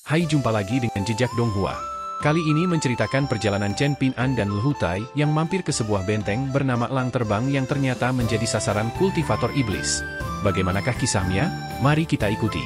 Hai, jumpa lagi dengan Jejak Donghua. Kali ini menceritakan perjalanan Chen Ping'an dan Lu Tai yang mampir ke sebuah benteng bernama Elang Terbang yang ternyata menjadi sasaran kultivator iblis. Bagaimanakah kisahnya? Mari kita ikuti.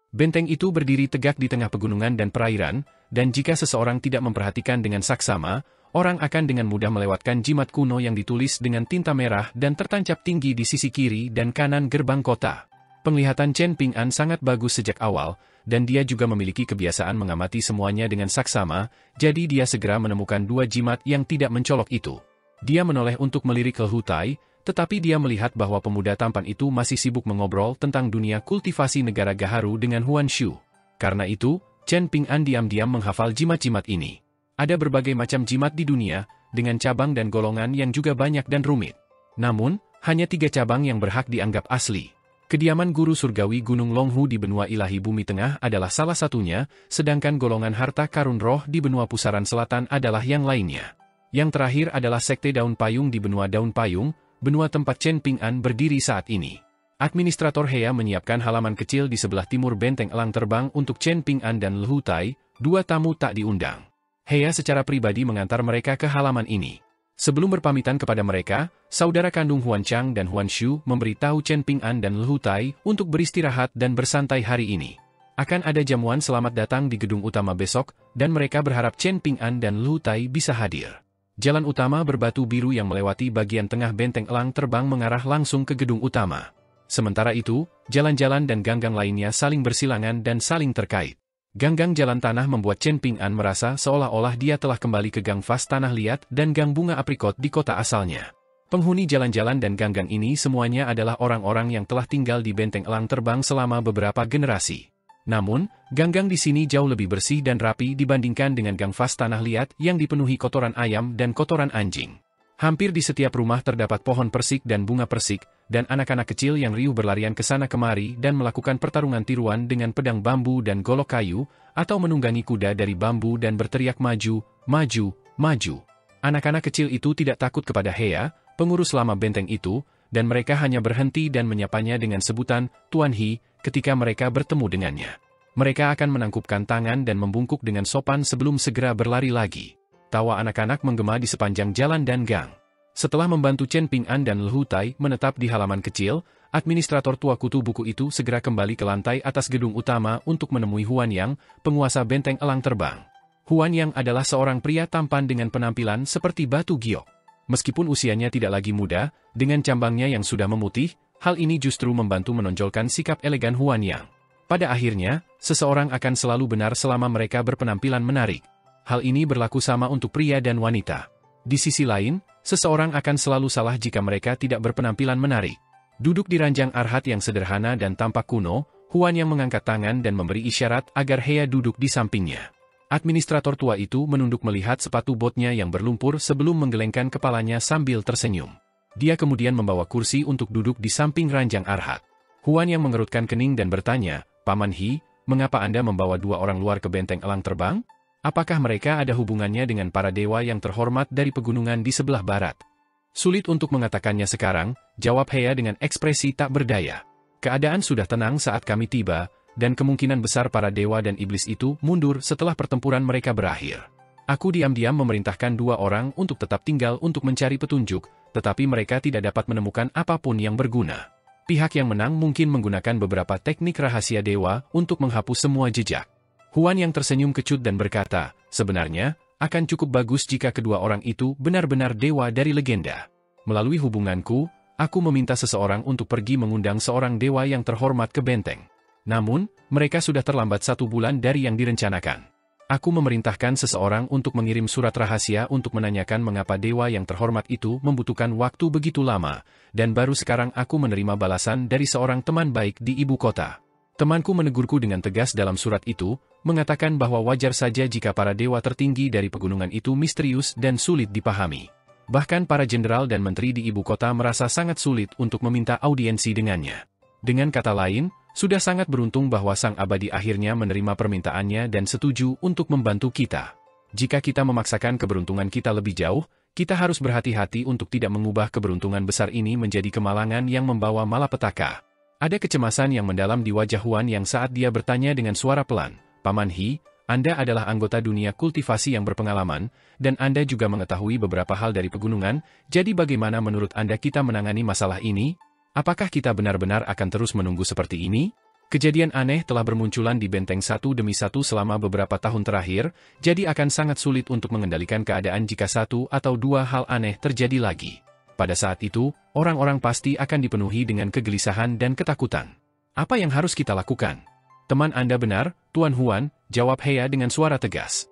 Benteng itu berdiri tegak di tengah pegunungan dan perairan, dan jika seseorang tidak memperhatikan dengan saksama, orang akan dengan mudah melewatkan jimat kuno yang ditulis dengan tinta merah dan tertancap tinggi di sisi kiri dan kanan gerbang kota. Penglihatan Chen Ping'an sangat bagus sejak awal, dan dia juga memiliki kebiasaan mengamati semuanya dengan saksama, jadi dia segera menemukan dua jimat yang tidak mencolok itu. Dia menoleh untuk melirik ke Lu Tai, tetapi dia melihat bahwa pemuda tampan itu masih sibuk mengobrol tentang dunia kultivasi negara Gaharu dengan Huan Shu. Karena itu, Chen Ping'an diam-diam menghafal jimat-jimat ini. Ada berbagai macam jimat di dunia, dengan cabang dan golongan yang juga banyak dan rumit. Namun, hanya 3 cabang yang berhak dianggap asli. Kediaman guru surgawi Gunung Longhu di benua ilahi bumi tengah adalah salah satunya, sedangkan golongan harta karun roh di benua pusaran selatan adalah yang lainnya. Yang terakhir adalah sekte daun payung di benua daun payung, benua tempat Chen Ping'an berdiri saat ini. Administrator Heya menyiapkan halaman kecil di sebelah timur benteng Elang Terbang untuk Chen Ping'an dan Lu Tai, 2 tamu tak diundang. Heya secara pribadi mengantar mereka ke halaman ini. Sebelum berpamitan kepada mereka, saudara kandung Huan Chang dan Huan Shu memberitahu Chen Ping'an dan Lu Tai untuk beristirahat dan bersantai hari ini. Akan ada jamuan selamat datang di gedung utama besok, dan mereka berharap Chen Ping'an dan Lu Tai bisa hadir. Jalan utama berbatu biru yang melewati bagian tengah benteng Elang Terbang mengarah langsung ke gedung utama. Sementara itu, jalan-jalan dan ganggang lainnya saling bersilangan dan saling terkait. Ganggang jalan tanah membuat Chen Ping'an merasa seolah-olah dia telah kembali ke gang vas tanah liat dan gang bunga aprikot di kota asalnya. Penghuni jalan-jalan dan ganggang ini semuanya adalah orang-orang yang telah tinggal di benteng Elang Terbang selama beberapa generasi. Namun, ganggang di sini jauh lebih bersih dan rapi dibandingkan dengan gang vas tanah liat yang dipenuhi kotoran ayam dan kotoran anjing. Hampir di setiap rumah terdapat pohon persik dan bunga persik, dan anak-anak kecil yang riuh berlarian ke sana kemari dan melakukan pertarungan tiruan dengan pedang bambu dan golok kayu, atau menunggangi kuda dari bambu dan berteriak maju, maju, maju. Anak-anak kecil itu tidak takut kepada Heya, pengurus lama benteng itu, dan mereka hanya berhenti dan menyapanya dengan sebutan Tuan He ketika mereka bertemu dengannya. Mereka akan menangkupkan tangan dan membungkuk dengan sopan sebelum segera berlari lagi. Tawa anak-anak menggema di sepanjang jalan dan gang. Setelah membantu Chen Ping'an dan Lu Tai menetap di halaman kecil, administrator tua kutu buku itu segera kembali ke lantai atas gedung utama untuk menemui Huan Yang, penguasa benteng Elang Terbang. Huan Yang adalah seorang pria tampan dengan penampilan seperti batu giok. Meskipun usianya tidak lagi muda, dengan cambangnya yang sudah memutih, hal ini justru membantu menonjolkan sikap elegan Huan Yang. Pada akhirnya, seseorang akan selalu benar selama mereka berpenampilan menarik. Hal ini berlaku sama untuk pria dan wanita. Di sisi lain, seseorang akan selalu salah jika mereka tidak berpenampilan menarik. Duduk di ranjang arhat yang sederhana dan tampak kuno, Huan Yang mengangkat tangan dan memberi isyarat agar Heya duduk di sampingnya. Administrator tua itu menunduk melihat sepatu botnya yang berlumpur sebelum menggelengkan kepalanya sambil tersenyum. Dia kemudian membawa kursi untuk duduk di samping ranjang arhat. Huan Yang mengerutkan kening dan bertanya, "Paman He, mengapa Anda membawa 2 orang luar ke benteng Elang Terbang? Apakah mereka ada hubungannya dengan para dewa yang terhormat dari pegunungan di sebelah barat?" Sulit untuk mengatakannya sekarang, jawab Heya dengan ekspresi tak berdaya. "Keadaan sudah tenang saat kami tiba, dan kemungkinan besar para dewa dan iblis itu mundur setelah pertempuran mereka berakhir. Aku diam-diam memerintahkan 2 orang untuk tetap tinggal untuk mencari petunjuk, tetapi mereka tidak dapat menemukan apapun yang berguna. Pihak yang menang mungkin menggunakan beberapa teknik rahasia dewa untuk menghapus semua jejak." Huan Yang tersenyum kecut dan berkata, "Sebenarnya, akan cukup bagus jika kedua orang itu benar-benar dewa dari legenda. Melalui hubunganku, aku meminta seseorang untuk pergi mengundang seorang dewa yang terhormat ke benteng. Namun, mereka sudah terlambat 1 bulan dari yang direncanakan. Aku memerintahkan seseorang untuk mengirim surat rahasia untuk menanyakan mengapa dewa yang terhormat itu membutuhkan waktu begitu lama, dan baru sekarang aku menerima balasan dari seorang teman baik di ibu kota. Temanku menegurku dengan tegas dalam surat itu, mengatakan bahwa wajar saja jika para dewa tertinggi dari pegunungan itu misterius dan sulit dipahami. Bahkan para jenderal dan menteri di ibu kota merasa sangat sulit untuk meminta audiensi dengannya. Dengan kata lain, sudah sangat beruntung bahwa Sang Abadi akhirnya menerima permintaannya dan setuju untuk membantu kita. Jika kita memaksakan keberuntungan kita lebih jauh, kita harus berhati-hati untuk tidak mengubah keberuntungan besar ini menjadi kemalangan yang membawa malapetaka." Ada kecemasan yang mendalam di wajah Huan Yang saat dia bertanya dengan suara pelan, Paman He, Anda adalah anggota dunia kultivasi yang berpengalaman, dan Anda juga mengetahui beberapa hal dari pegunungan, jadi bagaimana menurut Anda kita menangani masalah ini? Apakah kita benar-benar akan terus menunggu seperti ini? Kejadian aneh telah bermunculan di benteng satu demi satu selama beberapa tahun terakhir, jadi akan sangat sulit untuk mengendalikan keadaan jika satu atau dua hal aneh terjadi lagi. Pada saat itu, orang-orang pasti akan dipenuhi dengan kegelisahan dan ketakutan. Apa yang harus kita lakukan? Teman Anda benar, Tuan Huan, jawab Heya dengan suara tegas.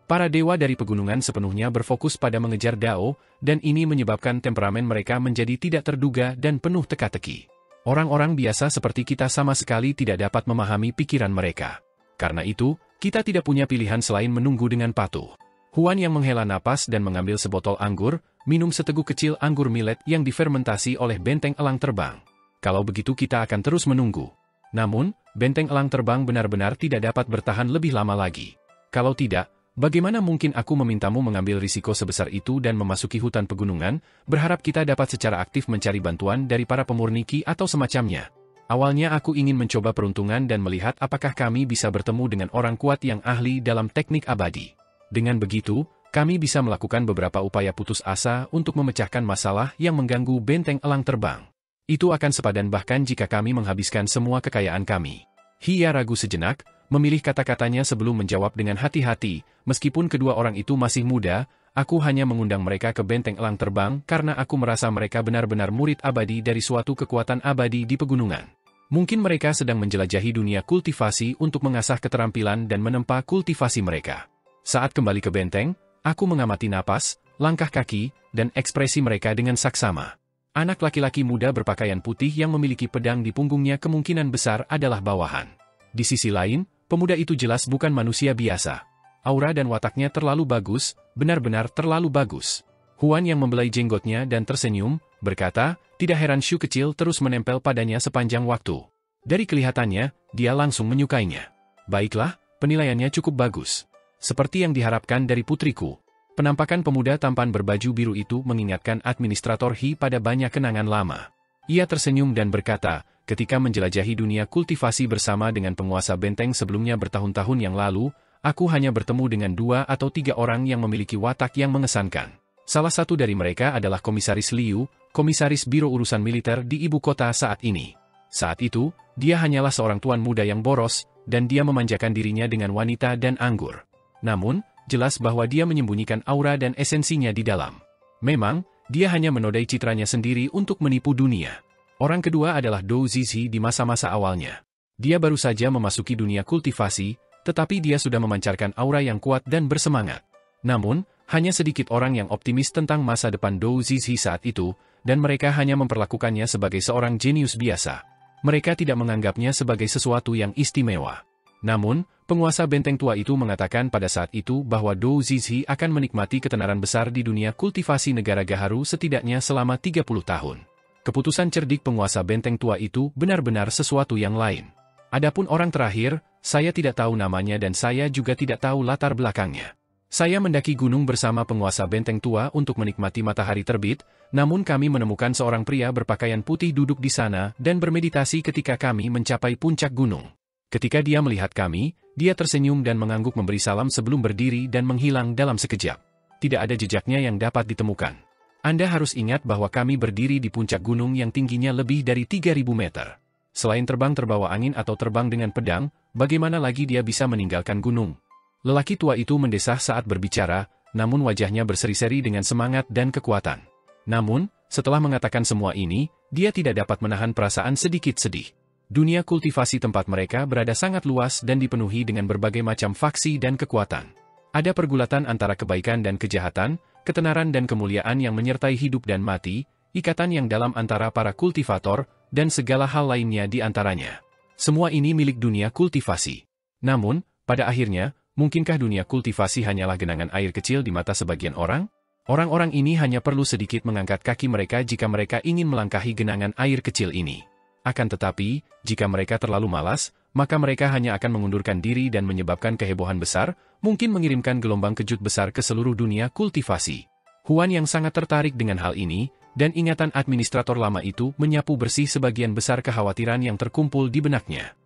Para dewa dari pegunungan sepenuhnya berfokus pada mengejar Dao, dan ini menyebabkan temperamen mereka menjadi tidak terduga dan penuh teka-teki. Orang-orang biasa seperti kita sama sekali tidak dapat memahami pikiran mereka. Karena itu, kita tidak punya pilihan selain menunggu dengan patuh. Huan yang menghela napas dan mengambil sebotol anggur, minum seteguk kecil anggur millet yang difermentasi oleh benteng elang terbang. Kalau begitu kita akan terus menunggu. Namun, benteng elang terbang benar-benar tidak dapat bertahan lebih lama lagi. Kalau tidak, bagaimana mungkin aku memintamu mengambil risiko sebesar itu dan memasuki hutan pegunungan, berharap kita dapat secara aktif mencari bantuan dari para pemurniki atau semacamnya. Awalnya aku ingin mencoba peruntungan dan melihat apakah kami bisa bertemu dengan orang kuat yang ahli dalam teknik abadi. Dengan begitu, kami bisa melakukan beberapa upaya putus asa untuk memecahkan masalah yang mengganggu benteng elang terbang. Itu akan sepadan bahkan jika kami menghabiskan semua kekayaan kami. Hiya ragu sejenak, memilih kata-katanya sebelum menjawab dengan hati-hati, meskipun kedua orang itu masih muda, aku hanya mengundang mereka ke benteng elang terbang karena aku merasa mereka benar-benar murid abadi dari suatu kekuatan abadi di pegunungan. Mungkin mereka sedang menjelajahi dunia kultivasi untuk mengasah keterampilan dan menempa kultivasi mereka. Saat kembali ke benteng, aku mengamati napas, langkah kaki, dan ekspresi mereka dengan saksama. Anak laki-laki muda berpakaian putih yang memiliki pedang di punggungnya kemungkinan besar adalah bawahan. Di sisi lain, pemuda itu jelas bukan manusia biasa. Aura dan wataknya terlalu bagus, benar-benar terlalu bagus. Huan yang membelai jenggotnya dan tersenyum, berkata, tidak heran Shu kecil terus menempel padanya sepanjang waktu. Dari kelihatannya, dia langsung menyukainya. Baiklah, penilaiannya cukup bagus. Seperti yang diharapkan dari putriku. Penampakan pemuda tampan berbaju biru itu mengingatkan administrator He pada banyak kenangan lama. Ia tersenyum dan berkata, ketika menjelajahi dunia kultivasi bersama dengan penguasa benteng sebelumnya bertahun-tahun yang lalu, aku hanya bertemu dengan 2 atau 3 orang yang memiliki watak yang mengesankan. Salah satu dari mereka adalah Komisaris Liu, Komisaris Biro Urusan Militer di ibu kota saat ini. Saat itu, dia hanyalah seorang tuan muda yang boros, dan dia memanjakan dirinya dengan wanita dan anggur. Namun, jelas bahwa dia menyembunyikan aura dan esensinya di dalam. Memang, dia hanya menodai citranya sendiri untuk menipu dunia. Orang kedua adalah Dou Zizhi di masa-masa awalnya. Dia baru saja memasuki dunia kultivasi, tetapi dia sudah memancarkan aura yang kuat dan bersemangat. Namun, hanya sedikit orang yang optimis tentang masa depan Dou Zizhi saat itu, dan mereka hanya memperlakukannya sebagai seorang jenius biasa. Mereka tidak menganggapnya sebagai sesuatu yang istimewa. Namun, penguasa benteng tua itu mengatakan pada saat itu bahwa Dou Zizhi akan menikmati ketenaran besar di dunia kultivasi negara Gaharu setidaknya selama 30 tahun. Keputusan cerdik penguasa benteng tua itu benar-benar sesuatu yang lain. Adapun orang terakhir, saya tidak tahu namanya dan saya juga tidak tahu latar belakangnya. Saya mendaki gunung bersama penguasa benteng tua untuk menikmati matahari terbit, namun kami menemukan seorang pria berpakaian putih duduk di sana dan bermeditasi ketika kami mencapai puncak gunung. Ketika dia melihat kami, dia tersenyum dan mengangguk memberi salam sebelum berdiri dan menghilang dalam sekejap. Tidak ada jejaknya yang dapat ditemukan. Anda harus ingat bahwa kami berdiri di puncak gunung yang tingginya lebih dari 3.000 meter. Selain terbang terbawa angin atau terbang dengan pedang, bagaimana lagi dia bisa meninggalkan gunung? Lelaki tua itu mendesah saat berbicara, namun wajahnya berseri-seri dengan semangat dan kekuatan. Namun, setelah mengatakan semua ini, dia tidak dapat menahan perasaan sedikit sedih. Dunia kultivasi tempat mereka berada sangat luas dan dipenuhi dengan berbagai macam faksi dan kekuatan. Ada pergulatan antara kebaikan dan kejahatan, ketenaran dan kemuliaan yang menyertai hidup dan mati, ikatan yang dalam antara para kultivator, dan segala hal lainnya di antaranya. Semua ini milik dunia kultivasi. Namun, pada akhirnya, mungkinkah dunia kultivasi hanyalah genangan air kecil di mata sebagian orang? Orang-orang ini hanya perlu sedikit mengangkat kaki mereka jika mereka ingin melangkahi genangan air kecil ini. Akan tetapi, jika mereka terlalu malas, maka mereka hanya akan mengundurkan diri dan menyebabkan kehebohan besar, mungkin mengirimkan gelombang kejut besar ke seluruh dunia kultivasi. Huan yang sangat tertarik dengan hal ini, dan ingatan administrator lama itu menyapu bersih sebagian besar kekhawatiran yang terkumpul di benaknya.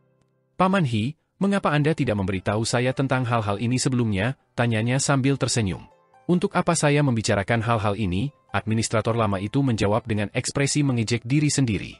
Paman He, mengapa Anda tidak memberitahu saya tentang hal-hal ini sebelumnya? Tanyanya sambil tersenyum. Untuk apa saya membicarakan hal-hal ini? Administrator lama itu menjawab dengan ekspresi mengejek diri sendiri.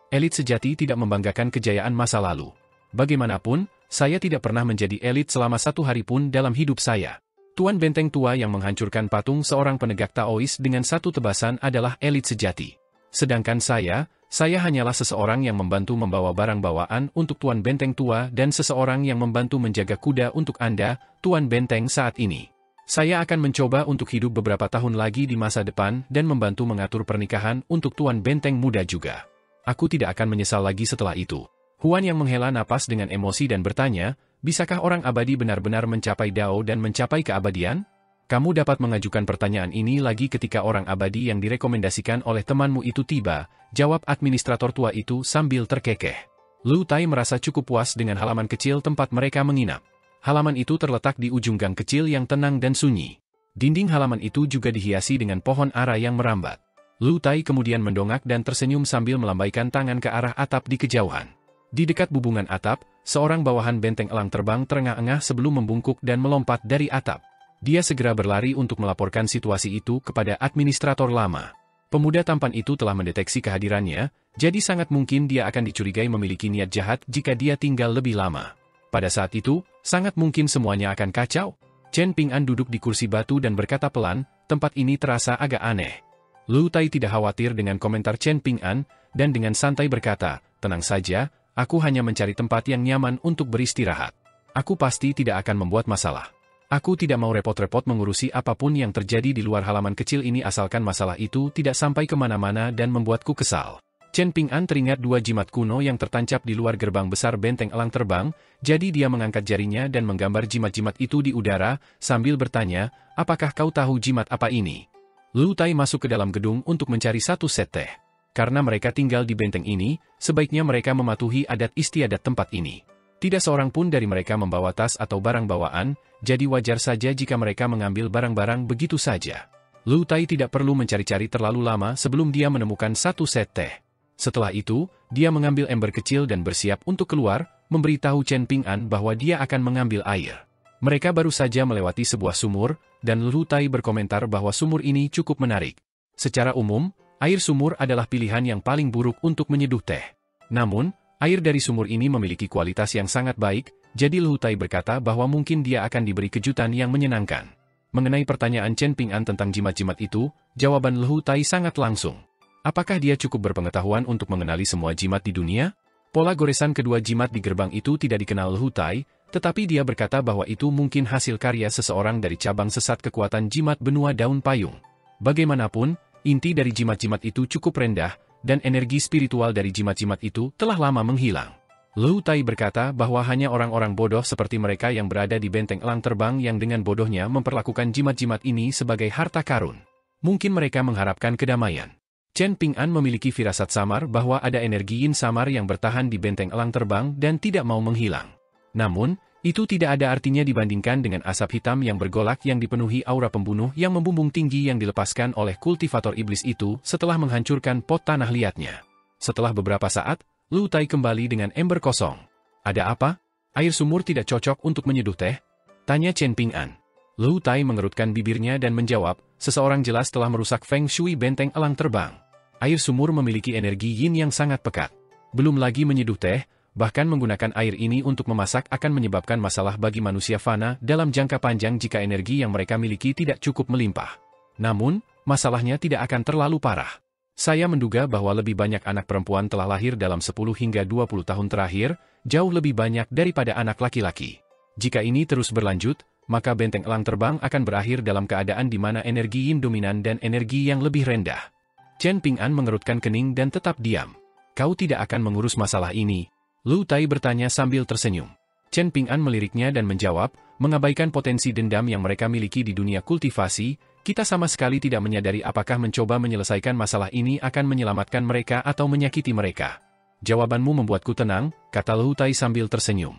Elit sejati tidak membanggakan kejayaan masa lalu. Bagaimanapun, saya tidak pernah menjadi elit selama 1 hari pun dalam hidup saya. Tuan Benteng Tua yang menghancurkan patung seorang penegak Taois dengan 1 tebasan adalah elit sejati. Sedangkan saya hanyalah seseorang yang membantu membawa barang bawaan untuk Tuan Benteng Tua dan seseorang yang membantu menjaga kuda untuk Anda, Tuan Benteng saat ini. Saya akan mencoba untuk hidup beberapa tahun lagi di masa depan dan membantu mengatur pernikahan untuk Tuan Benteng Muda juga. Aku tidak akan menyesal lagi setelah itu. Huan yang menghela napas dengan emosi dan bertanya, bisakah orang abadi benar-benar mencapai Dao dan mencapai keabadian? Kamu dapat mengajukan pertanyaan ini lagi ketika orang abadi yang direkomendasikan oleh temanmu itu tiba, jawab administrator tua itu sambil terkekeh. Lu Tai merasa cukup puas dengan halaman kecil tempat mereka menginap. Halaman itu terletak di ujung gang kecil yang tenang dan sunyi. Dinding halaman itu juga dihiasi dengan pohon ara yang merambat. Lu Tai kemudian mendongak dan tersenyum sambil melambaikan tangan ke arah atap di kejauhan. Di dekat bubungan atap, seorang bawahan benteng elang terbang terengah-engah sebelum membungkuk dan melompat dari atap. Dia segera berlari untuk melaporkan situasi itu kepada administrator lama. Pemuda tampan itu telah mendeteksi kehadirannya, jadi sangat mungkin dia akan dicurigai memiliki niat jahat jika dia tinggal lebih lama. Pada saat itu, sangat mungkin semuanya akan kacau. Chen Ping'an duduk di kursi batu dan berkata pelan, tempat ini terasa agak aneh. Lu Tai tidak khawatir dengan komentar Chen Ping'an, dan dengan santai berkata, tenang saja, aku hanya mencari tempat yang nyaman untuk beristirahat. Aku pasti tidak akan membuat masalah. Aku tidak mau repot-repot mengurusi apapun yang terjadi di luar halaman kecil ini asalkan masalah itu tidak sampai kemana-mana dan membuatku kesal. Chen Ping'an teringat 2 jimat kuno yang tertancap di luar gerbang besar benteng elang terbang, jadi dia mengangkat jarinya dan menggambar jimat-jimat itu di udara, sambil bertanya, apakah kau tahu jimat apa ini? Lu Tai masuk ke dalam gedung untuk mencari 1 set teh. Karena mereka tinggal di benteng ini, sebaiknya mereka mematuhi adat istiadat tempat ini. Tidak seorang pun dari mereka membawa tas atau barang bawaan, jadi wajar saja jika mereka mengambil barang-barang begitu saja. Lu Tai tidak perlu mencari-cari terlalu lama sebelum dia menemukan 1 set teh. Setelah itu, dia mengambil ember kecil dan bersiap untuk keluar, memberitahu Chen Ping'an bahwa dia akan mengambil air. Mereka baru saja melewati sebuah sumur, dan Lu Tai berkomentar bahwa sumur ini cukup menarik. Secara umum, air sumur adalah pilihan yang paling buruk untuk menyeduh teh. Namun, air dari sumur ini memiliki kualitas yang sangat baik, jadi Lu Tai berkata bahwa mungkin dia akan diberi kejutan yang menyenangkan. Mengenai pertanyaan Chen Ping'an tentang jimat-jimat itu, jawaban Lu Tai sangat langsung. Apakah dia cukup berpengetahuan untuk mengenali semua jimat di dunia? Pola goresan kedua jimat di gerbang itu tidak dikenal Lu Tai, tetapi dia berkata bahwa itu mungkin hasil karya seseorang dari cabang sesat kekuatan jimat benua daun payung. Bagaimanapun, inti dari jimat-jimat itu cukup rendah, dan energi spiritual dari jimat-jimat itu telah lama menghilang. Lu Tai berkata bahwa hanya orang-orang bodoh seperti mereka yang berada di benteng elang terbang yang dengan bodohnya memperlakukan jimat-jimat ini sebagai harta karun. Mungkin mereka mengharapkan kedamaian. Chen Ping'an memiliki firasat samar bahwa ada energi yin samar yang bertahan di benteng elang terbang dan tidak mau menghilang. Namun, itu tidak ada artinya dibandingkan dengan asap hitam yang bergolak yang dipenuhi aura pembunuh yang membumbung tinggi yang dilepaskan oleh kultivator iblis itu setelah menghancurkan pot tanah liatnya. Setelah beberapa saat, Lu Tai kembali dengan ember kosong. Ada apa? Air sumur tidak cocok untuk menyeduh teh? Tanya Chen Ping'an. Lu Tai mengerutkan bibirnya dan menjawab, seseorang jelas telah merusak feng shui benteng elang terbang. Air sumur memiliki energi yin yang sangat pekat. Belum lagi menyeduh teh, bahkan menggunakan air ini untuk memasak akan menyebabkan masalah bagi manusia fana dalam jangka panjang jika energi yang mereka miliki tidak cukup melimpah. Namun, masalahnya tidak akan terlalu parah. Saya menduga bahwa lebih banyak anak perempuan telah lahir dalam 10 hingga 20 tahun terakhir, jauh lebih banyak daripada anak laki-laki. Jika ini terus berlanjut, maka benteng elang terbang akan berakhir dalam keadaan di mana energi yin dominan dan energi yang lebih rendah. Chen Ping'an mengerutkan kening dan tetap diam. Kau tidak akan mengurus masalah ini? Lu Tai bertanya sambil tersenyum. Chen Ping'an meliriknya dan menjawab, mengabaikan potensi dendam yang mereka miliki di dunia kultivasi, kita sama sekali tidak menyadari apakah mencoba menyelesaikan masalah ini akan menyelamatkan mereka atau menyakiti mereka. Jawabanmu membuatku tenang, kata Lu Tai sambil tersenyum.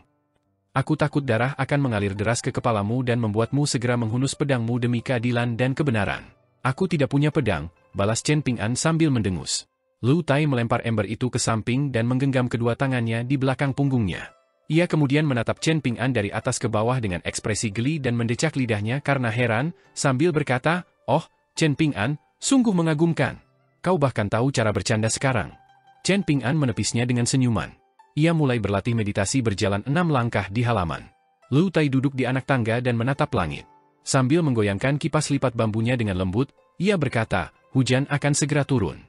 Aku takut darah akan mengalir deras ke kepalamu dan membuatmu segera menghunus pedangmu demi keadilan dan kebenaran. Aku tidak punya pedang, balas Chen Ping'an sambil mendengus. Lu Tai melempar ember itu ke samping dan menggenggam kedua tangannya di belakang punggungnya. Ia kemudian menatap Chen Ping'an dari atas ke bawah dengan ekspresi geli dan mendecak lidahnya karena heran, sambil berkata, "Oh, Chen Ping'an, sungguh mengagumkan. Kau bahkan tahu cara bercanda sekarang." Chen Ping'an menepisnya dengan senyuman. Ia mulai berlatih meditasi berjalan 6 langkah di halaman. Lu Tai duduk di anak tangga dan menatap langit. Sambil menggoyangkan kipas lipat bambunya dengan lembut, ia berkata, "Hujan akan segera turun."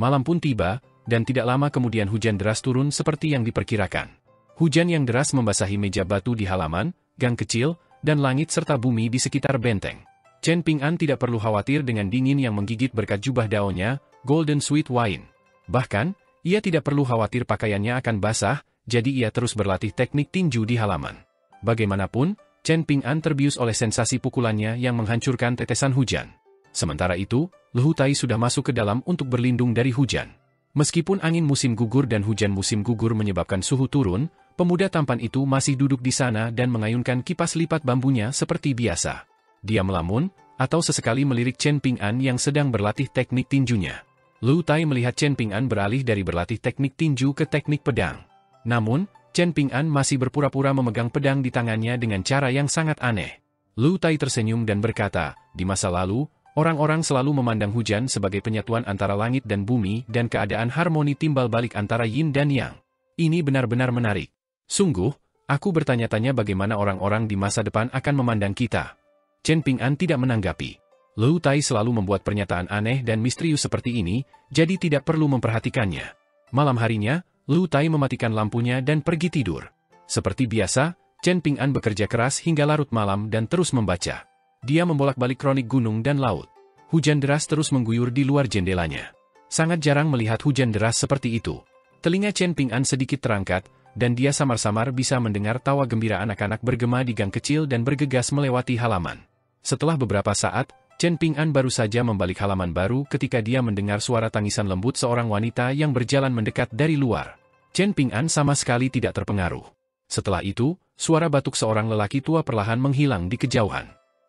Malam pun tiba, dan tidak lama kemudian hujan deras turun seperti yang diperkirakan. Hujan yang deras membasahi meja batu di halaman, gang kecil, dan langit serta bumi di sekitar benteng. Chen Ping'an tidak perlu khawatir dengan dingin yang menggigit berkat jubah daunnya, Golden Sweet Wine. Bahkan, ia tidak perlu khawatir pakaiannya akan basah, jadi ia terus berlatih teknik tinju di halaman. Bagaimanapun, Chen Ping'an terbius oleh sensasi pukulannya yang menghancurkan tetesan hujan. Sementara itu, Lu Tai sudah masuk ke dalam untuk berlindung dari hujan. Meskipun angin musim gugur dan hujan musim gugur menyebabkan suhu turun, pemuda tampan itu masih duduk di sana dan mengayunkan kipas lipat bambunya seperti biasa. Dia melamun, atau sesekali melirik Chen Ping'an yang sedang berlatih teknik tinjunya. Lu Tai melihat Chen Ping'an beralih dari berlatih teknik tinju ke teknik pedang. Namun, Chen Ping'an masih berpura-pura memegang pedang di tangannya dengan cara yang sangat aneh. Lu Tai tersenyum dan berkata, "Di masa lalu, orang-orang selalu memandang hujan sebagai penyatuan antara langit dan bumi dan keadaan harmoni timbal balik antara yin dan yang. Ini benar-benar menarik. Sungguh, aku bertanya-tanya bagaimana orang-orang di masa depan akan memandang kita." Chen Ping'an tidak menanggapi. Lu Tai selalu membuat pernyataan aneh dan misterius seperti ini, jadi tidak perlu memperhatikannya. Malam harinya, Lu Tai mematikan lampunya dan pergi tidur. Seperti biasa, Chen Ping'an bekerja keras hingga larut malam dan terus membaca. Dia membolak-balik kronik gunung dan laut. Hujan deras terus mengguyur di luar jendelanya. Sangat jarang melihat hujan deras seperti itu. Telinga Chen Ping'an sedikit terangkat, dan dia samar-samar bisa mendengar tawa gembira anak-anak bergema di gang kecil dan bergegas melewati halaman. Setelah beberapa saat, Chen Ping'an baru saja membalik halaman baru ketika dia mendengar suara tangisan lembut seorang wanita yang berjalan mendekat dari luar. Chen Ping'an sama sekali tidak terpengaruh. Setelah itu, suara batuk seorang lelaki tua perlahan menghilang di kejauhan.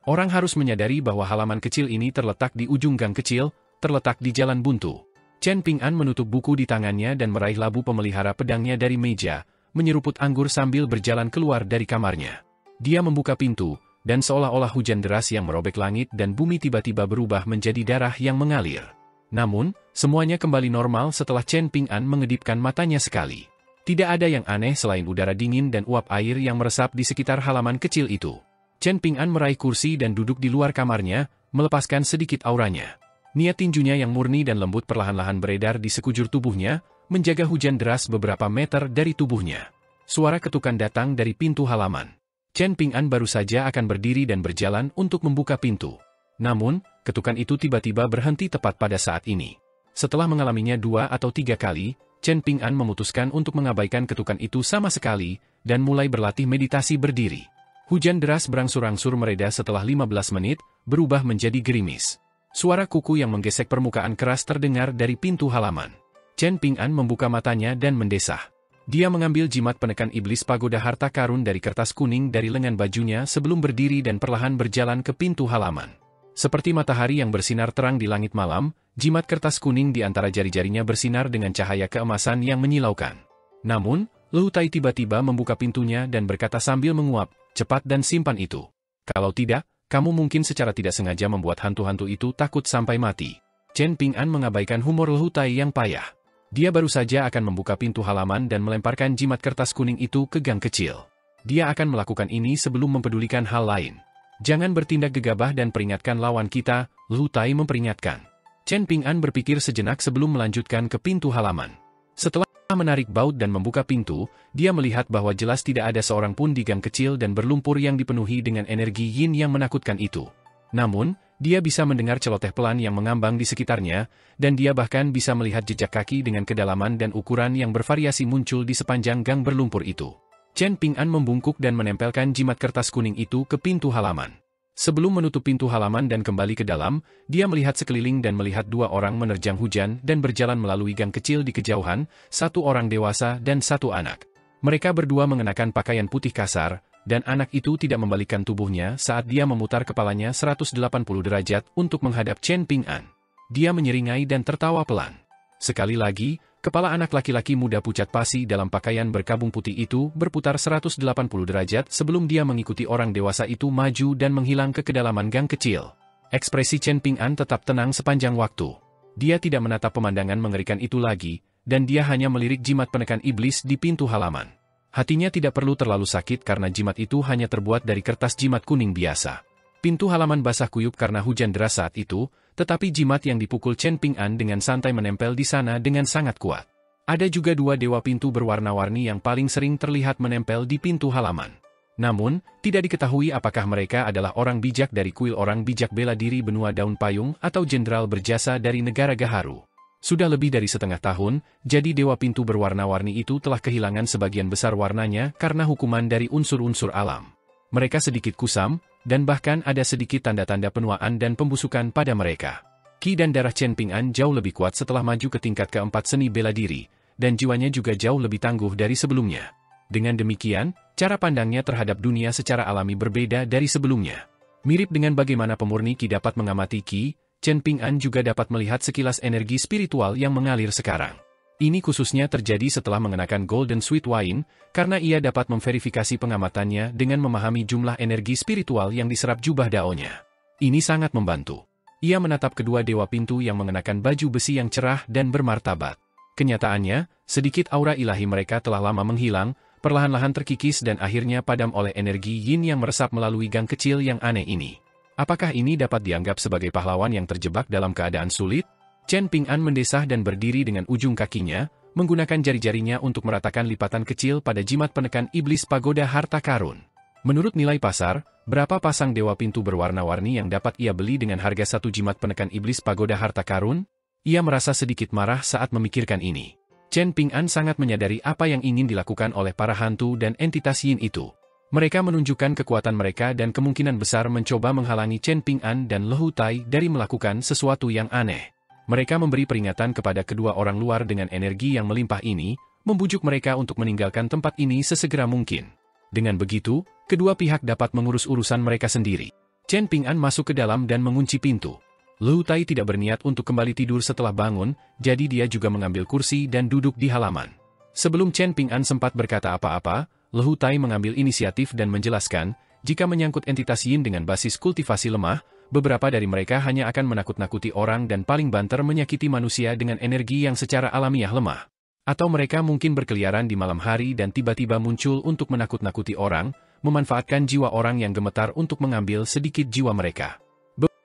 Orang harus menyadari bahwa halaman kecil ini terletak di ujung gang kecil, terletak di jalan buntu. Chen Ping'an menutup buku di tangannya dan meraih labu pemelihara pedangnya dari meja, menyeruput anggur sambil berjalan keluar dari kamarnya. Dia membuka pintu, dan seolah-olah hujan deras yang merobek langit dan bumi tiba-tiba berubah menjadi darah yang mengalir. Namun, semuanya kembali normal setelah Chen Ping'an mengedipkan matanya sekali. Tidak ada yang aneh selain udara dingin dan uap air yang meresap di sekitar halaman kecil itu. Chen Ping'an meraih kursi dan duduk di luar kamarnya, melepaskan sedikit auranya. Niat tinjunya yang murni dan lembut perlahan-lahan beredar di sekujur tubuhnya, menjaga hujan deras beberapa meter dari tubuhnya. Suara ketukan datang dari pintu halaman. Chen Ping'an baru saja akan berdiri dan berjalan untuk membuka pintu. Namun, ketukan itu tiba-tiba berhenti tepat pada saat ini. Setelah mengalaminya 2 atau 3 kali, Chen Ping'an memutuskan untuk mengabaikan ketukan itu sama sekali, dan mulai berlatih meditasi berdiri. Hujan deras berangsur-angsur mereda setelah 15 menit, berubah menjadi gerimis. Suara kuku yang menggesek permukaan keras terdengar dari pintu halaman. Chen Ping'an membuka matanya dan mendesah. Dia mengambil jimat penekan iblis pagoda harta karun dari kertas kuning dari lengan bajunya sebelum berdiri dan perlahan berjalan ke pintu halaman. Seperti matahari yang bersinar terang di langit malam, jimat kertas kuning di antara jari-jarinya bersinar dengan cahaya keemasan yang menyilaukan. Namun, Lu Tai tiba-tiba membuka pintunya dan berkata sambil menguap, "Cepat dan simpan itu. Kalau tidak, kamu mungkin secara tidak sengaja membuat hantu-hantu itu takut sampai mati." Chen Ping'an mengabaikan humor Lu Tai yang payah. Dia baru saja akan membuka pintu halaman dan melemparkan jimat kertas kuning itu ke gang kecil. Dia akan melakukan ini sebelum mempedulikan hal lain. "Jangan bertindak gegabah dan peringatkan lawan kita," Lu Tai memperingatkan. Chen Ping'an berpikir sejenak sebelum melanjutkan ke pintu halaman. Setelah menarik baut dan membuka pintu, dia melihat bahwa jelas tidak ada seorang pun di gang kecil dan berlumpur yang dipenuhi dengan energi yin yang menakutkan itu. Namun, dia bisa mendengar celoteh pelan yang mengambang di sekitarnya, dan dia bahkan bisa melihat jejak kaki dengan kedalaman dan ukuran yang bervariasi muncul di sepanjang gang berlumpur itu. Chen Ping'an membungkuk dan menempelkan jimat kertas kuning itu ke pintu halaman. Sebelum menutup pintu halaman dan kembali ke dalam, dia melihat sekeliling dan melihat 2 orang menerjang hujan dan berjalan melalui gang kecil di kejauhan, 1 orang dewasa dan 1 anak. Mereka berdua mengenakan pakaian putih kasar, dan anak itu tidak membalikkan tubuhnya saat dia memutar kepalanya 180 derajat untuk menghadap Chen Ping'an. Dia menyeringai dan tertawa pelan. Sekali lagi, Kepala anak laki-laki muda pucat pasi dalam pakaian berkabung putih itu berputar 180 derajat sebelum dia mengikuti orang dewasa itu maju dan menghilang ke kedalaman gang kecil. Ekspresi Chen Ping'an tetap tenang sepanjang waktu. Dia tidak menatap pemandangan mengerikan itu lagi, dan dia hanya melirik jimat penekan iblis di pintu halaman. Hatinya tidak perlu terlalu sakit karena jimat itu hanya terbuat dari kertas jimat kuning biasa. Pintu halaman basah kuyup karena hujan deras saat itu, tetapi jimat yang dipukul Chen Ping'an dengan santai menempel di sana dengan sangat kuat. Ada juga dua dewa pintu berwarna-warni yang paling sering terlihat menempel di pintu halaman. Namun, tidak diketahui apakah mereka adalah orang bijak dari kuil orang bijak bela diri benua daun payung atau jenderal berjasa dari negara Gaharu. Sudah lebih dari setengah tahun, jadi dewa pintu berwarna-warni itu telah kehilangan sebagian besar warnanya karena hukuman dari unsur-unsur alam. Mereka sedikit kusam, dan bahkan ada sedikit tanda-tanda penuaan dan pembusukan pada mereka. Qi dan darah Chen Ping'an jauh lebih kuat setelah maju ke tingkat keempat seni bela diri, dan jiwanya juga jauh lebih tangguh dari sebelumnya. Dengan demikian, cara pandangnya terhadap dunia secara alami berbeda dari sebelumnya. Mirip dengan bagaimana pemurni Qi dapat mengamati Qi, Chen Ping'an juga dapat melihat sekilas energi spiritual yang mengalir sekarang. Ini khususnya terjadi setelah mengenakan Golden Sweet Wine, karena ia dapat memverifikasi pengamatannya dengan memahami jumlah energi spiritual yang diserap jubah daonya. Ini sangat membantu. Ia menatap kedua dewa pintu yang mengenakan baju besi yang cerah dan bermartabat. Kenyataannya, sedikit aura ilahi mereka telah lama menghilang, perlahan-lahan terkikis dan akhirnya padam oleh energi yin yang meresap melalui gang kecil yang aneh ini. Apakah ini dapat dianggap sebagai pahlawan yang terjebak dalam keadaan sulit? Chen Ping'an mendesah dan berdiri dengan ujung kakinya, menggunakan jari-jarinya untuk meratakan lipatan kecil pada jimat penekan iblis pagoda harta karun. Menurut nilai pasar, berapa pasang dewa pintu berwarna-warni yang dapat ia beli dengan harga satu jimat penekan iblis pagoda harta karun? Ia merasa sedikit marah saat memikirkan ini. Chen Ping'an sangat menyadari apa yang ingin dilakukan oleh para hantu dan entitas yin itu. Mereka menunjukkan kekuatan mereka dan kemungkinan besar mencoba menghalangi Chen Ping'an dan Le Hutai dari melakukan sesuatu yang aneh. Mereka memberi peringatan kepada kedua orang luar dengan energi yang melimpah ini, membujuk mereka untuk meninggalkan tempat ini sesegera mungkin. Dengan begitu, kedua pihak dapat mengurus urusan mereka sendiri. Chen Ping'an masuk ke dalam dan mengunci pintu. Le Hutai tidak berniat untuk kembali tidur setelah bangun, jadi dia juga mengambil kursi dan duduk di halaman. Sebelum Chen Ping'an sempat berkata apa-apa, Le Hutai mengambil inisiatif dan menjelaskan, jika menyangkut entitas yin dengan basis kultivasi lemah, beberapa dari mereka hanya akan menakut-nakuti orang dan paling banter menyakiti manusia dengan energi yang secara alamiah lemah. Atau mereka mungkin berkeliaran di malam hari dan tiba-tiba muncul untuk menakut-nakuti orang, memanfaatkan jiwa orang yang gemetar untuk mengambil sedikit jiwa mereka.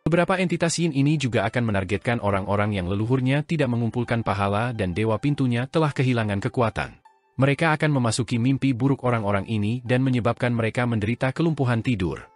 Beberapa entitas yin ini juga akan menargetkan orang-orang yang leluhurnya tidak mengumpulkan pahala dan dewa pintunya telah kehilangan kekuatan. Mereka akan memasuki mimpi buruk orang-orang ini dan menyebabkan mereka menderita kelumpuhan tidur.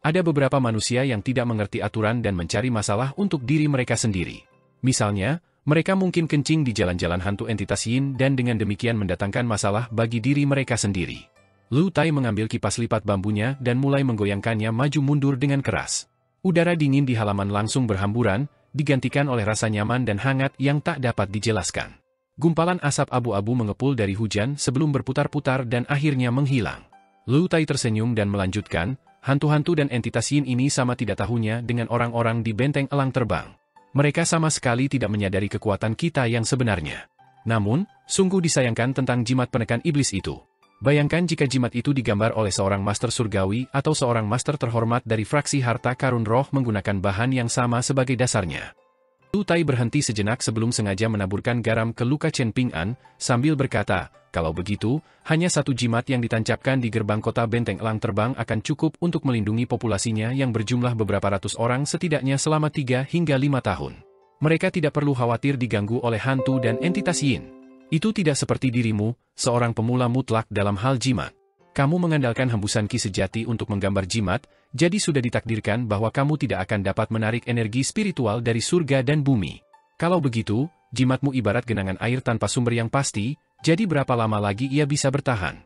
Ada beberapa manusia yang tidak mengerti aturan dan mencari masalah untuk diri mereka sendiri. Misalnya, mereka mungkin kencing di jalan-jalan hantu entitas yin dan dengan demikian mendatangkan masalah bagi diri mereka sendiri. Lu Tai mengambil kipas lipat bambunya dan mulai menggoyangkannya maju mundur dengan keras. Udara dingin di halaman langsung berhamburan, digantikan oleh rasa nyaman dan hangat yang tak dapat dijelaskan. Gumpalan asap abu-abu mengepul dari hujan sebelum berputar-putar dan akhirnya menghilang. Lu Tai tersenyum dan melanjutkan, hantu-hantu dan entitas yin ini sama tidak tahunya dengan orang-orang di benteng elang terbang. Mereka sama sekali tidak menyadari kekuatan kita yang sebenarnya. Namun, sungguh disayangkan tentang jimat penekan iblis itu. Bayangkan jika jimat itu digambar oleh seorang master surgawi atau seorang master terhormat dari fraksi harta karun roh menggunakan bahan yang sama sebagai dasarnya. Lu Tai berhenti sejenak sebelum sengaja menaburkan garam ke luka Chen Ping'an, sambil berkata, kalau begitu, hanya satu jimat yang ditancapkan di gerbang kota benteng elang terbang akan cukup untuk melindungi populasinya yang berjumlah beberapa ratus orang setidaknya selama 3 hingga 5 tahun. Mereka tidak perlu khawatir diganggu oleh hantu dan entitas yin. Itu tidak seperti dirimu, seorang pemula mutlak dalam hal jimat. Kamu mengandalkan hembusan ki sejati untuk menggambar jimat, jadi sudah ditakdirkan bahwa kamu tidak akan dapat menarik energi spiritual dari surga dan bumi. Kalau begitu, jimatmu ibarat genangan air tanpa sumber yang pasti, jadi berapa lama lagi ia bisa bertahan?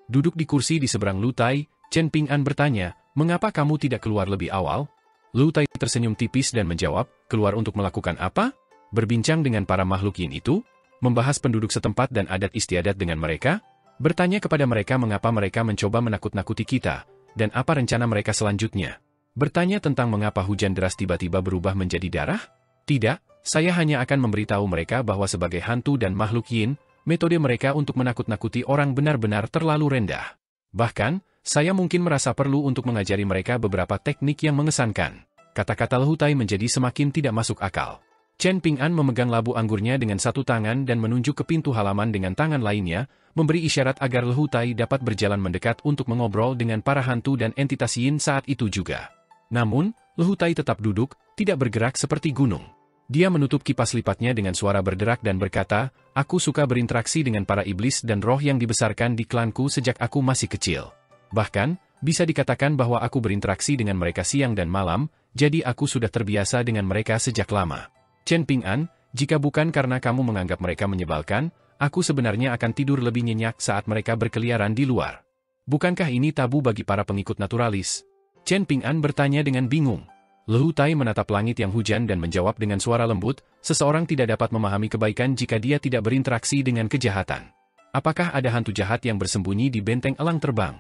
Duduk di kursi di seberang Lu Tai, Chen Ping'an bertanya, mengapa kamu tidak keluar lebih awal? Lu Tai tersenyum tipis dan menjawab, keluar untuk melakukan apa? Berbincang dengan para makhluk yin itu? Membahas penduduk setempat dan adat istiadat dengan mereka? Bertanya kepada mereka mengapa mereka mencoba menakut-nakuti kita, dan apa rencana mereka selanjutnya. Bertanya tentang mengapa hujan deras tiba-tiba berubah menjadi darah? Tidak, Saya hanya akan memberitahu mereka bahwa sebagai hantu dan makhluk yin, metode mereka untuk menakut-nakuti orang benar-benar terlalu rendah. Bahkan, saya mungkin merasa perlu untuk mengajari mereka beberapa teknik yang mengesankan. Kata-kata Lehutai menjadi semakin tidak masuk akal. Chen Ping'an memegang labu anggurnya dengan satu tangan dan menunjuk ke pintu halaman dengan tangan lainnya, memberi isyarat agar Lehutai dapat berjalan mendekat untuk mengobrol dengan para hantu dan entitas yin saat itu juga. Namun, Lehutai tetap duduk, tidak bergerak seperti gunung. Dia menutup kipas lipatnya dengan suara berderak dan berkata, "Aku suka berinteraksi dengan para iblis dan roh yang dibesarkan di klanku sejak aku masih kecil. Bahkan, bisa dikatakan bahwa aku berinteraksi dengan mereka siang dan malam, jadi aku sudah terbiasa dengan mereka sejak lama. Chen Ping'an, jika bukan karena kamu menganggap mereka menyebalkan, aku sebenarnya akan tidur lebih nyenyak saat mereka berkeliaran di luar. Bukankah ini tabu bagi para pengikut naturalis?" Chen Ping'an bertanya dengan bingung. Lehutai menatap langit yang hujan dan menjawab dengan suara lembut, "Seseorang tidak dapat memahami kebaikan jika dia tidak berinteraksi dengan kejahatan. Apakah ada hantu jahat yang bersembunyi di benteng elang terbang?"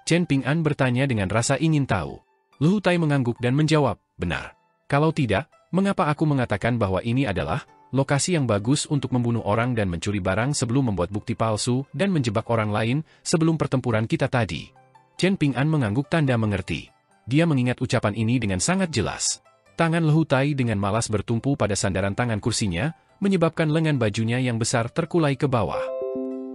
Chen Ping'an bertanya dengan rasa ingin tahu. Lehutai mengangguk dan menjawab, "Benar. Kalau tidak, mengapa aku mengatakan bahwa ini adalah lokasi yang bagus untuk membunuh orang dan mencuri barang sebelum membuat bukti palsu dan menjebak orang lain sebelum pertempuran kita tadi?" Chen Ping'an mengangguk tanda mengerti. Dia mengingat ucapan ini dengan sangat jelas. Tangan Lehutai dengan malas bertumpu pada sandaran tangan kursinya, menyebabkan lengan bajunya yang besar terkulai ke bawah.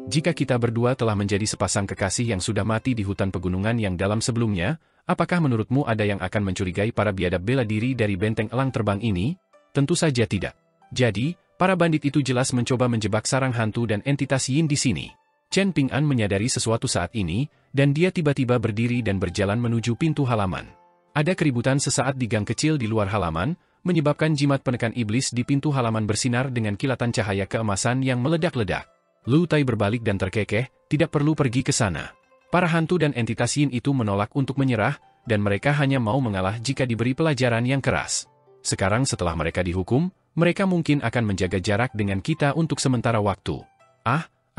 "Jika kita berdua telah menjadi sepasang kekasih yang sudah mati di hutan pegunungan yang dalam sebelumnya, apakah menurutmu ada yang akan mencurigai para biadab bela diri dari benteng elang terbang ini? Tentu saja tidak. Jadi, para bandit itu jelas mencoba menjebak sarang hantu dan entitas yin di sini." Chen Ping'an menyadari sesuatu saat ini, dan dia tiba-tiba berdiri dan berjalan menuju pintu halaman. Ada keributan sesaat di gang kecil di luar halaman, menyebabkan jimat penekan iblis di pintu halaman bersinar dengan kilatan cahaya keemasan yang meledak-ledak. Lehutai berbalik dan terkekeh, tidak perlu pergi ke sana. Para hantu dan entitas yin itu menolak untuk menyerah, dan mereka hanya mau mengalah jika diberi pelajaran yang keras. Sekarang setelah mereka dihukum, mereka mungkin akan menjaga jarak dengan kita untuk sementara waktu.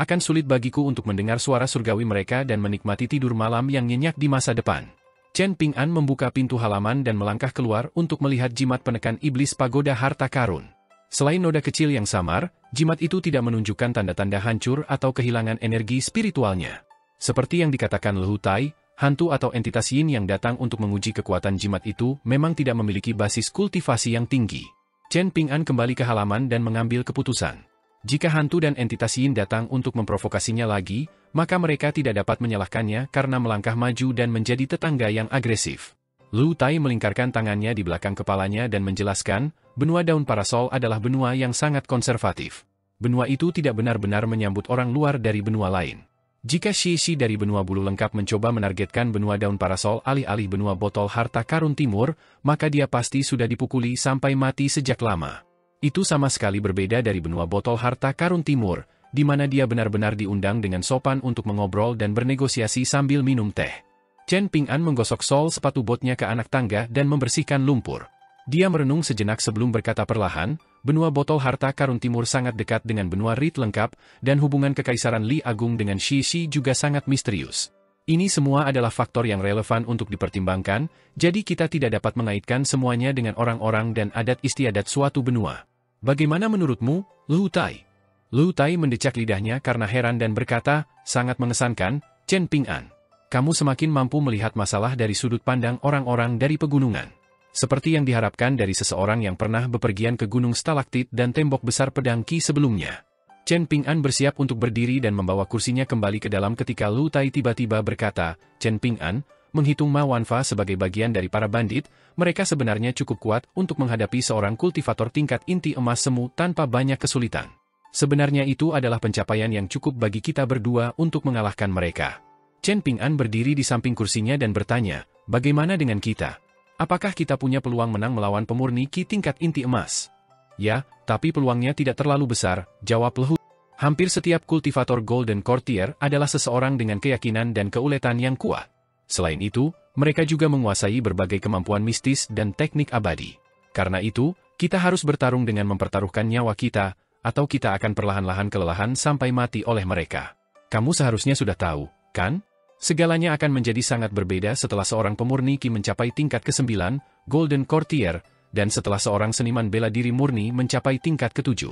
Akan sulit bagiku untuk mendengar suara surgawi mereka dan menikmati tidur malam yang nyenyak di masa depan. Chen Ping'an membuka pintu halaman dan melangkah keluar untuk melihat jimat penekan iblis pagoda harta karun. Selain noda kecil yang samar, jimat itu tidak menunjukkan tanda-tanda hancur atau kehilangan energi spiritualnya. Seperti yang dikatakan Lehutai, hantu atau entitas yin yang datang untuk menguji kekuatan jimat itu memang tidak memiliki basis kultivasi yang tinggi. Chen Ping'an kembali ke halaman dan mengambil keputusan. Jika hantu dan entitas yin datang untuk memprovokasinya lagi, maka mereka tidak dapat menyalahkannya karena melangkah maju dan menjadi tetangga yang agresif. Lehutai melingkarkan tangannya di belakang kepalanya dan menjelaskan, benua daun parasol adalah benua yang sangat konservatif. Benua itu tidak benar-benar menyambut orang luar dari benua lain. Jika Shi dari benua bulu lengkap mencoba menargetkan benua daun parasol alih-alih benua botol harta karun timur, maka dia pasti sudah dipukuli sampai mati sejak lama. Itu sama sekali berbeda dari benua botol harta karun timur, di mana dia benar-benar diundang dengan sopan untuk mengobrol dan bernegosiasi sambil minum teh. Chen Ping'an menggosok sol sepatu botnya ke anak tangga dan membersihkan lumpur. Dia merenung sejenak sebelum berkata perlahan, benua botol harta karun timur sangat dekat dengan benua Rit lengkap, dan hubungan kekaisaran Li Agung dengan Shi juga sangat misterius. Ini semua adalah faktor yang relevan untuk dipertimbangkan, jadi kita tidak dapat mengaitkan semuanya dengan orang-orang dan adat istiadat suatu benua. Bagaimana menurutmu, Lehutai? Lehutai mendecak lidahnya karena heran dan berkata, "Sangat mengesankan, Chen Ping'an. Kamu semakin mampu melihat masalah dari sudut pandang orang-orang dari pegunungan. Seperti yang diharapkan dari seseorang yang pernah bepergian ke gunung stalaktit dan tembok besar pedang Qi sebelumnya." Chen Ping'an bersiap untuk berdiri dan membawa kursinya kembali ke dalam ketika Lehutai tiba-tiba berkata, "Chen Ping'an, menghitung Ma Wanfa sebagai bagian dari para bandit, mereka sebenarnya cukup kuat untuk menghadapi seorang kultivator tingkat inti emas semu tanpa banyak kesulitan. Sebenarnya itu adalah pencapaian yang cukup bagi kita berdua untuk mengalahkan mereka." Chen Ping'an berdiri di samping kursinya dan bertanya, "Bagaimana dengan kita? Apakah kita punya peluang menang melawan pemurni Qi tingkat inti emas?" "Ya, tapi peluangnya tidak terlalu besar," jawab Lehutai. "Hampir setiap kultivator Golden Courtier adalah seseorang dengan keyakinan dan keuletan yang kuat. Selain itu, mereka juga menguasai berbagai kemampuan mistis dan teknik abadi. Karena itu, kita harus bertarung dengan mempertaruhkan nyawa kita, atau kita akan perlahan-lahan kelelahan sampai mati oleh mereka. Kamu seharusnya sudah tahu, kan? Segalanya akan menjadi sangat berbeda setelah seorang pemurni Qi mencapai tingkat ke-9, Golden Courtier, dan setelah seorang seniman bela diri murni mencapai tingkat ke-7.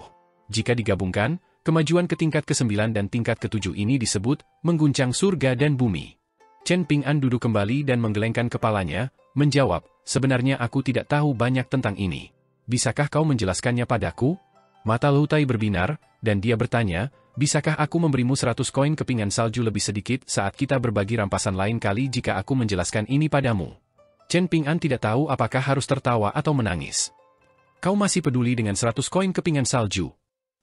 Jika digabungkan, kemajuan ke tingkat ke-9 dan tingkat ke-7 ini disebut mengguncang surga dan bumi. Chen Ping'an duduk kembali dan menggelengkan kepalanya, menjawab, sebenarnya aku tidak tahu banyak tentang ini. Bisakah kau menjelaskannya padaku? Mata Lu Tai berbinar, dan dia bertanya, bisakah aku memberimu 100 koin kepingan salju lebih sedikit saat kita berbagi rampasan lain kali jika aku menjelaskan ini padamu? Chen Ping'an tidak tahu apakah harus tertawa atau menangis. Kau masih peduli dengan 100 koin kepingan salju?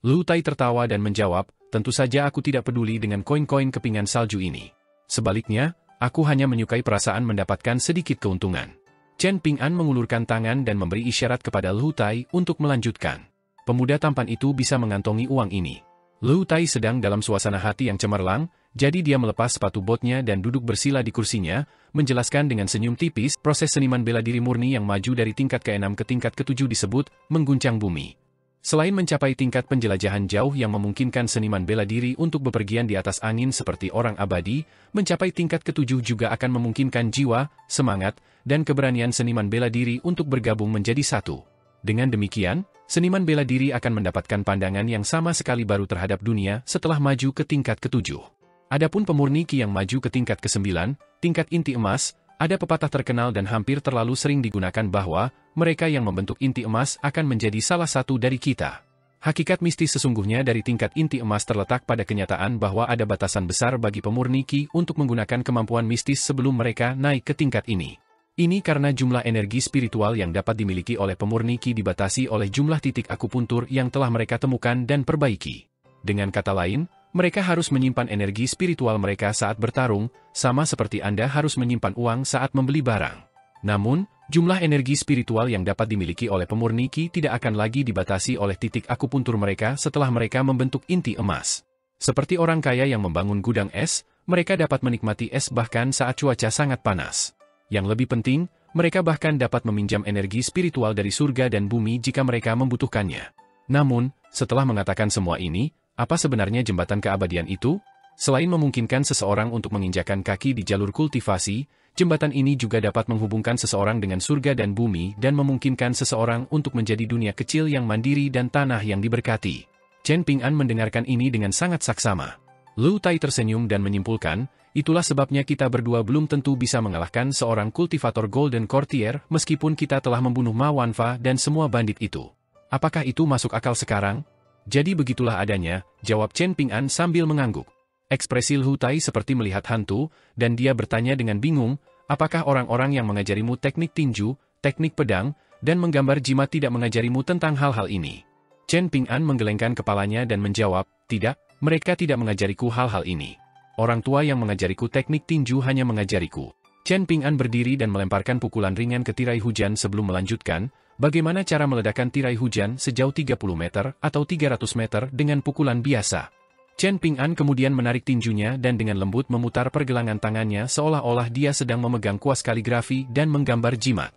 Lu Tai tertawa dan menjawab, tentu saja aku tidak peduli dengan koin-koin kepingan salju ini. Sebaliknya, aku hanya menyukai perasaan mendapatkan sedikit keuntungan. Chen Ping'an mengulurkan tangan dan memberi isyarat kepada Lu Tai untuk melanjutkan. Pemuda tampan itu bisa mengantongi uang ini. Lu Tai sedang dalam suasana hati yang cemerlang, jadi dia melepas sepatu botnya dan duduk bersila di kursinya, menjelaskan dengan senyum tipis, proses seniman bela diri murni yang maju dari tingkat ke-6 ke tingkat ke-7 disebut mengguncang bumi. Selain mencapai tingkat penjelajahan jauh yang memungkinkan seniman bela diri untuk bepergian di atas angin seperti orang abadi, mencapai tingkat ke-7 juga akan memungkinkan jiwa, semangat, dan keberanian seniman bela diri untuk bergabung menjadi satu. Dengan demikian, seniman bela diri akan mendapatkan pandangan yang sama sekali baru terhadap dunia setelah maju ke tingkat ke-7. Adapun pemurni Qi yang maju ke tingkat ke-9, tingkat inti emas, ada pepatah terkenal dan hampir terlalu sering digunakan bahwa, mereka yang membentuk inti emas akan menjadi salah satu dari kita. Hakikat mistis sesungguhnya dari tingkat inti emas terletak pada kenyataan bahwa ada batasan besar bagi pemurni Qi untuk menggunakan kemampuan mistis sebelum mereka naik ke tingkat ini. Ini karena jumlah energi spiritual yang dapat dimiliki oleh pemurni Qi dibatasi oleh jumlah titik akupuntur yang telah mereka temukan dan perbaiki. Dengan kata lain, mereka harus menyimpan energi spiritual mereka saat bertarung, sama seperti Anda harus menyimpan uang saat membeli barang. Namun, jumlah energi spiritual yang dapat dimiliki oleh pemurni Qi tidak akan lagi dibatasi oleh titik akupuntur mereka setelah mereka membentuk inti emas. Seperti orang kaya yang membangun gudang es, mereka dapat menikmati es bahkan saat cuaca sangat panas. Yang lebih penting, mereka bahkan dapat meminjam energi spiritual dari surga dan bumi jika mereka membutuhkannya. Namun, setelah mengatakan semua ini, apa sebenarnya jembatan keabadian itu? Selain memungkinkan seseorang untuk menginjakan kaki di jalur kultivasi, jembatan ini juga dapat menghubungkan seseorang dengan surga dan bumi dan memungkinkan seseorang untuk menjadi dunia kecil yang mandiri dan tanah yang diberkati. Chen Ping'an mendengarkan ini dengan sangat saksama. Lu Tai tersenyum dan menyimpulkan, itulah sebabnya kita berdua belum tentu bisa mengalahkan seorang kultivator Golden Courtier meskipun kita telah membunuh Ma Wanfa dan semua bandit itu. Apakah itu masuk akal sekarang? Jadi begitulah adanya, jawab Chen Ping'an sambil mengangguk. Ekspresi Lu Tai seperti melihat hantu, dan dia bertanya dengan bingung, apakah orang-orang yang mengajarimu teknik tinju, teknik pedang, dan menggambar jimat tidak mengajarimu tentang hal-hal ini? Chen Ping'an menggelengkan kepalanya dan menjawab, tidak, mereka tidak mengajariku hal-hal ini. Orang tua yang mengajariku teknik tinju hanya mengajariku. Chen Ping'an berdiri dan melemparkan pukulan ringan ke tirai hujan sebelum melanjutkan, bagaimana cara meledakkan tirai hujan sejauh 30 meter atau 300 meter dengan pukulan biasa. Chen Ping'an kemudian menarik tinjunya dan dengan lembut memutar pergelangan tangannya seolah-olah dia sedang memegang kuas kaligrafi dan menggambar jimat.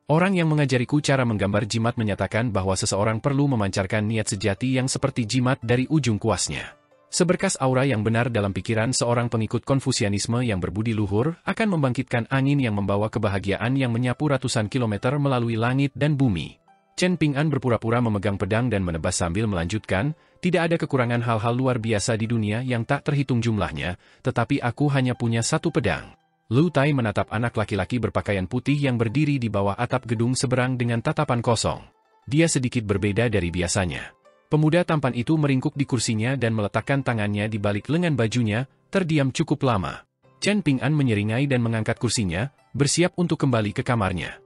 Orang yang mengajariku cara menggambar jimat menyatakan bahwa seseorang perlu memancarkan niat sejati yang seperti jimat dari ujung kuasnya. Seberkas aura yang benar dalam pikiran seorang pengikut Konfusianisme yang berbudi luhur akan membangkitkan angin yang membawa kebahagiaan yang menyapu ratusan kilometer melalui langit dan bumi. Chen Ping'an berpura-pura memegang pedang dan menebas sambil melanjutkan, tidak ada kekurangan hal-hal luar biasa di dunia yang tak terhitung jumlahnya, tetapi aku hanya punya satu pedang. Lu Tai menatap anak laki-laki berpakaian putih yang berdiri di bawah atap gedung seberang dengan tatapan kosong. Dia sedikit berbeda dari biasanya. Pemuda tampan itu meringkuk di kursinya dan meletakkan tangannya di balik lengan bajunya, terdiam cukup lama. Chen Ping'an menyeringai dan mengangkat kursinya, bersiap untuk kembali ke kamarnya.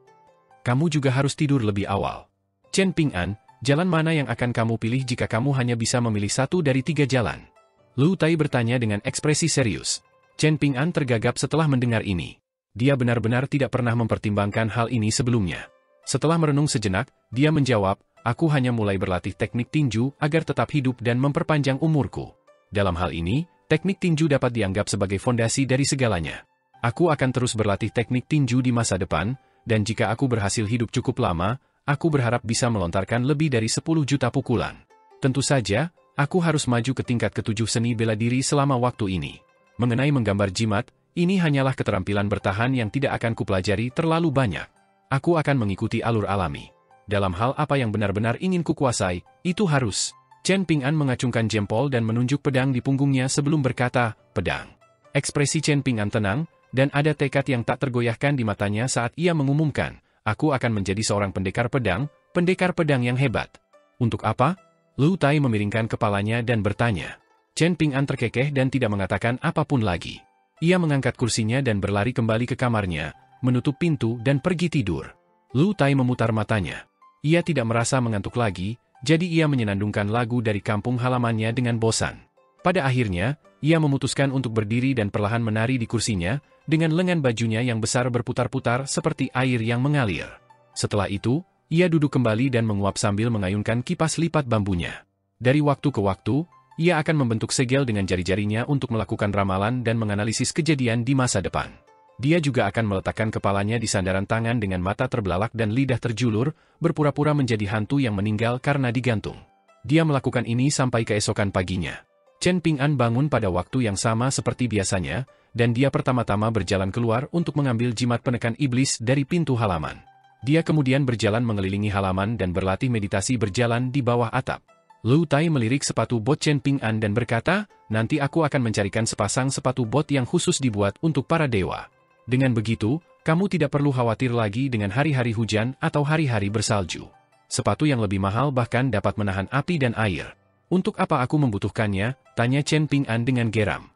Kamu juga harus tidur lebih awal. Chen Ping'an, jalan mana yang akan kamu pilih jika kamu hanya bisa memilih satu dari 3 jalan? Lu Tai bertanya dengan ekspresi serius. Chen Ping'an tergagap setelah mendengar ini. Dia benar-benar tidak pernah mempertimbangkan hal ini sebelumnya. Setelah merenung sejenak, dia menjawab, aku hanya mulai berlatih teknik tinju agar tetap hidup dan memperpanjang umurku. Dalam hal ini, teknik tinju dapat dianggap sebagai fondasi dari segalanya. Aku akan terus berlatih teknik tinju di masa depan, dan jika aku berhasil hidup cukup lama, aku berharap bisa melontarkan lebih dari 10 juta pukulan. Tentu saja, aku harus maju ke tingkat ke-7 seni bela diri selama waktu ini. Mengenai menggambar jimat, ini hanyalah keterampilan bertahan yang tidak akan kupelajari terlalu banyak. Aku akan mengikuti alur alami. Dalam hal apa yang benar-benar ingin kukuasai, itu harus. Chen Ping'an mengacungkan jempol dan menunjuk pedang di punggungnya sebelum berkata, pedang. Ekspresi Chen Ping'an tenang, dan ada tekad yang tak tergoyahkan di matanya saat ia mengumumkan, aku akan menjadi seorang pendekar pedang yang hebat. Untuk apa? Lu Tai memiringkan kepalanya dan bertanya. Chen Ping'an terkekeh dan tidak mengatakan apapun lagi. Ia mengangkat kursinya dan berlari kembali ke kamarnya, menutup pintu dan pergi tidur. Lu Tai memutar matanya. Ia tidak merasa mengantuk lagi, jadi ia menyenandungkan lagu dari kampung halamannya dengan bosan. Pada akhirnya, ia memutuskan untuk berdiri dan perlahan menari di kursinya, dengan lengan bajunya yang besar berputar-putar seperti air yang mengalir. Setelah itu, ia duduk kembali dan menguap sambil mengayunkan kipas lipat bambunya. Dari waktu ke waktu, ia akan membentuk segel dengan jari-jarinya untuk melakukan ramalan dan menganalisis kejadian di masa depan. Dia juga akan meletakkan kepalanya di sandaran tangan dengan mata terbelalak dan lidah terjulur, berpura-pura menjadi hantu yang meninggal karena digantung. Dia melakukan ini sampai keesokan paginya. Chen Ping'an bangun pada waktu yang sama seperti biasanya, dan dia pertama-tama berjalan keluar untuk mengambil jimat penekan iblis dari pintu halaman. Dia kemudian berjalan mengelilingi halaman dan berlatih meditasi berjalan di bawah atap. Lu Tai melirik sepatu bot Chen Ping'an dan berkata, nanti aku akan mencarikan sepasang sepatu bot yang khusus dibuat untuk para dewa. Dengan begitu, kamu tidak perlu khawatir lagi dengan hari-hari hujan atau hari-hari bersalju. Sepatu yang lebih mahal bahkan dapat menahan api dan air. Untuk apa aku membutuhkannya? Tanya Chen Ping'an dengan geram.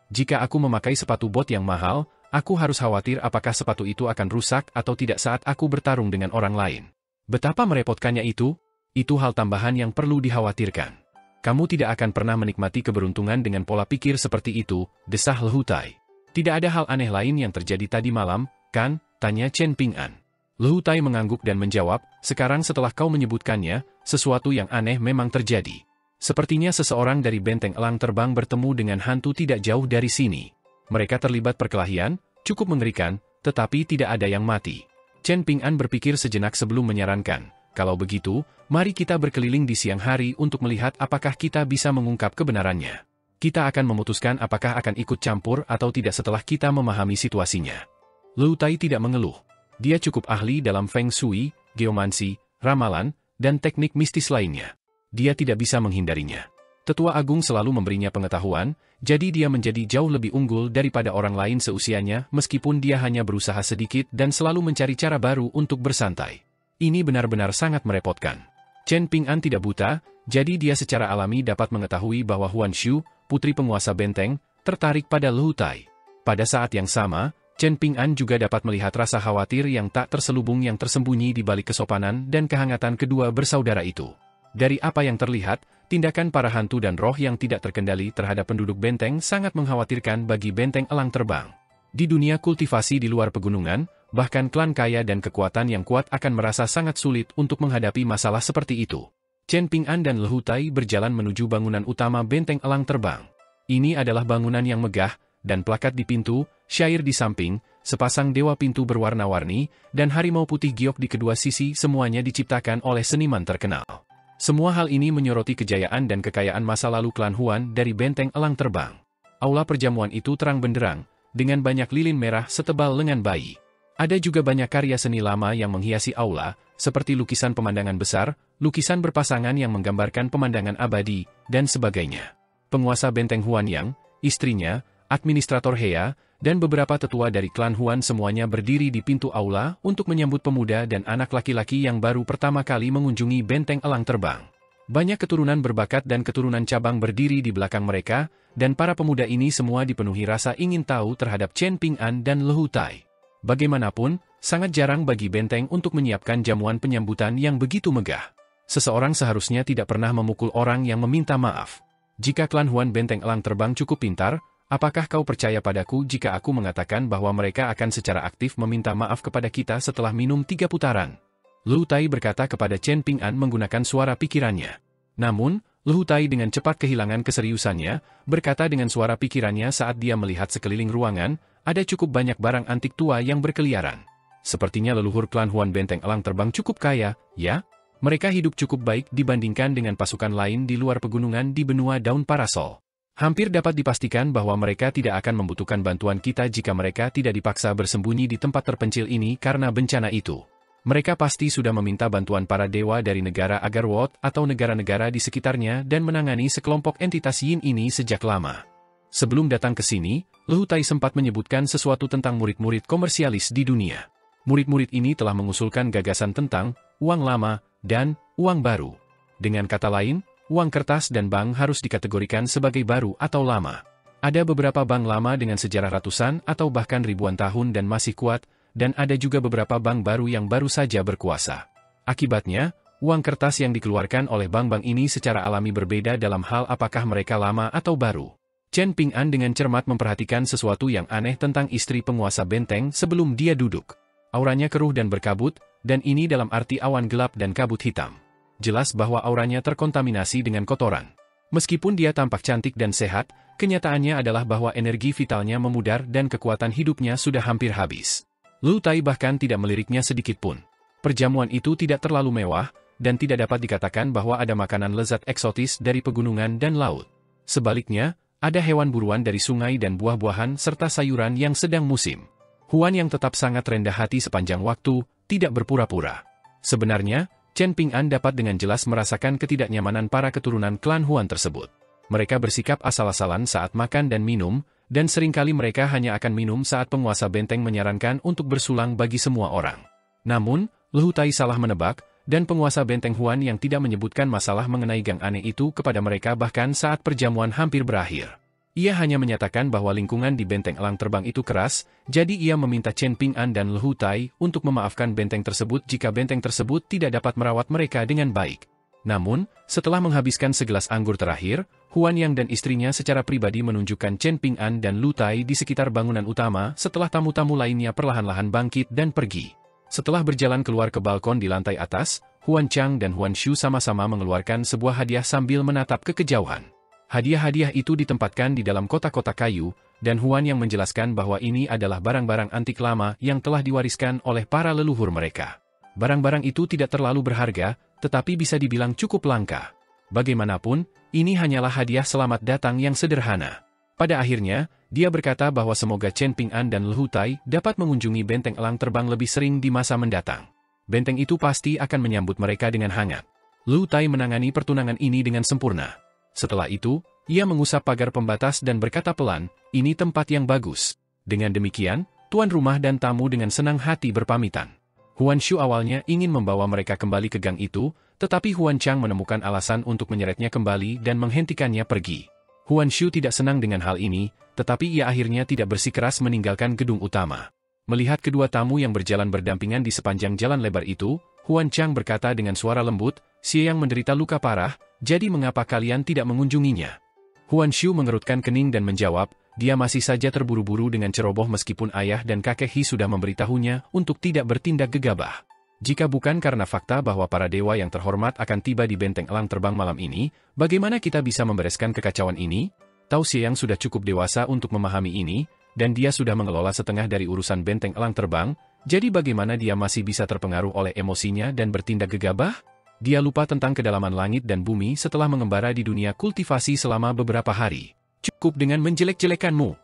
Jika aku memakai sepatu bot yang mahal, aku harus khawatir apakah sepatu itu akan rusak atau tidak saat aku bertarung dengan orang lain. Betapa merepotkannya itu? Itu hal tambahan yang perlu dikhawatirkan. Kamu tidak akan pernah menikmati keberuntungan dengan pola pikir seperti itu, desah Lu Tai. Tidak ada hal aneh lain yang terjadi tadi malam, kan? Tanya Chen Ping'an. Lu Tai mengangguk dan menjawab, sekarang setelah kau menyebutkannya, sesuatu yang aneh memang terjadi. Sepertinya seseorang dari benteng elang terbang bertemu dengan hantu tidak jauh dari sini. Mereka terlibat perkelahian, cukup mengerikan, tetapi tidak ada yang mati. Chen Ping'an berpikir sejenak sebelum menyarankan, kalau begitu, mari kita berkeliling di siang hari untuk melihat apakah kita bisa mengungkap kebenarannya. Kita akan memutuskan apakah akan ikut campur atau tidak setelah kita memahami situasinya. Lu Tai tidak mengeluh. Dia cukup ahli dalam feng shui, geomansi, ramalan, dan teknik mistis lainnya. Dia tidak bisa menghindarinya. Tetua Agung selalu memberinya pengetahuan, jadi dia menjadi jauh lebih unggul daripada orang lain seusianya meskipun dia hanya berusaha sedikit dan selalu mencari cara baru untuk bersantai. Ini benar-benar sangat merepotkan. Chen Ping'an tidak buta, jadi dia secara alami dapat mengetahui bahwa Huan Shu, putri penguasa benteng, tertarik pada Lu Tai. Pada saat yang sama, Chen Ping'an juga dapat melihat rasa khawatir yang tak terselubung yang tersembunyi di balik kesopanan dan kehangatan kedua bersaudara itu. Dari apa yang terlihat, tindakan para hantu dan roh yang tidak terkendali terhadap penduduk benteng sangat mengkhawatirkan bagi benteng elang terbang. Di dunia kultivasi di luar pegunungan, bahkan klan kaya dan kekuatan yang kuat akan merasa sangat sulit untuk menghadapi masalah seperti itu. Chen Ping'an dan Lu Tai berjalan menuju bangunan utama benteng elang terbang. Ini adalah bangunan yang megah, dan plakat di pintu, syair di samping, sepasang dewa pintu berwarna-warni, dan harimau putih giok di kedua sisi semuanya diciptakan oleh seniman terkenal. Semua hal ini menyoroti kejayaan dan kekayaan masa lalu klan Huan dari benteng elang terbang. Aula perjamuan itu terang benderang, dengan banyak lilin merah setebal lengan bayi. Ada juga banyak karya seni lama yang menghiasi aula, seperti lukisan pemandangan besar, lukisan berpasangan yang menggambarkan pemandangan abadi, dan sebagainya. Penguasa benteng Huan Yang, istrinya, administrator Hea, dan beberapa tetua dari klan Huan semuanya berdiri di pintu aula untuk menyambut pemuda dan anak laki-laki yang baru pertama kali mengunjungi benteng elang terbang. Banyak keturunan berbakat dan keturunan cabang berdiri di belakang mereka, dan para pemuda ini semua dipenuhi rasa ingin tahu terhadap Chen Ping'an dan Lu Tai. Bagaimanapun, sangat jarang bagi benteng untuk menyiapkan jamuan penyambutan yang begitu megah. Seseorang seharusnya tidak pernah memukul orang yang meminta maaf. Jika klan Huan benteng elang terbang cukup pintar, apakah kau percaya padaku jika aku mengatakan bahwa mereka akan secara aktif meminta maaf kepada kita setelah minum 3 putaran? Lu Tai berkata kepada Chen Ping'an menggunakan suara pikirannya. Namun, Lu Tai dengan cepat kehilangan keseriusannya, berkata dengan suara pikirannya saat dia melihat sekeliling ruangan, ada cukup banyak barang antik tua yang berkeliaran. Sepertinya leluhur klan Huan benteng elang terbang cukup kaya, ya? Mereka hidup cukup baik dibandingkan dengan pasukan lain di luar pegunungan di benua daun parasol. Hampir dapat dipastikan bahwa mereka tidak akan membutuhkan bantuan kita jika mereka tidak dipaksa bersembunyi di tempat terpencil ini karena bencana itu. Mereka pasti sudah meminta bantuan para dewa dari negara Agarwoth atau negara-negara di sekitarnya dan menangani sekelompok entitas Yin ini sejak lama. Sebelum datang ke sini, Lehutai sempat menyebutkan sesuatu tentang murid-murid komersialis di dunia. Murid-murid ini telah mengusulkan gagasan tentang uang lama dan uang baru. Dengan kata lain, uang kertas dan bank harus dikategorikan sebagai baru atau lama. Ada beberapa bank lama dengan sejarah ratusan atau bahkan ribuan tahun dan masih kuat, dan ada juga beberapa bank baru yang baru saja berkuasa. Akibatnya, uang kertas yang dikeluarkan oleh bank-bank ini secara alami berbeda dalam hal apakah mereka lama atau baru. Chen Ping'an dengan cermat memperhatikan sesuatu yang aneh tentang istri penguasa benteng sebelum dia duduk. Auranya keruh dan berkabut, dan ini dalam arti awan gelap dan kabut hitam. Jelas bahwa auranya terkontaminasi dengan kotoran. Meskipun dia tampak cantik dan sehat, kenyataannya adalah bahwa energi vitalnya memudar dan kekuatan hidupnya sudah hampir habis. Lehutai bahkan tidak meliriknya sedikit pun. Perjamuan itu tidak terlalu mewah, dan tidak dapat dikatakan bahwa ada makanan lezat eksotis dari pegunungan dan laut. Sebaliknya, ada hewan buruan dari sungai dan buah-buahan serta sayuran yang sedang musim. Huan yang tetap sangat rendah hati sepanjang waktu, tidak berpura-pura. Sebenarnya, Chen Ping'an dapat dengan jelas merasakan ketidaknyamanan para keturunan klan Huan tersebut. Mereka bersikap asal-asalan saat makan dan minum, dan seringkali mereka hanya akan minum saat penguasa benteng menyarankan untuk bersulang bagi semua orang. Namun, Lehutai salah menebak, dan penguasa benteng Huan yang tidak menyebutkan masalah mengenai gang aneh itu kepada mereka bahkan saat perjamuan hampir berakhir. Ia hanya menyatakan bahwa lingkungan di benteng elang terbang itu keras, jadi ia meminta Chen Ping'an dan Lehutai untuk memaafkan benteng tersebut jika benteng tersebut tidak dapat merawat mereka dengan baik. Namun, setelah menghabiskan segelas anggur terakhir, Huan Yang dan istrinya secara pribadi menunjukkan Chen Ping'an dan Lehutai di sekitar bangunan utama setelah tamu-tamu lainnya perlahan-lahan bangkit dan pergi. Setelah berjalan keluar ke balkon di lantai atas, Huan Chang dan Huan Shu sama-sama mengeluarkan sebuah hadiah sambil menatap ke kejauhan. Hadiah-hadiah itu ditempatkan di dalam kotak-kotak kayu, dan Huan Yang menjelaskan bahwa ini adalah barang-barang antik lama yang telah diwariskan oleh para leluhur mereka. Barang-barang itu tidak terlalu berharga, tetapi bisa dibilang cukup langka. Bagaimanapun, ini hanyalah hadiah selamat datang yang sederhana. Pada akhirnya, dia berkata bahwa semoga Chen Ping'an dan Lehutai dapat mengunjungi benteng elang terbang lebih sering di masa mendatang. Benteng itu pasti akan menyambut mereka dengan hangat. Lehutai menangani pertunangan ini dengan sempurna. Setelah itu, ia mengusap pagar pembatas dan berkata pelan, "Ini tempat yang bagus." Dengan demikian, tuan rumah dan tamu dengan senang hati berpamitan. Huan Shu awalnya ingin membawa mereka kembali ke gang itu, tetapi Huan Chang menemukan alasan untuk menyeretnya kembali dan menghentikannya pergi. Huan Shu tidak senang dengan hal ini, tetapi ia akhirnya tidak bersikeras meninggalkan gedung utama. Melihat kedua tamu yang berjalan berdampingan di sepanjang jalan lebar itu, Huan Chang berkata dengan suara lembut, "Xie yang menderita luka parah, jadi mengapa kalian tidak mengunjunginya?" Huan Shu mengerutkan kening dan menjawab, dia masih saja terburu-buru dengan ceroboh meskipun ayah dan kakek He sudah memberitahunya untuk tidak bertindak gegabah. Jika bukan karena fakta bahwa para dewa yang terhormat akan tiba di benteng elang terbang malam ini, bagaimana kita bisa membereskan kekacauan ini? Tao Xieyang sudah cukup dewasa untuk memahami ini, dan dia sudah mengelola setengah dari urusan benteng elang terbang, jadi bagaimana dia masih bisa terpengaruh oleh emosinya dan bertindak gegabah? Dia lupa tentang kedalaman langit dan bumi setelah mengembara di dunia kultivasi selama beberapa hari. Cukup dengan menjelek-jelekanmu.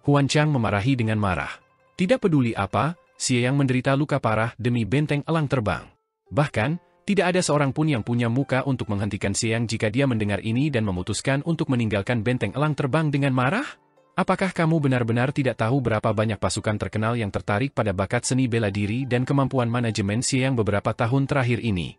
Huan Chang memarahi dengan marah. Tidak peduli apa, Xie yang menderita luka parah demi benteng elang terbang. Bahkan, tidak ada seorang pun yang punya muka untuk menghentikan Xie yang jika dia mendengar ini dan memutuskan untuk meninggalkan benteng elang terbang dengan marah? Apakah kamu benar-benar tidak tahu berapa banyak pasukan terkenal yang tertarik pada bakat seni bela diri dan kemampuan manajemen Xie yang beberapa tahun terakhir ini?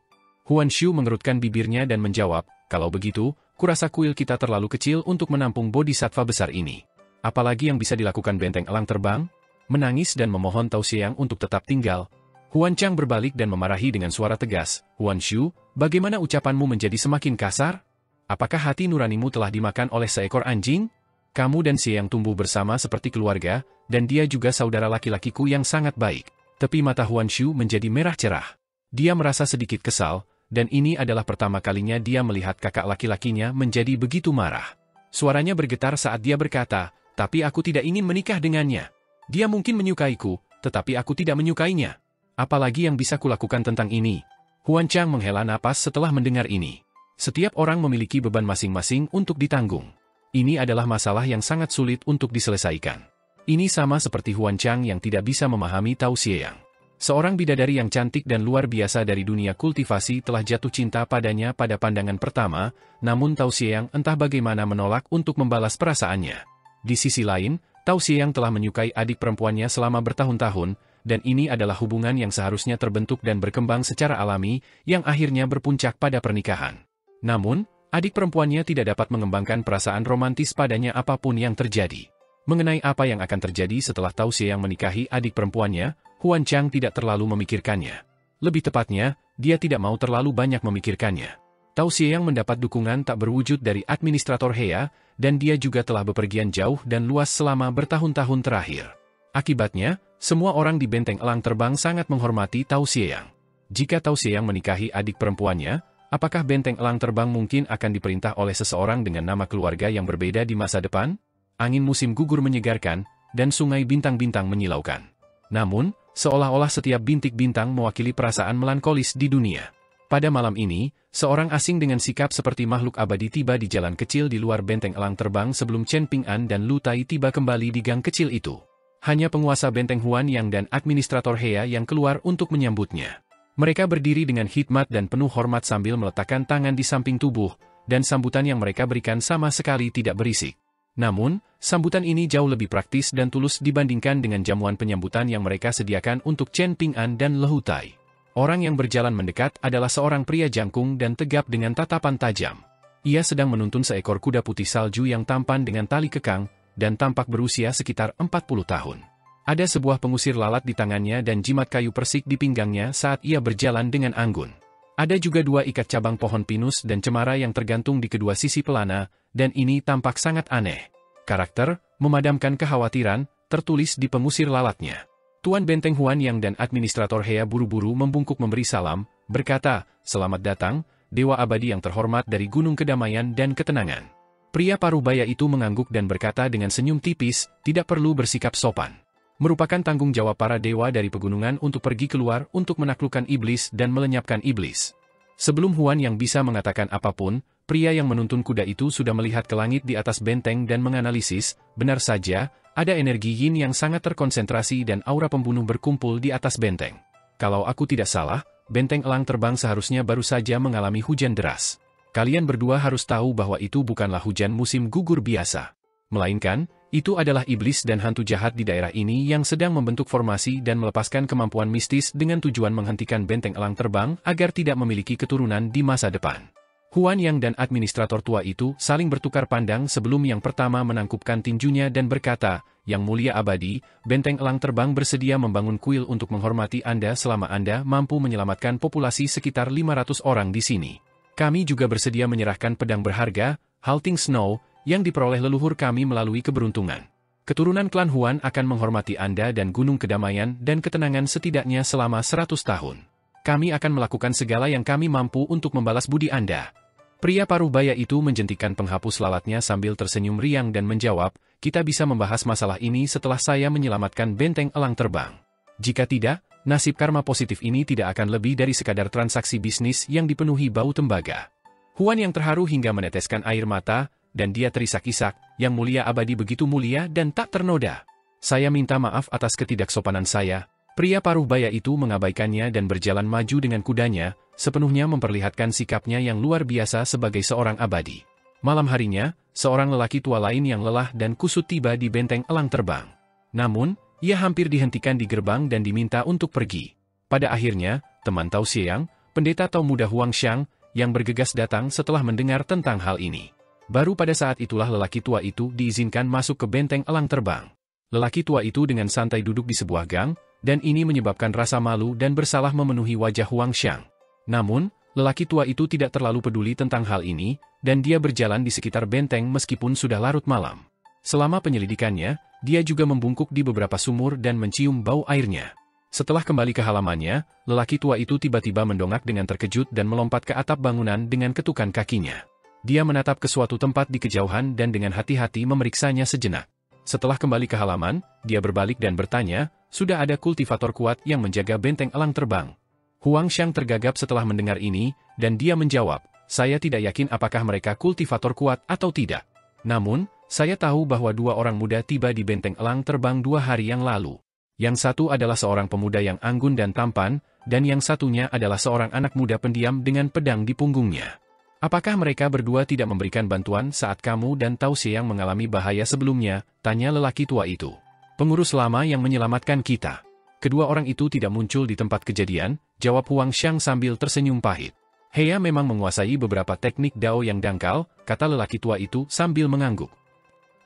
Huan Shu mengerutkan bibirnya dan menjawab, kalau begitu, kurasa kuil kita terlalu kecil untuk menampung bodhisattva besar ini. Apalagi yang bisa dilakukan benteng elang terbang? Menangis dan memohon Tao Xieyang untuk tetap tinggal. Huan Chang berbalik dan memarahi dengan suara tegas, Huan Shu, bagaimana ucapanmu menjadi semakin kasar? Apakah hati nuranimu telah dimakan oleh seekor anjing? Kamu dan Xieyang tumbuh bersama seperti keluarga, dan dia juga saudara laki-lakiku yang sangat baik. Tepi mata Huan Shu menjadi merah cerah. Dia merasa sedikit kesal, dan ini adalah pertama kalinya dia melihat kakak laki-lakinya menjadi begitu marah. Suaranya bergetar saat dia berkata, tapi aku tidak ingin menikah dengannya. Dia mungkin menyukaiku, tetapi aku tidak menyukainya. Apalagi yang bisa kulakukan tentang ini? Huan Chang menghela napas setelah mendengar ini. Setiap orang memiliki beban masing-masing untuk ditanggung. Ini adalah masalah yang sangat sulit untuk diselesaikan. Ini sama seperti Huan Chang yang tidak bisa memahami Tao Xieyang. Seorang bidadari yang cantik dan luar biasa dari dunia kultivasi telah jatuh cinta padanya pada pandangan pertama, namun Tao Xieyang entah bagaimana menolak untuk membalas perasaannya. Di sisi lain, Tao Xieyang telah menyukai adik perempuannya selama bertahun-tahun, dan ini adalah hubungan yang seharusnya terbentuk dan berkembang secara alami, yang akhirnya berpuncak pada pernikahan. Namun, adik perempuannya tidak dapat mengembangkan perasaan romantis padanya apapun yang terjadi. Mengenai apa yang akan terjadi setelah Tao Xieyang menikahi adik perempuannya, Huan Chang tidak terlalu memikirkannya. Lebih tepatnya, dia tidak mau terlalu banyak memikirkannya. Tao Xieyang mendapat dukungan tak berwujud dari administrator Hea, dan dia juga telah bepergian jauh dan luas selama bertahun-tahun terakhir. Akibatnya, semua orang di Benteng Elang Terbang sangat menghormati Tao Xieyang. Jika Tao Xieyang menikahi adik perempuannya, apakah Benteng Elang Terbang mungkin akan diperintah oleh seseorang dengan nama keluarga yang berbeda di masa depan? Angin musim gugur menyegarkan, dan sungai bintang-bintang menyilaukan. Namun, seolah-olah setiap bintik bintang mewakili perasaan melankolis di dunia. Pada malam ini, seorang asing dengan sikap seperti makhluk abadi tiba di jalan kecil di luar Benteng Elang Terbang sebelum Chen Ping'an dan Lu Tai tiba kembali di gang kecil itu. Hanya penguasa Benteng Huan Yang dan administrator Hea yang keluar untuk menyambutnya. Mereka berdiri dengan hikmat dan penuh hormat sambil meletakkan tangan di samping tubuh, dan sambutan yang mereka berikan sama sekali tidak berisik. Namun, sambutan ini jauh lebih praktis dan tulus dibandingkan dengan jamuan penyambutan yang mereka sediakan untuk Chen Ping'an dan Lu Tai. Orang yang berjalan mendekat adalah seorang pria jangkung dan tegap dengan tatapan tajam. Ia sedang menuntun seekor kuda putih salju yang tampan dengan tali kekang, dan tampak berusia sekitar 40 tahun. Ada sebuah pengusir lalat di tangannya dan jimat kayu persik di pinggangnya saat ia berjalan dengan anggun. Ada juga 2 ikat cabang pohon pinus dan cemara yang tergantung di kedua sisi pelana, dan ini tampak sangat aneh. Karakter, memadamkan kekhawatiran, tertulis di pengusir lalatnya. Tuan Benteng Huan Yang dan administrator Hea buru-buru membungkuk memberi salam, berkata, "Selamat datang, Dewa Abadi yang terhormat dari Gunung Kedamaian dan Ketenangan." Pria paruh baya itu mengangguk dan berkata dengan senyum tipis, "Tidak perlu bersikap sopan. Merupakan tanggung jawab para dewa dari pegunungan untuk pergi keluar untuk menaklukkan iblis dan melenyapkan iblis." Sebelum Huan Yang bisa mengatakan apapun, pria yang menuntun kuda itu sudah melihat ke langit di atas benteng dan menganalisis, benar saja, ada energi yin yang sangat terkonsentrasi dan aura pembunuh berkumpul di atas benteng. Kalau aku tidak salah, Benteng Elang Terbang seharusnya baru saja mengalami hujan deras. Kalian berdua harus tahu bahwa itu bukanlah hujan musim gugur biasa. Melainkan, itu adalah iblis dan hantu jahat di daerah ini yang sedang membentuk formasi dan melepaskan kemampuan mistis dengan tujuan menghentikan Benteng Elang Terbang agar tidak memiliki keturunan di masa depan. Huan Yang dan administrator tua itu saling bertukar pandang sebelum yang pertama menangkupkan tinjunya dan berkata, "Yang Mulia Abadi, Benteng Elang Terbang bersedia membangun kuil untuk menghormati Anda selama Anda mampu menyelamatkan populasi sekitar 500 orang di sini. Kami juga bersedia menyerahkan pedang berharga, Halting Snow, yang diperoleh leluhur kami melalui keberuntungan. Keturunan klan Huan akan menghormati Anda dan Gunung Kedamaian dan Ketenangan setidaknya selama 100 tahun. Kami akan melakukan segala yang kami mampu untuk membalas budi Anda." Pria paruh baya itu menjentikan penghapus lalatnya sambil tersenyum riang dan menjawab, "Kita bisa membahas masalah ini setelah saya menyelamatkan Benteng Elang Terbang. Jika tidak, nasib karma positif ini tidak akan lebih dari sekadar transaksi bisnis yang dipenuhi bau tembaga." Huan Yang terharu hingga meneteskan air mata, dan dia terisak-isak, "Yang Mulia Abadi begitu mulia dan tak ternoda. Saya minta maaf atas ketidaksopanan saya." Pria paruh baya itu mengabaikannya dan berjalan maju dengan kudanya, sepenuhnya memperlihatkan sikapnya yang luar biasa sebagai seorang abadi. Malam harinya, seorang lelaki tua lain yang lelah dan kusut tiba di Benteng Elang Terbang. Namun, ia hampir dihentikan di gerbang dan diminta untuk pergi. Pada akhirnya, teman Tao Xieyang, pendeta Tao muda Huang Xiang, yang bergegas datang setelah mendengar tentang hal ini. Baru pada saat itulah lelaki tua itu diizinkan masuk ke Benteng Elang Terbang. Lelaki tua itu dengan santai duduk di sebuah gang, dan ini menyebabkan rasa malu dan bersalah memenuhi wajah Huang Xiang. Namun, lelaki tua itu tidak terlalu peduli tentang hal ini, dan dia berjalan di sekitar benteng meskipun sudah larut malam. Selama penyelidikannya, dia juga membungkuk di beberapa sumur dan mencium bau airnya. Setelah kembali ke halamannya, lelaki tua itu tiba-tiba mendongak dengan terkejut dan melompat ke atap bangunan dengan ketukan kakinya. Dia menatap ke suatu tempat di kejauhan dan dengan hati-hati memeriksanya sejenak. Setelah kembali ke halaman, dia berbalik dan bertanya, "Sudah ada kultivator kuat yang menjaga Benteng Elang Terbang?" Huang Xiang tergagap setelah mendengar ini, dan dia menjawab, "Saya tidak yakin apakah mereka kultivator kuat atau tidak. Namun, saya tahu bahwa 2 orang muda tiba di Benteng Elang Terbang 2 hari yang lalu. Yang satu adalah seorang pemuda yang anggun dan tampan, dan yang satunya adalah seorang anak muda pendiam dengan pedang di punggungnya. Apakah mereka berdua tidak memberikan bantuan saat kamu dan Tao Xiang mengalami bahaya sebelumnya? Tanya lelaki tua itu. Pengurus lama yang menyelamatkan kita. Kedua orang itu tidak muncul di tempat kejadian, jawab Huang Xiang sambil tersenyum pahit. Heya memang menguasai beberapa teknik Dao yang dangkal, kata lelaki tua itu sambil mengangguk.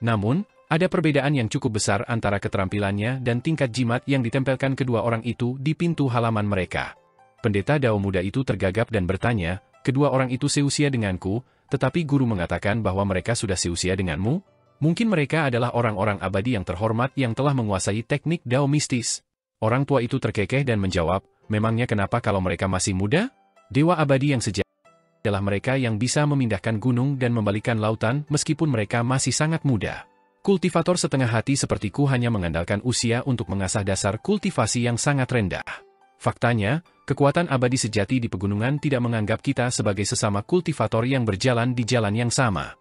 Namun, ada perbedaan yang cukup besar antara keterampilannya dan tingkat jimat yang ditempelkan kedua orang itu di pintu halaman mereka. Pendeta Dao muda itu tergagap dan bertanya, kedua orang itu seusia denganku, tetapi guru mengatakan bahwa mereka sudah seusia denganmu? Mungkin mereka adalah orang-orang abadi yang terhormat yang telah menguasai teknik Dao mistis. Orang tua itu terkekeh dan menjawab, memangnya kenapa kalau mereka masih muda? Dewa abadi yang sejati adalah mereka yang bisa memindahkan gunung dan membalikan lautan meskipun mereka masih sangat muda. Kultivator setengah hati sepertiku hanya mengandalkan usia untuk mengasah dasar kultivasi yang sangat rendah. Faktanya, kekuatan abadi sejati di pegunungan tidak menganggap kita sebagai sesama kultivator yang berjalan di jalan yang sama.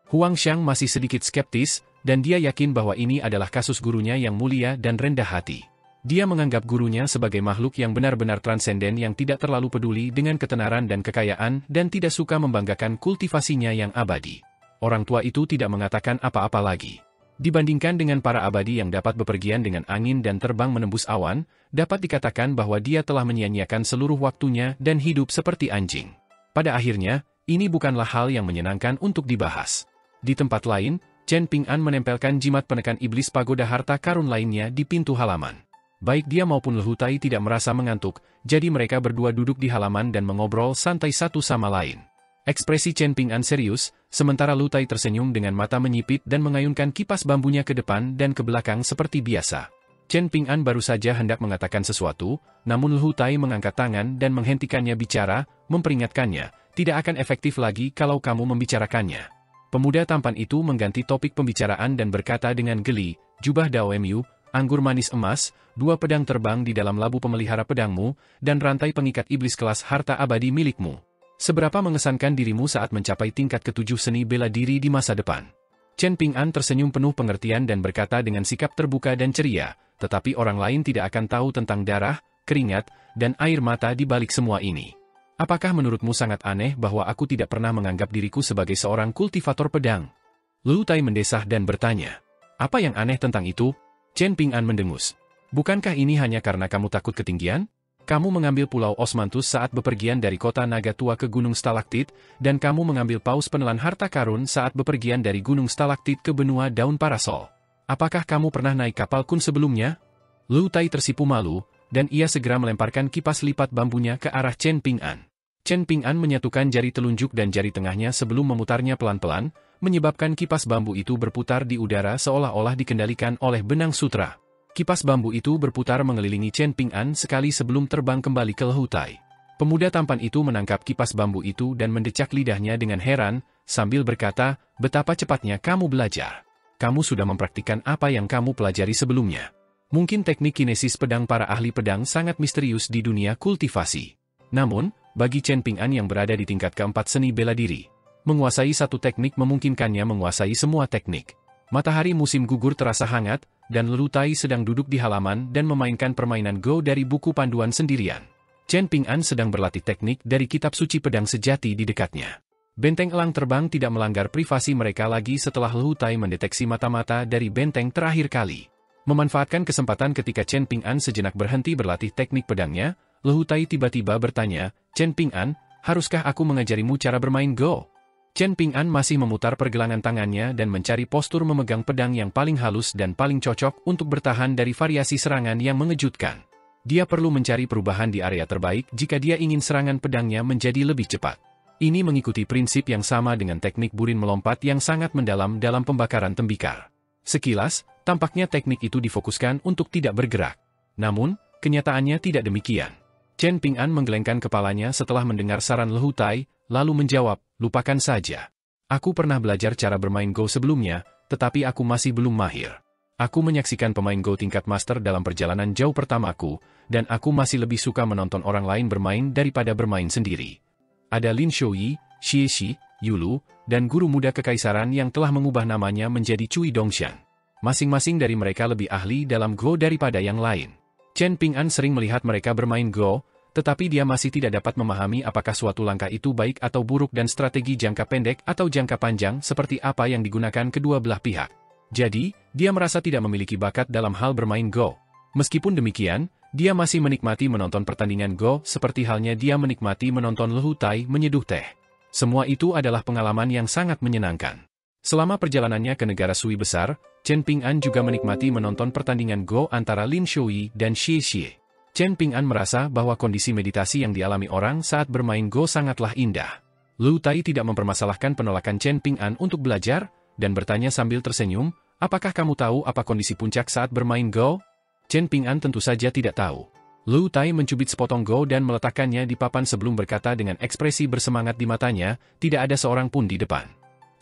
Huang Xiang masih sedikit skeptis, dan dia yakin bahwa ini adalah kasus gurunya yang mulia dan rendah hati. Dia menganggap gurunya sebagai makhluk yang benar-benar transenden yang tidak terlalu peduli dengan ketenaran dan kekayaan dan tidak suka membanggakan kultivasinya yang abadi. Orang tua itu tidak mengatakan apa-apa lagi. Dibandingkan dengan para abadi yang dapat bepergian dengan angin dan terbang menembus awan, dapat dikatakan bahwa dia telah menyia-nyiakan seluruh waktunya dan hidup seperti anjing. Pada akhirnya, ini bukanlah hal yang menyenangkan untuk dibahas. Di tempat lain, Chen Ping'an menempelkan jimat penekan iblis pagoda harta karun lainnya di pintu halaman. Baik dia maupun Lehu Tai tidak merasa mengantuk, jadi mereka berdua duduk di halaman dan mengobrol santai satu sama lain. Ekspresi Chen Ping'an serius, sementara Lu Tai tersenyum dengan mata menyipit dan mengayunkan kipas bambunya ke depan dan ke belakang seperti biasa. Chen Ping'an baru saja hendak mengatakan sesuatu, namun Lu Tai mengangkat tangan dan menghentikannya bicara, memperingatkannya, tidak akan efektif lagi kalau kamu membicarakannya. Pemuda tampan itu mengganti topik pembicaraan dan berkata dengan geli, jubah Dao Mu, anggur manis emas, 2 pedang terbang di dalam labu pemelihara pedangmu, dan rantai pengikat iblis kelas harta abadi milikmu. Seberapa mengesankan dirimu saat mencapai tingkat ke-7 seni bela diri di masa depan? Chen Ping'an tersenyum penuh pengertian dan berkata dengan sikap terbuka dan ceria, tetapi orang lain tidak akan tahu tentang darah, keringat, dan air mata di balik semua ini. Apakah menurutmu sangat aneh bahwa aku tidak pernah menganggap diriku sebagai seorang kultivator pedang? Lu Tai mendesah dan bertanya. Apa yang aneh tentang itu? Chen Ping'an mendengus. Bukankah ini hanya karena kamu takut ketinggian? Kamu mengambil Pulau Osmanthus saat bepergian dari kota Naga Tua ke Gunung Stalaktit, dan kamu mengambil paus penelan harta karun saat bepergian dari Gunung Stalaktit ke benua daun parasol. Apakah kamu pernah naik kapal kun sebelumnya? Lu Tai tersipu malu, dan ia segera melemparkan kipas lipat bambunya ke arah Chen Ping'an. Chen Ping'an menyatukan jari telunjuk dan jari tengahnya sebelum memutarnya pelan-pelan, menyebabkan kipas bambu itu berputar di udara seolah-olah dikendalikan oleh benang sutra. Kipas bambu itu berputar mengelilingi Chen Ping'an sekali sebelum terbang kembali ke Lehu Tai. Pemuda tampan itu menangkap kipas bambu itu dan mendecak lidahnya dengan heran, sambil berkata, betapa cepatnya kamu belajar. Kamu sudah mempraktikkan apa yang kamu pelajari sebelumnya. Mungkin teknik kinesis pedang para ahli pedang sangat misterius di dunia kultivasi. Namun, bagi Chen Ping'an yang berada di tingkat keempat seni bela diri, menguasai satu teknik memungkinkannya menguasai semua teknik. Matahari musim gugur terasa hangat, dan Lu Tai sedang duduk di halaman dan memainkan permainan Go dari buku panduan sendirian. Chen Ping'an sedang berlatih teknik dari kitab suci pedang sejati di dekatnya. Benteng elang terbang tidak melanggar privasi mereka lagi setelah Lu Tai mendeteksi mata-mata dari benteng terakhir kali. Memanfaatkan kesempatan ketika Chen Ping'an sejenak berhenti berlatih teknik pedangnya, Lu Tai tiba-tiba bertanya, Chen Ping'an, haruskah aku mengajarimu cara bermain Go? Chen Ping'an masih memutar pergelangan tangannya dan mencari postur memegang pedang yang paling halus dan paling cocok untuk bertahan dari variasi serangan yang mengejutkan. Dia perlu mencari perubahan di area terbaik jika dia ingin serangan pedangnya menjadi lebih cepat. Ini mengikuti prinsip yang sama dengan teknik burin melompat yang sangat mendalam dalam pembakaran tembikar. Sekilas, tampaknya teknik itu difokuskan untuk tidak bergerak. Namun, kenyataannya tidak demikian. Chen Ping'an menggelengkan kepalanya setelah mendengar saran Lehu Tai, lalu menjawab, lupakan saja. Aku pernah belajar cara bermain Go sebelumnya, tetapi aku masih belum mahir. Aku menyaksikan pemain Go tingkat master dalam perjalanan jauh pertamaku, dan aku masih lebih suka menonton orang lain bermain daripada bermain sendiri. Ada Lin Shouyi, Xie Shi, Yulu, dan guru muda kekaisaran yang telah mengubah namanya menjadi Cui Dongshan. Masing-masing dari mereka lebih ahli dalam Go daripada yang lain. Chen Ping'an sering melihat mereka bermain Go, tetapi dia masih tidak dapat memahami apakah suatu langkah itu baik atau buruk dan strategi jangka pendek atau jangka panjang seperti apa yang digunakan kedua belah pihak. Jadi, dia merasa tidak memiliki bakat dalam hal bermain Go. Meskipun demikian, dia masih menikmati menonton pertandingan Go seperti halnya dia menikmati menonton Lehu Tai menyeduh teh. Semua itu adalah pengalaman yang sangat menyenangkan. Selama perjalanannya ke negara Sui besar, Chen Ping'an juga menikmati menonton pertandingan Go antara Lin Shui dan Xie Xie. Chen Ping'an merasa bahwa kondisi meditasi yang dialami orang saat bermain Go sangatlah indah. Lu Tai tidak mempermasalahkan penolakan Chen Ping'an untuk belajar, dan bertanya sambil tersenyum, apakah kamu tahu apa kondisi puncak saat bermain Go? Chen Ping'an tentu saja tidak tahu. Lu Tai mencubit sepotong Go dan meletakkannya di papan sebelum berkata dengan ekspresi bersemangat di matanya, tidak ada seorang pun di depan.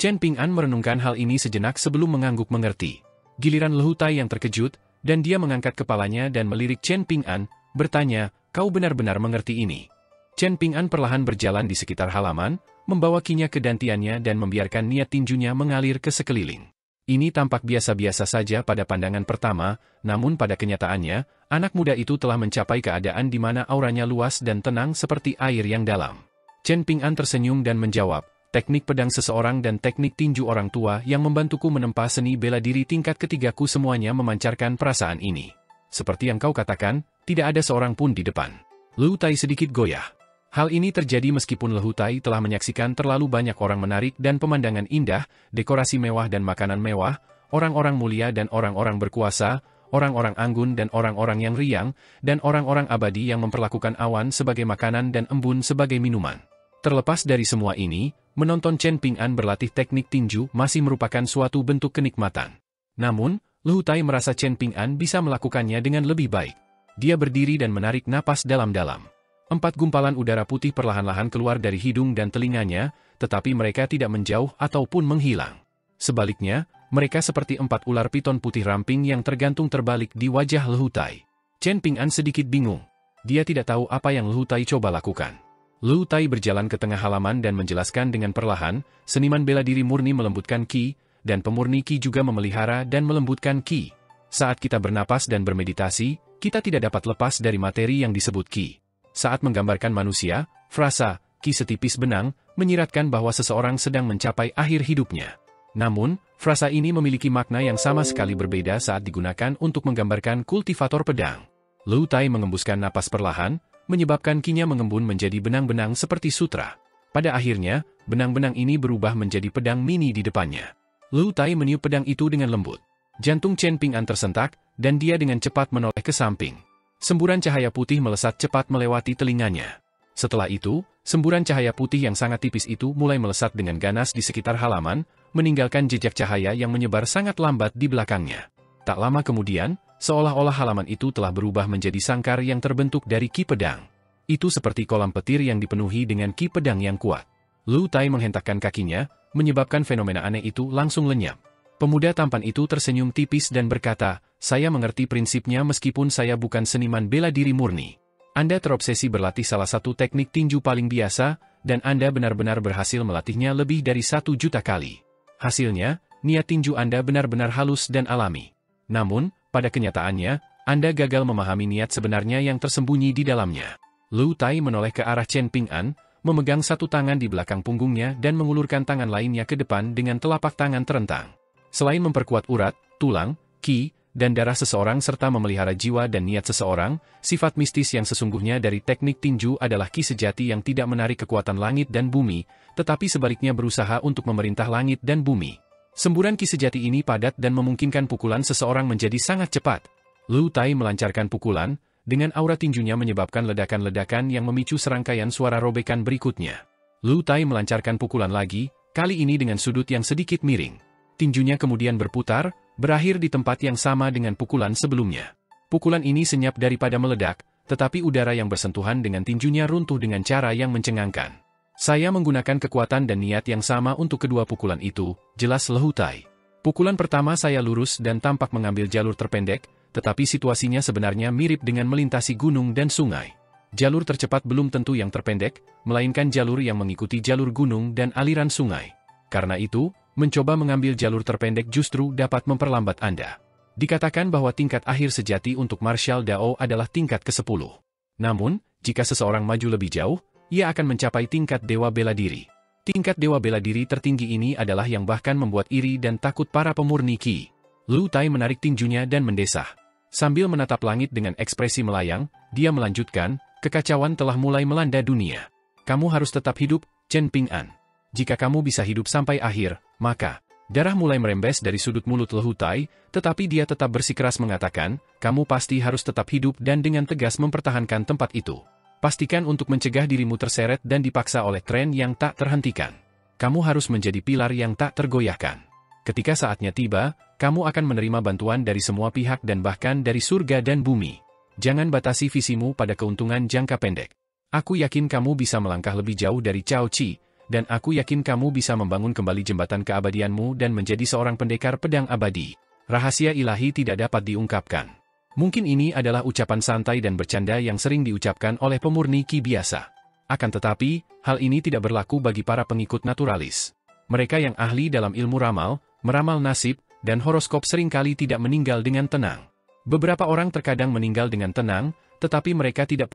Chen Ping'an merenungkan hal ini sejenak sebelum mengangguk mengerti. Giliran Lu Tai yang terkejut, dan dia mengangkat kepalanya dan melirik Chen Ping'an, bertanya, kau benar-benar mengerti ini? Chen Ping'an perlahan berjalan di sekitar halaman, membawa kinya ke dantiannya dan membiarkan niat tinjunya mengalir ke sekeliling. Ini tampak biasa-biasa saja pada pandangan pertama, namun pada kenyataannya, anak muda itu telah mencapai keadaan di mana auranya luas dan tenang seperti air yang dalam. Chen Ping'an tersenyum dan menjawab, teknik pedang seseorang dan teknik tinju orang tua yang membantuku menempa seni bela diri tingkat ketigaku semuanya memancarkan perasaan ini. Seperti yang kau katakan, tidak ada seorang pun di depan. Lu Tai sedikit goyah. Hal ini terjadi meskipun Lu Tai telah menyaksikan terlalu banyak orang menarik dan pemandangan indah, dekorasi mewah dan makanan mewah, orang-orang mulia dan orang-orang berkuasa, orang-orang anggun dan orang-orang yang riang, dan orang-orang abadi yang memperlakukan awan sebagai makanan dan embun sebagai minuman. Terlepas dari semua ini, menonton Chen Ping'an berlatih teknik tinju masih merupakan suatu bentuk kenikmatan. Namun, Lu Tai merasa Chen Ping'an bisa melakukannya dengan lebih baik. Dia berdiri dan menarik napas dalam-dalam. 4 gumpalan udara putih perlahan-lahan keluar dari hidung dan telinganya, tetapi mereka tidak menjauh ataupun menghilang. Sebaliknya, mereka seperti 4 ular piton putih ramping yang tergantung terbalik di wajah Lu Tai. Chen Ping'an sedikit bingung. Dia tidak tahu apa yang Lu Tai coba lakukan. Lu Tai berjalan ke tengah halaman dan menjelaskan dengan perlahan, seniman bela diri murni melembutkan Qi, dan pemurni Qi juga memelihara dan melembutkan Qi. Saat kita bernapas dan bermeditasi, kita tidak dapat lepas dari materi yang disebut Qi. Saat menggambarkan manusia, frasa, Qi setipis benang, menyiratkan bahwa seseorang sedang mencapai akhir hidupnya. Namun, frasa ini memiliki makna yang sama sekali berbeda saat digunakan untuk menggambarkan kultivator pedang. Lu Tai mengembuskan napas perlahan, menyebabkan Qi-nya mengembun menjadi benang-benang seperti sutra. Pada akhirnya, benang-benang ini berubah menjadi pedang mini di depannya. Lu Tai meniup pedang itu dengan lembut. Jantung Chen Ping'an tersentak, dan dia dengan cepat menoleh ke samping. Semburan cahaya putih melesat cepat melewati telinganya. Setelah itu, semburan cahaya putih yang sangat tipis itu mulai melesat dengan ganas di sekitar halaman, meninggalkan jejak cahaya yang menyebar sangat lambat di belakangnya. Tak lama kemudian, seolah-olah halaman itu telah berubah menjadi sangkar yang terbentuk dari Qi pedang. Itu seperti kolam petir yang dipenuhi dengan Qi pedang yang kuat. Lu Tai menghentakkan kakinya, menyebabkan fenomena aneh itu langsung lenyap. Pemuda tampan itu tersenyum tipis dan berkata, saya mengerti prinsipnya meskipun saya bukan seniman bela diri murni. Anda terobsesi berlatih salah satu teknik tinju paling biasa, dan Anda benar-benar berhasil melatihnya lebih dari 1 juta kali. Hasilnya, niat tinju Anda benar-benar halus dan alami. Namun, pada kenyataannya, Anda gagal memahami niat sebenarnya yang tersembunyi di dalamnya. Lu Tai menoleh ke arah Chen Ping'an, memegang satu tangan di belakang punggungnya dan mengulurkan tangan lainnya ke depan dengan telapak tangan terentang. Selain memperkuat urat, tulang, Qi, dan darah seseorang serta memelihara jiwa dan niat seseorang, sifat mistis yang sesungguhnya dari teknik tinju adalah Qi sejati yang tidak menarik kekuatan langit dan bumi, tetapi sebaliknya berusaha untuk memerintah langit dan bumi. Semburan Qi sejati ini padat dan memungkinkan pukulan seseorang menjadi sangat cepat. Lu Tai melancarkan pukulan, dengan aura tinjunya menyebabkan ledakan-ledakan yang memicu serangkaian suara robekan berikutnya. Lu Tai melancarkan pukulan lagi, kali ini dengan sudut yang sedikit miring. Tinjunya kemudian berputar, berakhir di tempat yang sama dengan pukulan sebelumnya. Pukulan ini senyap daripada meledak, tetapi udara yang bersentuhan dengan tinjunya runtuh dengan cara yang mencengangkan. Saya menggunakan kekuatan dan niat yang sama untuk kedua pukulan itu, jelas Lu Tai. Pukulan pertama saya lurus dan tampak mengambil jalur terpendek, tetapi situasinya sebenarnya mirip dengan melintasi gunung dan sungai. Jalur tercepat belum tentu yang terpendek, melainkan jalur yang mengikuti jalur gunung dan aliran sungai. Karena itu, mencoba mengambil jalur terpendek justru dapat memperlambat Anda. Dikatakan bahwa tingkat akhir sejati untuk Martial Dao adalah tingkat ke-10. Namun, jika seseorang maju lebih jauh, ia akan mencapai tingkat Dewa Bela Diri. Tingkat Dewa Bela Diri tertinggi ini adalah yang bahkan membuat iri dan takut para pemurni Qi. Lu Tai menarik tinjunya dan mendesah. Sambil menatap langit dengan ekspresi melayang, dia melanjutkan, kekacauan telah mulai melanda dunia. Kamu harus tetap hidup, Chen Ping'an. Jika kamu bisa hidup sampai akhir, maka... Darah mulai merembes dari sudut mulut Lu Tai, tetapi dia tetap bersikeras mengatakan, kamu pasti harus tetap hidup dan dengan tegas mempertahankan tempat itu. Pastikan untuk mencegah dirimu terseret dan dipaksa oleh tren yang tak terhentikan. Kamu harus menjadi pilar yang tak tergoyahkan. Ketika saatnya tiba, kamu akan menerima bantuan dari semua pihak dan bahkan dari surga dan bumi. Jangan batasi visimu pada keuntungan jangka pendek. Aku yakin kamu bisa melangkah lebih jauh dari Cao Qi, dan aku yakin kamu bisa membangun kembali jembatan keabadianmu dan menjadi seorang pendekar pedang abadi. Rahasia ilahi tidak dapat diungkapkan. Mungkin ini adalah ucapan santai dan bercanda yang sering diucapkan oleh pemurni Qi biasa. Akan tetapi, hal ini tidak berlaku bagi para pengikut naturalis. Mereka yang ahli dalam ilmu ramal, meramal nasib, dan horoskop seringkali tidak meninggal dengan tenang. Beberapa orang terkadang meninggal dengan tenang, tetapi mereka tidak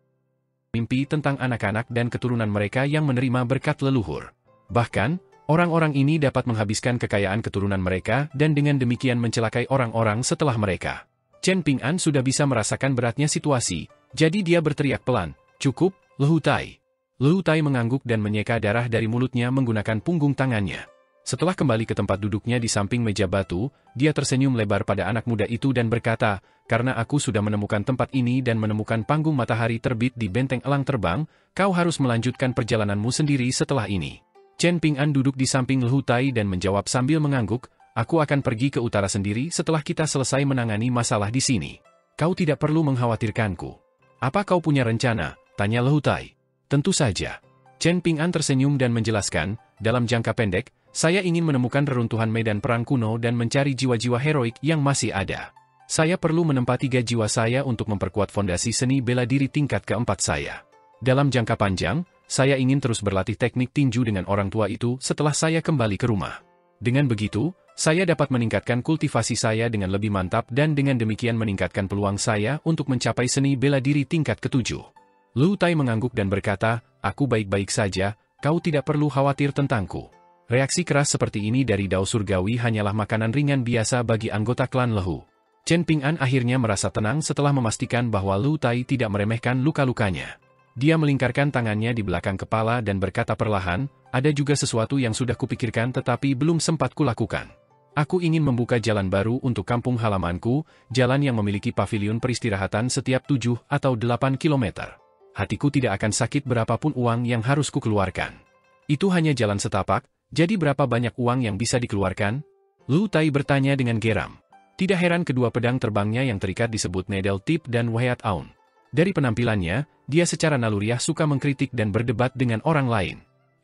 mimpi tentang anak-anak dan keturunan mereka yang menerima berkat leluhur. Bahkan, orang-orang ini dapat menghabiskan kekayaan keturunan mereka dan dengan demikian mencelakai orang-orang setelah mereka. Chen Ping'an sudah bisa merasakan beratnya situasi, jadi dia berteriak pelan, cukup, Lu Tai. Lu Tai mengangguk dan menyeka darah dari mulutnya menggunakan punggung tangannya. Setelah kembali ke tempat duduknya di samping meja batu, dia tersenyum lebar pada anak muda itu dan berkata, karena aku sudah menemukan tempat ini dan menemukan panggung matahari terbit di benteng elang terbang, kau harus melanjutkan perjalananmu sendiri setelah ini. Chen Ping'an duduk di samping Lu Tai dan menjawab sambil mengangguk, aku akan pergi ke utara sendiri setelah kita selesai menangani masalah di sini. Kau tidak perlu mengkhawatirkanku. Apa kau punya rencana? Tanya Lu Tai. Tentu saja. Chen Ping'an tersenyum dan menjelaskan, dalam jangka pendek, saya ingin menemukan reruntuhan medan perang kuno dan mencari jiwa-jiwa heroik yang masih ada. Saya perlu menempa 3 jiwa saya untuk memperkuat fondasi seni bela diri tingkat keempat saya. Dalam jangka panjang, saya ingin terus berlatih teknik tinju dengan orang tua itu setelah saya kembali ke rumah. Dengan begitu, saya dapat meningkatkan kultivasi saya dengan lebih mantap dan dengan demikian meningkatkan peluang saya untuk mencapai seni bela diri tingkat ke-7. Lu Tai mengangguk dan berkata, aku baik-baik saja, kau tidak perlu khawatir tentangku. Reaksi keras seperti ini dari Dao Surgawi hanyalah makanan ringan biasa bagi anggota klan Lehu. Chen Ping'an akhirnya merasa tenang setelah memastikan bahwa Lu Tai tidak meremehkan luka-lukanya. Dia melingkarkan tangannya di belakang kepala dan berkata perlahan, ada juga sesuatu yang sudah kupikirkan tetapi belum sempat kulakukan. Aku ingin membuka jalan baru untuk kampung halamanku, jalan yang memiliki pavilion peristirahatan setiap 7 atau 8 kilometer. Hatiku tidak akan sakit berapapun uang yang harus kukeluarkan. Itu hanya jalan setapak. Jadi berapa banyak uang yang bisa dikeluarkan? Lu Tai bertanya dengan geram. Tidak heran kedua pedang terbangnya yang terikat disebut Needle Tip dan Wyatt Aun. Dari penampilannya, dia secara naluriah suka mengkritik dan berdebat dengan orang lain.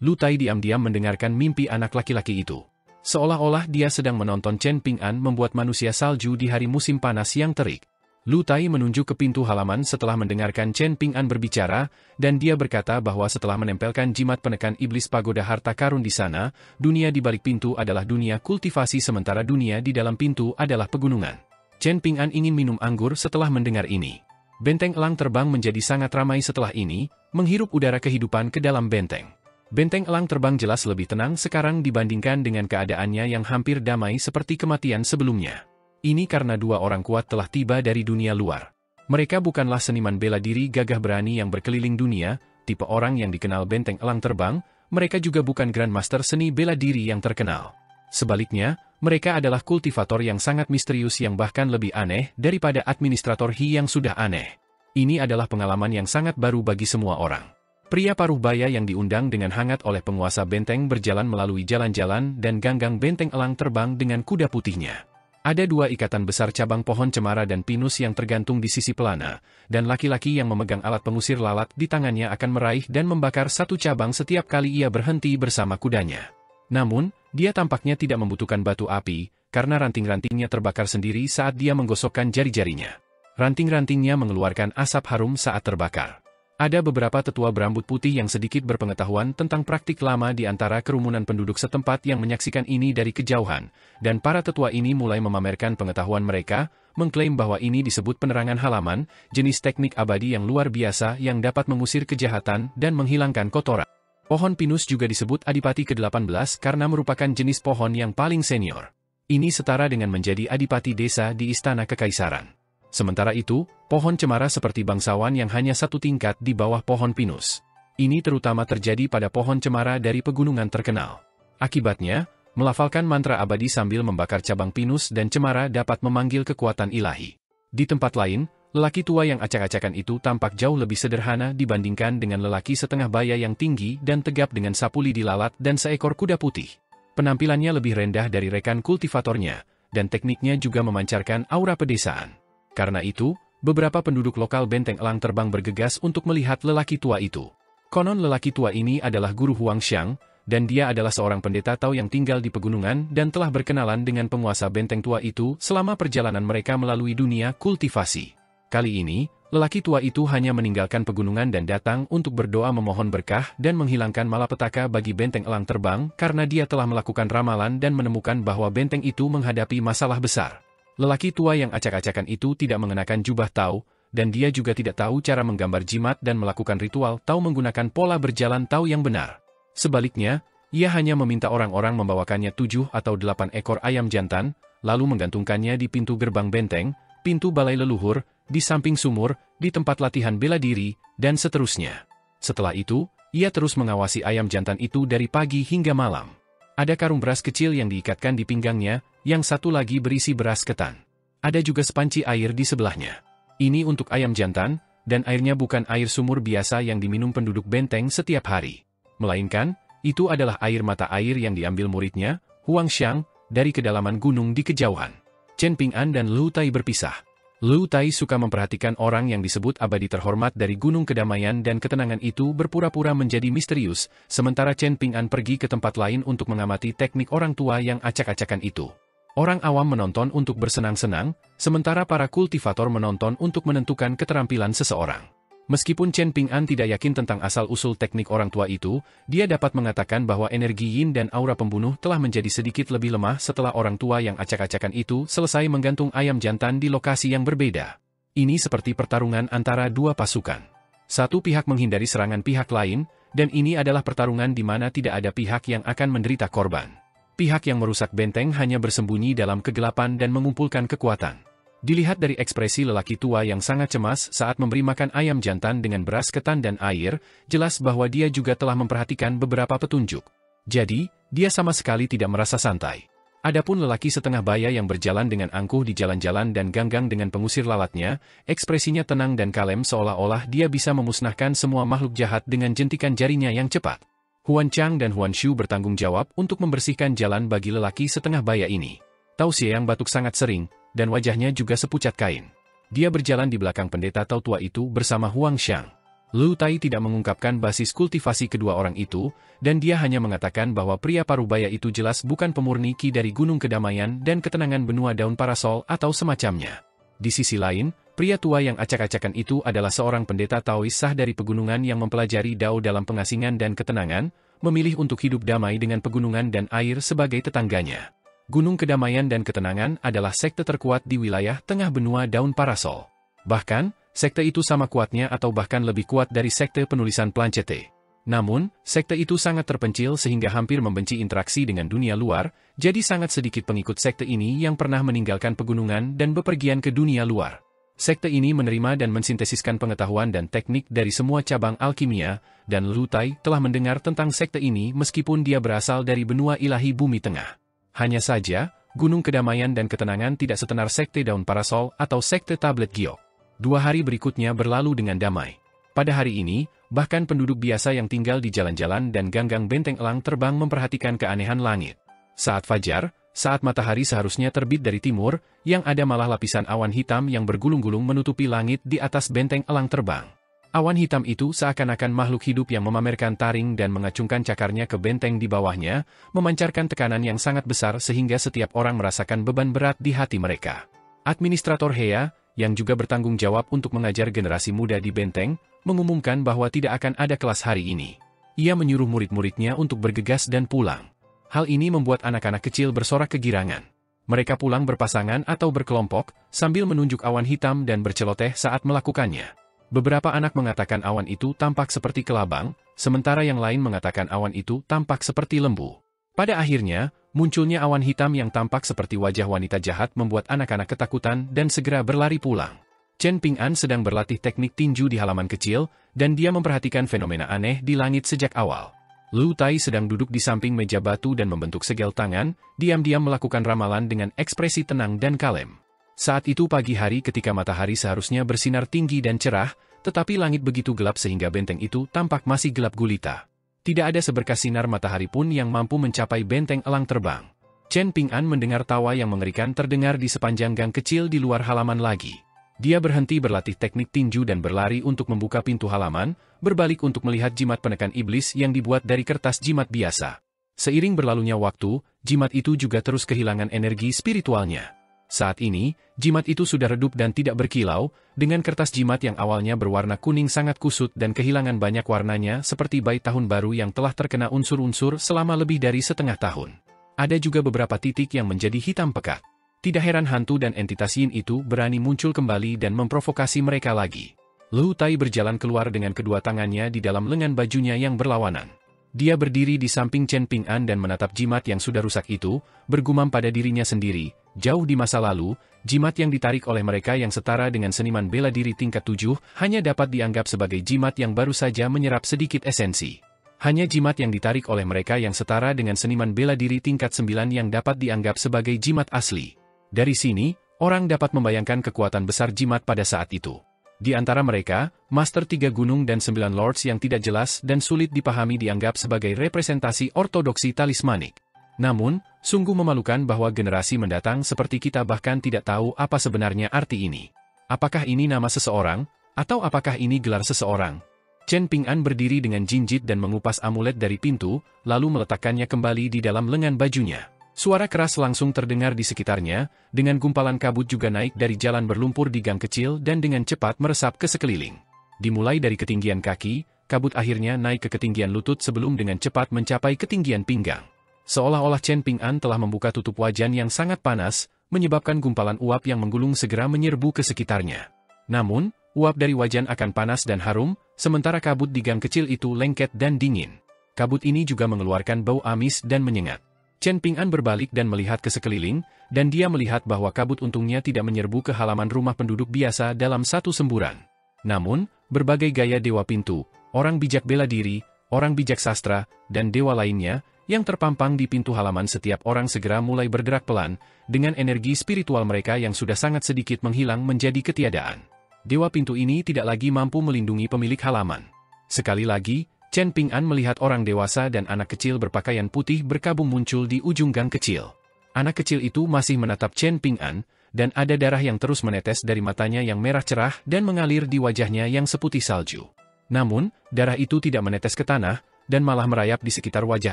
Lu Tai diam-diam mendengarkan mimpi anak laki-laki itu. Seolah-olah dia sedang menonton Chen Ping'an membuat manusia salju di hari musim panas yang terik. Lu Tai menunjuk ke pintu halaman setelah mendengarkan Chen Ping'an berbicara, dan dia berkata bahwa setelah menempelkan jimat penekan iblis pagoda harta karun di sana, dunia di balik pintu adalah dunia kultivasi sementara dunia di dalam pintu adalah pegunungan. Chen Ping'an ingin minum anggur setelah mendengar ini. Benteng elang terbang menjadi sangat ramai setelah ini, menghirup udara kehidupan ke dalam benteng. Benteng elang terbang jelas lebih tenang sekarang dibandingkan dengan keadaannya yang hampir damai seperti kematian sebelumnya. Ini karena 2 orang kuat telah tiba dari dunia luar. Mereka bukanlah seniman bela diri gagah berani yang berkeliling dunia, tipe orang yang dikenal benteng elang terbang, mereka juga bukan grandmaster seni bela diri yang terkenal. Sebaliknya, mereka adalah kultivator yang sangat misterius yang bahkan lebih aneh daripada administrator He yang sudah aneh. Ini adalah pengalaman yang sangat baru bagi semua orang. Pria paruh baya yang diundang dengan hangat oleh penguasa benteng berjalan melalui jalan-jalan dan ganggang benteng elang terbang dengan kuda putihnya. Ada 2 ikatan besar cabang pohon cemara dan pinus yang tergantung di sisi pelana, dan laki-laki yang memegang alat pengusir lalat di tangannya akan meraih dan membakar 1 cabang setiap kali ia berhenti bersama kudanya. Namun, dia tampaknya tidak membutuhkan batu api, karena ranting-rantingnya terbakar sendiri saat dia menggosokkan jari-jarinya. Ranting-rantingnya mengeluarkan asap harum saat terbakar. Ada beberapa tetua berambut putih yang sedikit berpengetahuan tentang praktik lama di antara kerumunan penduduk setempat yang menyaksikan ini dari kejauhan, dan para tetua ini mulai memamerkan pengetahuan mereka, mengklaim bahwa ini disebut penerangan halaman, jenis teknik abadi yang luar biasa yang dapat mengusir kejahatan dan menghilangkan kotoran. Pohon pinus juga disebut Adipati ke-18 karena merupakan jenis pohon yang paling senior. Ini setara dengan menjadi adipati desa di istana kekaisaran. Sementara itu, pohon cemara seperti bangsawan yang hanya satu tingkat di bawah pohon pinus. Ini terutama terjadi pada pohon cemara dari pegunungan terkenal. Akibatnya, melafalkan mantra abadi sambil membakar cabang pinus dan cemara dapat memanggil kekuatan ilahi. Di tempat lain, lelaki tua yang acak-acakan itu tampak jauh lebih sederhana dibandingkan dengan lelaki setengah baya yang tinggi dan tegap dengan sapu lidi lalat dan seekor kuda putih. Penampilannya lebih rendah dari rekan kultivatornya, dan tekniknya juga memancarkan aura pedesaan. Karena itu, beberapa penduduk lokal Benteng Elang Terbang bergegas untuk melihat lelaki tua itu. Konon lelaki tua ini adalah guru Huang Xiang, dan dia adalah seorang pendeta Tao yang tinggal di pegunungan dan telah berkenalan dengan penguasa benteng tua itu selama perjalanan mereka melalui dunia kultivasi. Kali ini, lelaki tua itu hanya meninggalkan pegunungan dan datang untuk berdoa memohon berkah dan menghilangkan malapetaka bagi Benteng Elang Terbang karena dia telah melakukan ramalan dan menemukan bahwa benteng itu menghadapi masalah besar. Lelaki tua yang acak-acakan itu tidak mengenakan jubah Tao, dan dia juga tidak tahu cara menggambar jimat dan melakukan ritual Tao menggunakan pola berjalan Tao yang benar. Sebaliknya, ia hanya meminta orang-orang membawakannya 7 atau 8 ekor ayam jantan, lalu menggantungkannya di pintu gerbang benteng, pintu balai leluhur, di samping sumur, di tempat latihan bela diri, dan seterusnya. Setelah itu, ia terus mengawasi ayam jantan itu dari pagi hingga malam. Ada karung beras kecil yang diikatkan di pinggangnya, yang satu lagi berisi beras ketan. Ada juga sepanci air di sebelahnya. Ini untuk ayam jantan, dan airnya bukan air sumur biasa yang diminum penduduk benteng setiap hari. Melainkan, itu adalah air mata air yang diambil muridnya, Huang Xiang, dari kedalaman gunung di kejauhan. Chen Ping'an dan Lu Tai berpisah. Lu Tai suka memperhatikan orang yang disebut abadi terhormat dari Gunung Kedamaian dan Ketenangan itu berpura-pura menjadi misterius, sementara Chen Ping'an pergi ke tempat lain untuk mengamati teknik orang tua yang acak-acakan itu. Orang awam menonton untuk bersenang-senang, sementara para kultivator menonton untuk menentukan keterampilan seseorang. Meskipun Chen Ping'an tidak yakin tentang asal-usul teknik orang tua itu, dia dapat mengatakan bahwa energi yin dan aura pembunuh telah menjadi sedikit lebih lemah setelah orang tua yang acak-acakan itu selesai menggantung ayam jantan di lokasi yang berbeda. Ini seperti pertarungan antara dua pasukan. Satu pihak menghindari serangan pihak lain, dan ini adalah pertarungan di mana tidak ada pihak yang akan menderita korban. Pihak yang merusak benteng hanya bersembunyi dalam kegelapan dan mengumpulkan kekuatan. Dilihat dari ekspresi lelaki tua yang sangat cemas saat memberi makan ayam jantan dengan beras ketan dan air, jelas bahwa dia juga telah memperhatikan beberapa petunjuk. Jadi, dia sama sekali tidak merasa santai. Adapun lelaki setengah baya yang berjalan dengan angkuh di jalan-jalan dan ganggang dengan pengusir lalatnya, ekspresinya tenang dan kalem seolah-olah dia bisa memusnahkan semua makhluk jahat dengan jentikan jarinya yang cepat. Huan Chang dan Huan Shu bertanggung jawab untuk membersihkan jalan bagi lelaki setengah baya ini. Tao Xie yang batuk sangat sering, dan wajahnya juga sepucat kain. Dia berjalan di belakang pendeta Tao tua itu bersama Huang Xiang. Lu Tai tidak mengungkapkan basis kultivasi kedua orang itu, dan dia hanya mengatakan bahwa pria parubaya itu jelas bukan pemurni ki dari Gunung Kedamaian dan Ketenangan benua daun parasol atau semacamnya. Di sisi lain, pria tua yang acak-acakan itu adalah seorang pendeta Taois sah dari pegunungan yang mempelajari Dao dalam pengasingan dan ketenangan, memilih untuk hidup damai dengan pegunungan dan air sebagai tetangganya. Gunung Kedamaian dan Ketenangan adalah sekte terkuat di wilayah tengah benua daun parasol. Bahkan, sekte itu sama kuatnya atau bahkan lebih kuat dari sekte penulisan Planchette. Namun, sekte itu sangat terpencil sehingga hampir membenci interaksi dengan dunia luar, jadi sangat sedikit pengikut sekte ini yang pernah meninggalkan pegunungan dan bepergian ke dunia luar. Sekte ini menerima dan mensintesiskan pengetahuan dan teknik dari semua cabang alkimia, dan Lu Tai telah mendengar tentang sekte ini meskipun dia berasal dari benua ilahi bumi tengah. Hanya saja, Gunung Kedamaian dan Ketenangan tidak setenar sekte daun parasol atau sekte tablet giok. 2 hari berikutnya berlalu dengan damai. Pada hari ini, bahkan penduduk biasa yang tinggal di jalan-jalan dan ganggang Benteng Elang Terbang memperhatikan keanehan langit. Saat fajar, saat matahari seharusnya terbit dari timur, yang ada malah lapisan awan hitam yang bergulung-gulung menutupi langit di atas Benteng Elang Terbang. Awan hitam itu seakan-akan makhluk hidup yang memamerkan taring dan mengacungkan cakarnya ke benteng di bawahnya, memancarkan tekanan yang sangat besar sehingga setiap orang merasakan beban berat di hati mereka. Administrator Hea, yang juga bertanggung jawab untuk mengajar generasi muda di benteng, mengumumkan bahwa tidak akan ada kelas hari ini. Ia menyuruh murid-muridnya untuk bergegas dan pulang. Hal ini membuat anak-anak kecil bersorak kegirangan. Mereka pulang berpasangan atau berkelompok, sambil menunjuk awan hitam dan berceloteh saat melakukannya. Beberapa anak mengatakan awan itu tampak seperti kelabang, sementara yang lain mengatakan awan itu tampak seperti lembu. Pada akhirnya, munculnya awan hitam yang tampak seperti wajah wanita jahat membuat anak-anak ketakutan dan segera berlari pulang. Chen Ping'an sedang berlatih teknik tinju di halaman kecil, dan dia memperhatikan fenomena aneh di langit sejak awal. Lu Tai sedang duduk di samping meja batu dan membentuk segel tangan, diam-diam melakukan ramalan dengan ekspresi tenang dan kalem. Saat itu pagi hari ketika matahari seharusnya bersinar tinggi dan cerah, tetapi langit begitu gelap sehingga benteng itu tampak masih gelap gulita. Tidak ada seberkas sinar matahari pun yang mampu mencapai benteng elang terbang. Chen Ping'an mendengar tawa yang mengerikan terdengar di sepanjang gang kecil di luar halaman lagi. Dia berhenti berlatih teknik tinju dan berlari untuk membuka pintu halaman, berbalik untuk melihat jimat penekan iblis yang dibuat dari kertas jimat biasa. Seiring berlalunya waktu, jimat itu juga terus kehilangan energi spiritualnya. Saat ini, jimat itu sudah redup dan tidak berkilau, dengan kertas jimat yang awalnya berwarna kuning sangat kusut dan kehilangan banyak warnanya seperti bayi tahun baru yang telah terkena unsur-unsur selama lebih dari setengah tahun. Ada juga beberapa titik yang menjadi hitam pekat. Tidak heran hantu dan entitas yin itu berani muncul kembali dan memprovokasi mereka lagi. Lu Tai berjalan keluar dengan kedua tangannya di dalam lengan bajunya yang berlawanan. Dia berdiri di samping Chen Ping'an dan menatap jimat yang sudah rusak itu, bergumam pada dirinya sendiri. Jauh di masa lalu, jimat yang ditarik oleh mereka yang setara dengan seniman bela diri tingkat 7 hanya dapat dianggap sebagai jimat yang baru saja menyerap sedikit esensi. Hanya jimat yang ditarik oleh mereka yang setara dengan seniman bela diri tingkat 9 yang dapat dianggap sebagai jimat asli. Dari sini, orang dapat membayangkan kekuatan besar jimat pada saat itu. Di antara mereka, Master 3 Gunung dan 9 Lords yang tidak jelas dan sulit dipahami dianggap sebagai representasi ortodoksi talismanik. Namun, sungguh memalukan bahwa generasi mendatang seperti kita bahkan tidak tahu apa sebenarnya arti ini. Apakah ini nama seseorang, atau apakah ini gelar seseorang? Chen Ping'an berdiri dengan jinjit dan mengupas amulet dari pintu, lalu meletakkannya kembali di dalam lengan bajunya. Suara keras langsung terdengar di sekitarnya, dengan gumpalan kabut juga naik dari jalan berlumpur di gang kecil dan dengan cepat meresap ke sekeliling. Dimulai dari ketinggian kaki, kabut akhirnya naik ke ketinggian lutut sebelum dengan cepat mencapai ketinggian pinggang. Seolah-olah Chen Ping'an telah membuka tutup wajan yang sangat panas, menyebabkan gumpalan uap yang menggulung segera menyerbu ke sekitarnya. Namun, uap dari wajan akan panas dan harum, sementara kabut di gang kecil itu lengket dan dingin. Kabut ini juga mengeluarkan bau amis dan menyengat. Chen Ping'an berbalik dan melihat ke sekeliling, dan dia melihat bahwa kabut untungnya tidak menyerbu ke halaman rumah penduduk biasa dalam satu semburan. Namun, berbagai gaya dewa pintu, orang bijak bela diri, orang bijak sastra, dan dewa lainnya, yang terpampang di pintu halaman setiap orang segera mulai bergerak pelan, dengan energi spiritual mereka yang sudah sangat sedikit menghilang menjadi ketiadaan. Dewa pintu ini tidak lagi mampu melindungi pemilik halaman. Sekali lagi, Chen Ping'an melihat orang dewasa dan anak kecil berpakaian putih berkabung muncul di ujung gang kecil. Anak kecil itu masih menatap Chen Ping'an, dan ada darah yang terus menetes dari matanya yang merah cerah dan mengalir di wajahnya yang seputih salju. Namun, darah itu tidak menetes ke tanah, dan malah merayap di sekitar wajah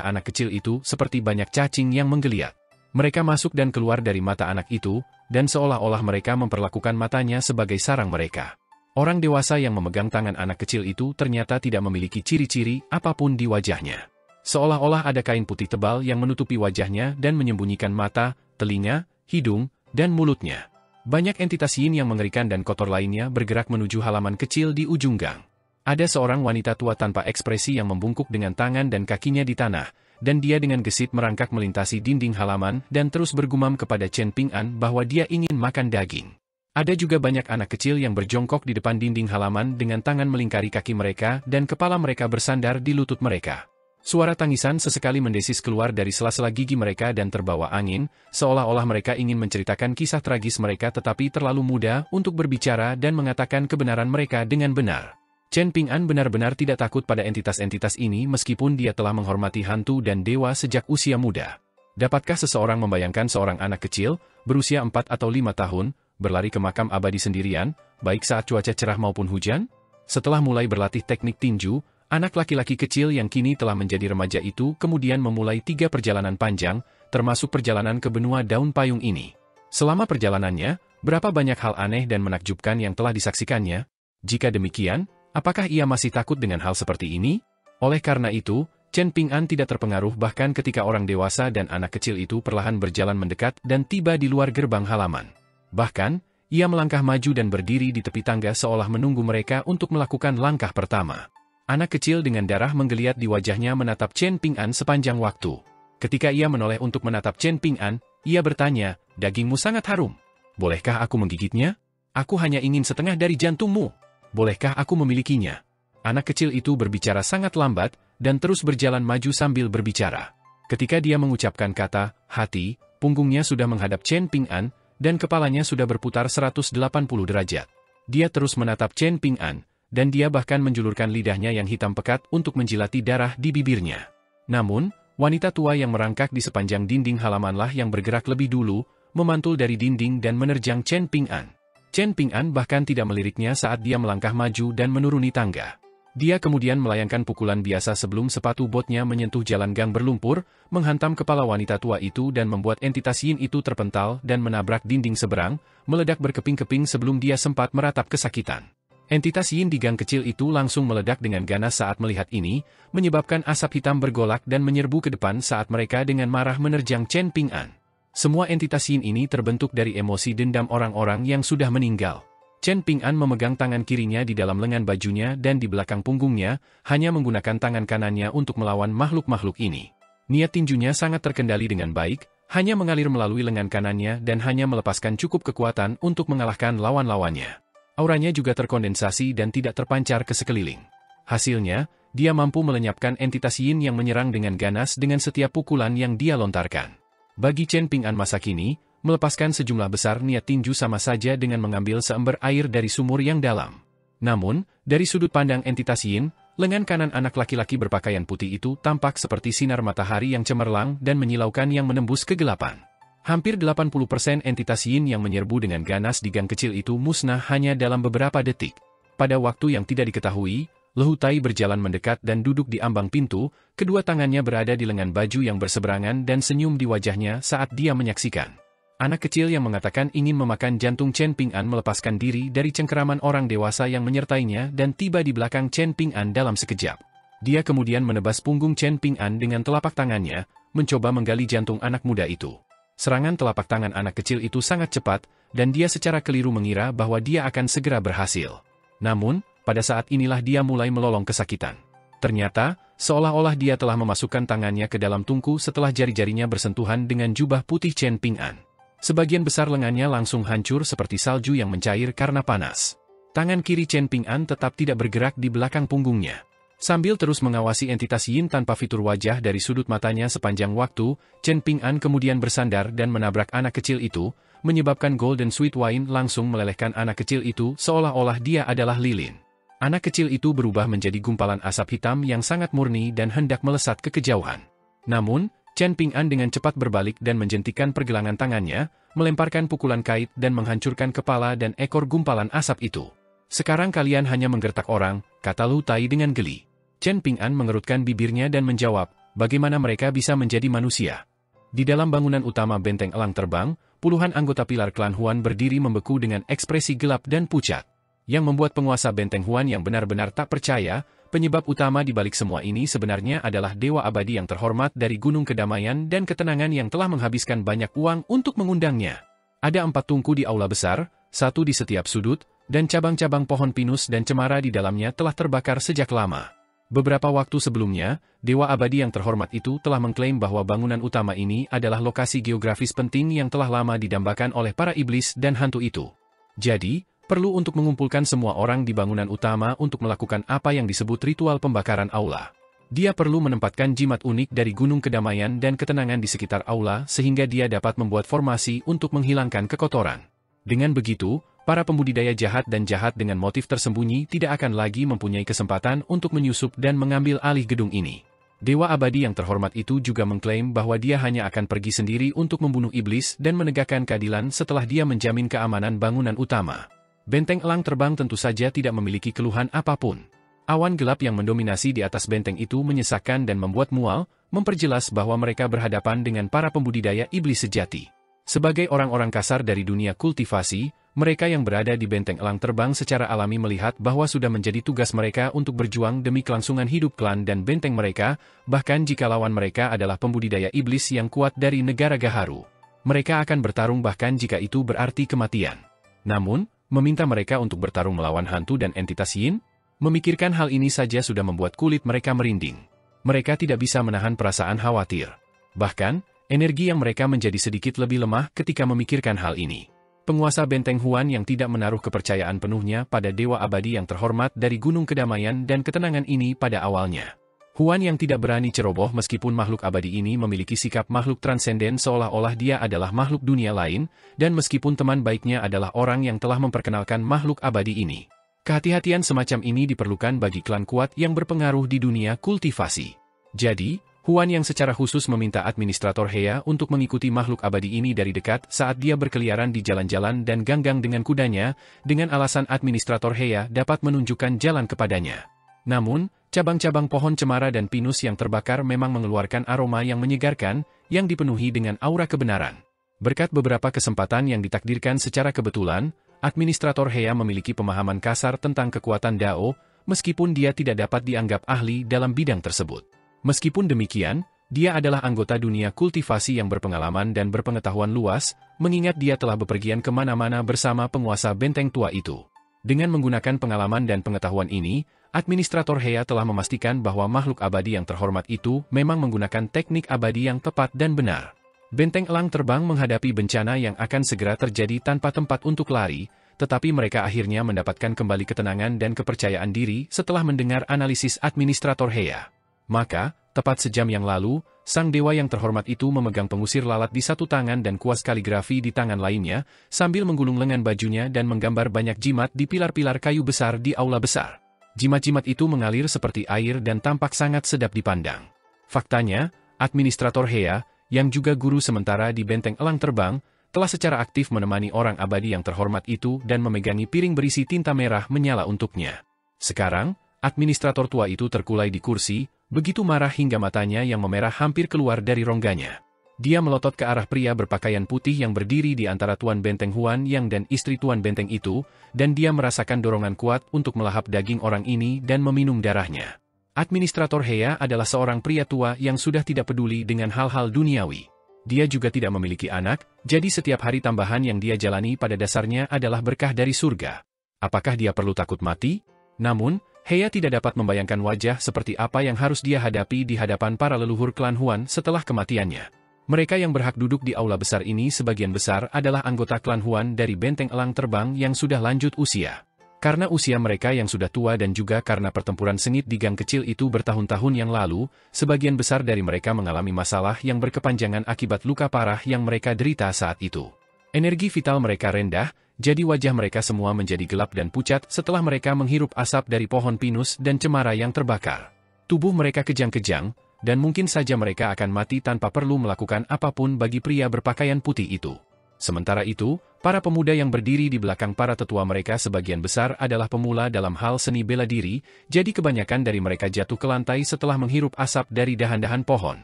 anak kecil itu seperti banyak cacing yang menggeliat. Mereka masuk dan keluar dari mata anak itu, dan seolah-olah mereka memperlakukan matanya sebagai sarang mereka. Orang dewasa yang memegang tangan anak kecil itu ternyata tidak memiliki ciri-ciri apapun di wajahnya. Seolah-olah ada kain putih tebal yang menutupi wajahnya dan menyembunyikan mata, telinga, hidung, dan mulutnya. Banyak entitas yin yang mengerikan dan kotor lainnya bergerak menuju halaman kecil di ujung gang. Ada seorang wanita tua tanpa ekspresi yang membungkuk dengan tangan dan kakinya di tanah, dan dia dengan gesit merangkak melintasi dinding halaman dan terus bergumam kepada Chen Ping'an bahwa dia ingin makan daging. Ada juga banyak anak kecil yang berjongkok di depan dinding halaman dengan tangan melingkari kaki mereka dan kepala mereka bersandar di lutut mereka. Suara tangisan sesekali mendesis keluar dari sela-sela gigi mereka dan terbawa angin, seolah-olah mereka ingin menceritakan kisah tragis mereka tetapi terlalu muda untuk berbicara dan mengatakan kebenaran mereka dengan benar. Chen Ping'an benar-benar tidak takut pada entitas-entitas ini meskipun dia telah menghormati hantu dan dewa sejak usia muda. Dapatkah seseorang membayangkan seorang anak kecil, berusia 4 atau 5 tahun, berlari ke makam abadi sendirian, baik saat cuaca cerah maupun hujan? Setelah mulai berlatih teknik tinju, anak laki-laki kecil yang kini telah menjadi remaja itu kemudian memulai 3 perjalanan panjang, termasuk perjalanan ke benua daun payung ini. Selama perjalanannya, berapa banyak hal aneh dan menakjubkan yang telah disaksikannya? Jika demikian, Apakah ia masih takut dengan hal seperti ini? Oleh karena itu, Chen Ping'an tidak terpengaruh bahkan ketika orang dewasa dan anak kecil itu perlahan berjalan mendekat dan tiba di luar gerbang halaman. Bahkan, ia melangkah maju dan berdiri di tepi tangga seolah menunggu mereka untuk melakukan langkah pertama. Anak kecil dengan darah menggeliat di wajahnya menatap Chen Ping'an sepanjang waktu. Ketika ia menoleh untuk menatap Chen Ping'an, ia bertanya, "Dagingmu sangat harum. Bolehkah aku menggigitnya? Aku hanya ingin setengah dari jantungmu. Bolehkah aku memilikinya?" Anak kecil itu berbicara sangat lambat, dan terus berjalan maju sambil berbicara. Ketika dia mengucapkan kata, "hati", punggungnya sudah menghadap Chen Ping'an, dan kepalanya sudah berputar 180 derajat. Dia terus menatap Chen Ping'an, dan dia bahkan menjulurkan lidahnya yang hitam pekat untuk menjilati darah di bibirnya. Namun, wanita tua yang merangkak di sepanjang dinding halamanlah yang bergerak lebih dulu, memantul dari dinding dan menerjang Chen Ping'an. Chen Ping'an bahkan tidak meliriknya saat dia melangkah maju dan menuruni tangga. Dia kemudian melayangkan pukulan biasa sebelum sepatu botnya menyentuh jalan gang berlumpur, menghantam kepala wanita tua itu dan membuat entitas yin itu terpental dan menabrak dinding seberang, meledak berkeping-keping sebelum dia sempat meratap kesakitan. Entitas yin di gang kecil itu langsung meledak dengan ganas saat melihat ini, menyebabkan asap hitam bergolak dan menyerbu ke depan saat mereka dengan marah menerjang Chen Ping'an. Semua entitas yin ini terbentuk dari emosi dendam orang-orang yang sudah meninggal. Chen Ping'an memegang tangan kirinya di dalam lengan bajunya dan di belakang punggungnya, hanya menggunakan tangan kanannya untuk melawan makhluk-makhluk ini. Niat tinjunya sangat terkendali dengan baik, hanya mengalir melalui lengan kanannya dan hanya melepaskan cukup kekuatan untuk mengalahkan lawan-lawannya. Auranya juga terkondensasi dan tidak terpancar ke sekeliling. Hasilnya, dia mampu melenyapkan entitas yin yang menyerang dengan ganas dengan setiap pukulan yang dia lontarkan. Bagi Chen Ping'an masa kini, melepaskan sejumlah besar niat tinju sama saja dengan mengambil seember air dari sumur yang dalam. Namun, dari sudut pandang entitas yin, lengan kanan anak laki-laki berpakaian putih itu tampak seperti sinar matahari yang cemerlang dan menyilaukan yang menembus kegelapan. Hampir 80% entitas yin yang menyerbu dengan ganas di gang kecil itu musnah hanya dalam beberapa detik. Pada waktu yang tidak diketahui, Lehutai berjalan mendekat dan duduk di ambang pintu, kedua tangannya berada di lengan baju yang berseberangan dan senyum di wajahnya saat dia menyaksikan. Anak kecil yang mengatakan ingin memakan jantung Chen Ping'an melepaskan diri dari cengkeraman orang dewasa yang menyertainya dan tiba di belakang Chen Ping'an dalam sekejap. Dia kemudian menebas punggung Chen Ping'an dengan telapak tangannya, mencoba menggali jantung anak muda itu. Serangan telapak tangan anak kecil itu sangat cepat, dan dia secara keliru mengira bahwa dia akan segera berhasil. Namun, pada saat inilah dia mulai melolong kesakitan. Ternyata, seolah-olah dia telah memasukkan tangannya ke dalam tungku setelah jari-jarinya bersentuhan dengan jubah putih Chen Ping'an. Sebagian besar lengannya langsung hancur seperti salju yang mencair karena panas. Tangan kiri Chen Ping'an tetap tidak bergerak di belakang punggungnya. Sambil terus mengawasi entitas yin tanpa fitur wajah dari sudut matanya sepanjang waktu, Chen Ping'an kemudian bersandar dan menabrak anak kecil itu, menyebabkan Golden Sweet Wine langsung melelehkan anak kecil itu seolah-olah dia adalah lilin. Anak kecil itu berubah menjadi gumpalan asap hitam yang sangat murni dan hendak melesat ke kejauhan. Namun, Chen Ping'an dengan cepat berbalik dan menjentikan pergelangan tangannya, melemparkan pukulan kait dan menghancurkan kepala dan ekor gumpalan asap itu. "Sekarang kalian hanya menggertak orang," kata Lehutai dengan geli. Chen Ping'an mengerutkan bibirnya dan menjawab, "Bagaimana mereka bisa menjadi manusia?" Di dalam bangunan utama benteng elang terbang, puluhan anggota pilar klan Huan berdiri membeku dengan ekspresi gelap dan pucat. Yang membuat penguasa benteng Huan yang benar-benar tak percaya, penyebab utama di balik semua ini sebenarnya adalah Dewa Abadi yang terhormat dari Gunung Kedamaian dan Ketenangan yang telah menghabiskan banyak uang untuk mengundangnya. Ada 4 tungku di aula besar, 1 di setiap sudut, dan cabang-cabang pohon pinus dan cemara di dalamnya telah terbakar sejak lama. Beberapa waktu sebelumnya, Dewa Abadi yang terhormat itu telah mengklaim bahwa bangunan utama ini adalah lokasi geografis penting yang telah lama didambakan oleh para iblis dan hantu itu. Jadi, perlu untuk mengumpulkan semua orang di bangunan utama untuk melakukan apa yang disebut ritual pembakaran aula. Dia perlu menempatkan jimat unik dari Gunung Kedamaian dan Ketenangan di sekitar aula sehingga dia dapat membuat formasi untuk menghilangkan kekotoran. Dengan begitu, para pembudidaya jahat dan jahat dengan motif tersembunyi tidak akan lagi mempunyai kesempatan untuk menyusup dan mengambil alih gedung ini. Dewa Abadi yang terhormat itu juga mengklaim bahwa dia hanya akan pergi sendiri untuk membunuh iblis dan menegakkan keadilan setelah dia menjamin keamanan bangunan utama. Benteng elang terbang tentu saja tidak memiliki keluhan apapun. Awan gelap yang mendominasi di atas benteng itu menyesakkan dan membuat mual, memperjelas bahwa mereka berhadapan dengan para pembudidaya iblis sejati. Sebagai orang-orang kasar dari dunia kultivasi, mereka yang berada di benteng elang terbang secara alami melihat bahwa sudah menjadi tugas mereka untuk berjuang demi kelangsungan hidup klan dan benteng mereka, bahkan jika lawan mereka adalah pembudidaya iblis yang kuat dari negara Gaharu. Mereka akan bertarung bahkan jika itu berarti kematian. Namun, meminta mereka untuk bertarung melawan hantu dan entitas Yin? Memikirkan hal ini saja sudah membuat kulit mereka merinding. Mereka tidak bisa menahan perasaan khawatir. Bahkan, energi yang mereka menjadi sedikit lebih lemah ketika memikirkan hal ini. Penguasa benteng Huan yang tidak menaruh kepercayaan penuhnya pada Dewa Abadi yang terhormat dari Gunung Kedamaian dan Ketenangan ini pada awalnya. Huan yang tidak berani ceroboh meskipun makhluk abadi ini memiliki sikap makhluk transenden seolah-olah dia adalah makhluk dunia lain, dan meskipun teman baiknya adalah orang yang telah memperkenalkan makhluk abadi ini. Kehati-hatian semacam ini diperlukan bagi klan kuat yang berpengaruh di dunia kultivasi. Jadi, Huan yang secara khusus meminta administrator Heya untuk mengikuti makhluk abadi ini dari dekat saat dia berkeliaran di jalan-jalan dan ganggang dengan kudanya, dengan alasan administrator Heya dapat menunjukkan jalan kepadanya. Namun, cabang-cabang pohon cemara dan pinus yang terbakar memang mengeluarkan aroma yang menyegarkan, yang dipenuhi dengan aura kebenaran. Berkat beberapa kesempatan yang ditakdirkan secara kebetulan, administrator Heya memiliki pemahaman kasar tentang kekuatan Dao, meskipun dia tidak dapat dianggap ahli dalam bidang tersebut. Meskipun demikian, dia adalah anggota dunia kultivasi yang berpengalaman dan berpengetahuan luas, mengingat dia telah bepergian kemana-mana bersama penguasa benteng tua itu. Dengan menggunakan pengalaman dan pengetahuan ini, administrator Heya telah memastikan bahwa makhluk abadi yang terhormat itu memang menggunakan teknik abadi yang tepat dan benar. Benteng elang terbang menghadapi bencana yang akan segera terjadi tanpa tempat untuk lari, tetapi mereka akhirnya mendapatkan kembali ketenangan dan kepercayaan diri setelah mendengar analisis administrator Heya. Maka, tepat sejam yang lalu, sang dewa yang terhormat itu memegang pengusir lalat di satu tangan dan kuas kaligrafi di tangan lainnya, sambil menggulung lengan bajunya dan menggambar banyak jimat di pilar-pilar kayu besar di aula besar. Jimat-jimat itu mengalir seperti air dan tampak sangat sedap dipandang. Faktanya, administrator Heya, yang juga guru sementara di benteng elang terbang, telah secara aktif menemani orang abadi yang terhormat itu dan memegangi piring berisi tinta merah menyala untuknya. Sekarang, administrator tua itu terkulai di kursi, begitu marah hingga matanya yang memerah hampir keluar dari rongganya. Dia melotot ke arah pria berpakaian putih yang berdiri di antara Tuan Benteng Huan Yang dan istri Tuan Benteng itu, dan dia merasakan dorongan kuat untuk melahap daging orang ini dan meminum darahnya. Administrator Heya adalah seorang pria tua yang sudah tidak peduli dengan hal-hal duniawi. Dia juga tidak memiliki anak, jadi setiap hari tambahan yang dia jalani pada dasarnya adalah berkah dari surga. Apakah dia perlu takut mati? Namun, Heya tidak dapat membayangkan wajah seperti apa yang harus dia hadapi di hadapan para leluhur klan Huan setelah kematiannya. Mereka yang berhak duduk di aula besar ini sebagian besar adalah anggota klan Huan dari benteng elang terbang yang sudah lanjut usia. Karena usia mereka yang sudah tua dan juga karena pertempuran sengit di gang kecil itu bertahun-tahun yang lalu, sebagian besar dari mereka mengalami masalah yang berkepanjangan akibat luka parah yang mereka derita saat itu. Energi vital mereka rendah, jadi wajah mereka semua menjadi gelap dan pucat setelah mereka menghirup asap dari pohon pinus dan cemara yang terbakar. Tubuh mereka kejang-kejang, dan mungkin saja mereka akan mati tanpa perlu melakukan apapun bagi pria berpakaian putih itu. Sementara itu, para pemuda yang berdiri di belakang para tetua mereka sebagian besar adalah pemula dalam hal seni bela diri, jadi kebanyakan dari mereka jatuh ke lantai setelah menghirup asap dari dahan-dahan pohon.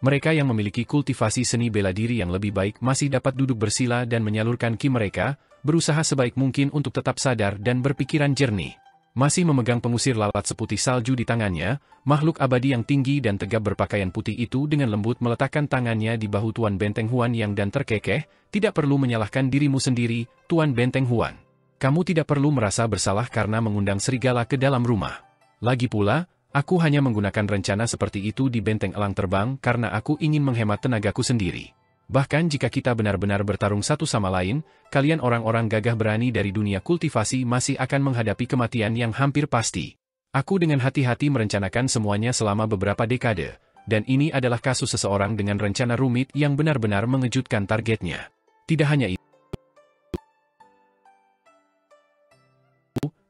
Mereka yang memiliki kultivasi seni bela diri yang lebih baik masih dapat duduk bersila dan menyalurkan ki mereka, berusaha sebaik mungkin untuk tetap sadar dan berpikiran jernih. Masih memegang pengusir lalat seputih salju di tangannya, makhluk abadi yang tinggi dan tegap berpakaian putih itu dengan lembut meletakkan tangannya di bahu Tuan Benteng Huan Yang dan terkekeh, tidak perlu menyalahkan dirimu sendiri, Tuan Benteng Huan. Kamu tidak perlu merasa bersalah karena mengundang serigala ke dalam rumah. Lagi pula, aku hanya menggunakan rencana seperti itu di benteng elang terbang karena aku ingin menghemat tenagaku sendiri. Bahkan jika kita benar-benar bertarung satu sama lain, kalian orang-orang gagah berani dari dunia kultivasi masih akan menghadapi kematian yang hampir pasti. Aku dengan hati-hati merencanakan semuanya selama beberapa dekade, dan ini adalah kasus seseorang dengan rencana rumit yang benar-benar mengejutkan targetnya. Tidak hanya itu,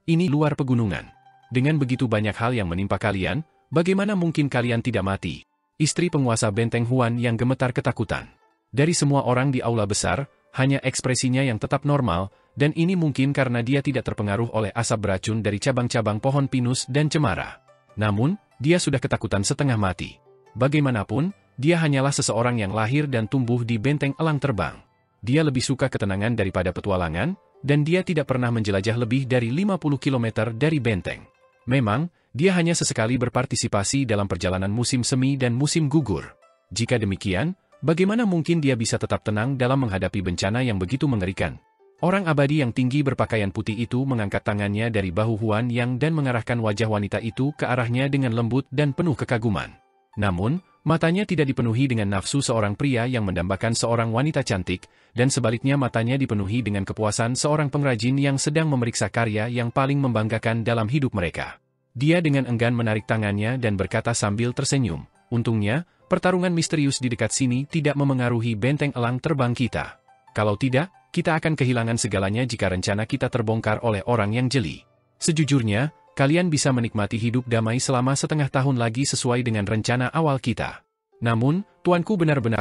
ini luar pegunungan. Dengan begitu banyak hal yang menimpa kalian, bagaimana mungkin kalian tidak mati? Istri penguasa benteng Huan yang gemetar ketakutan. Dari semua orang di aula besar, hanya ekspresinya yang tetap normal, dan ini mungkin karena dia tidak terpengaruh oleh asap beracun dari cabang-cabang pohon pinus dan cemara. Namun, dia sudah ketakutan setengah mati. Bagaimanapun, dia hanyalah seseorang yang lahir dan tumbuh di benteng elang terbang. Dia lebih suka ketenangan daripada petualangan, dan dia tidak pernah menjelajah lebih dari 50 km dari benteng. Memang, dia hanya sesekali berpartisipasi dalam perjalanan musim semi dan musim gugur. Jika demikian, bagaimana mungkin dia bisa tetap tenang dalam menghadapi bencana yang begitu mengerikan? Orang abadi yang tinggi berpakaian putih itu mengangkat tangannya dari bahu Huan Yang dan mengarahkan wajah wanita itu ke arahnya dengan lembut dan penuh kekaguman. Namun, matanya tidak dipenuhi dengan nafsu seorang pria yang mendambakan seorang wanita cantik, dan sebaliknya matanya dipenuhi dengan kepuasan seorang pengrajin yang sedang memeriksa karya yang paling membanggakan dalam hidup mereka. Dia dengan enggan menarik tangannya dan berkata sambil tersenyum, "Untungnya, pertarungan misterius di dekat sini tidak memengaruhi benteng elang terbang kita. Kalau tidak, kita akan kehilangan segalanya jika rencana kita terbongkar oleh orang yang jeli. Sejujurnya, kalian bisa menikmati hidup damai selama setengah tahun lagi sesuai dengan rencana awal kita. Namun, tuanku benar-benar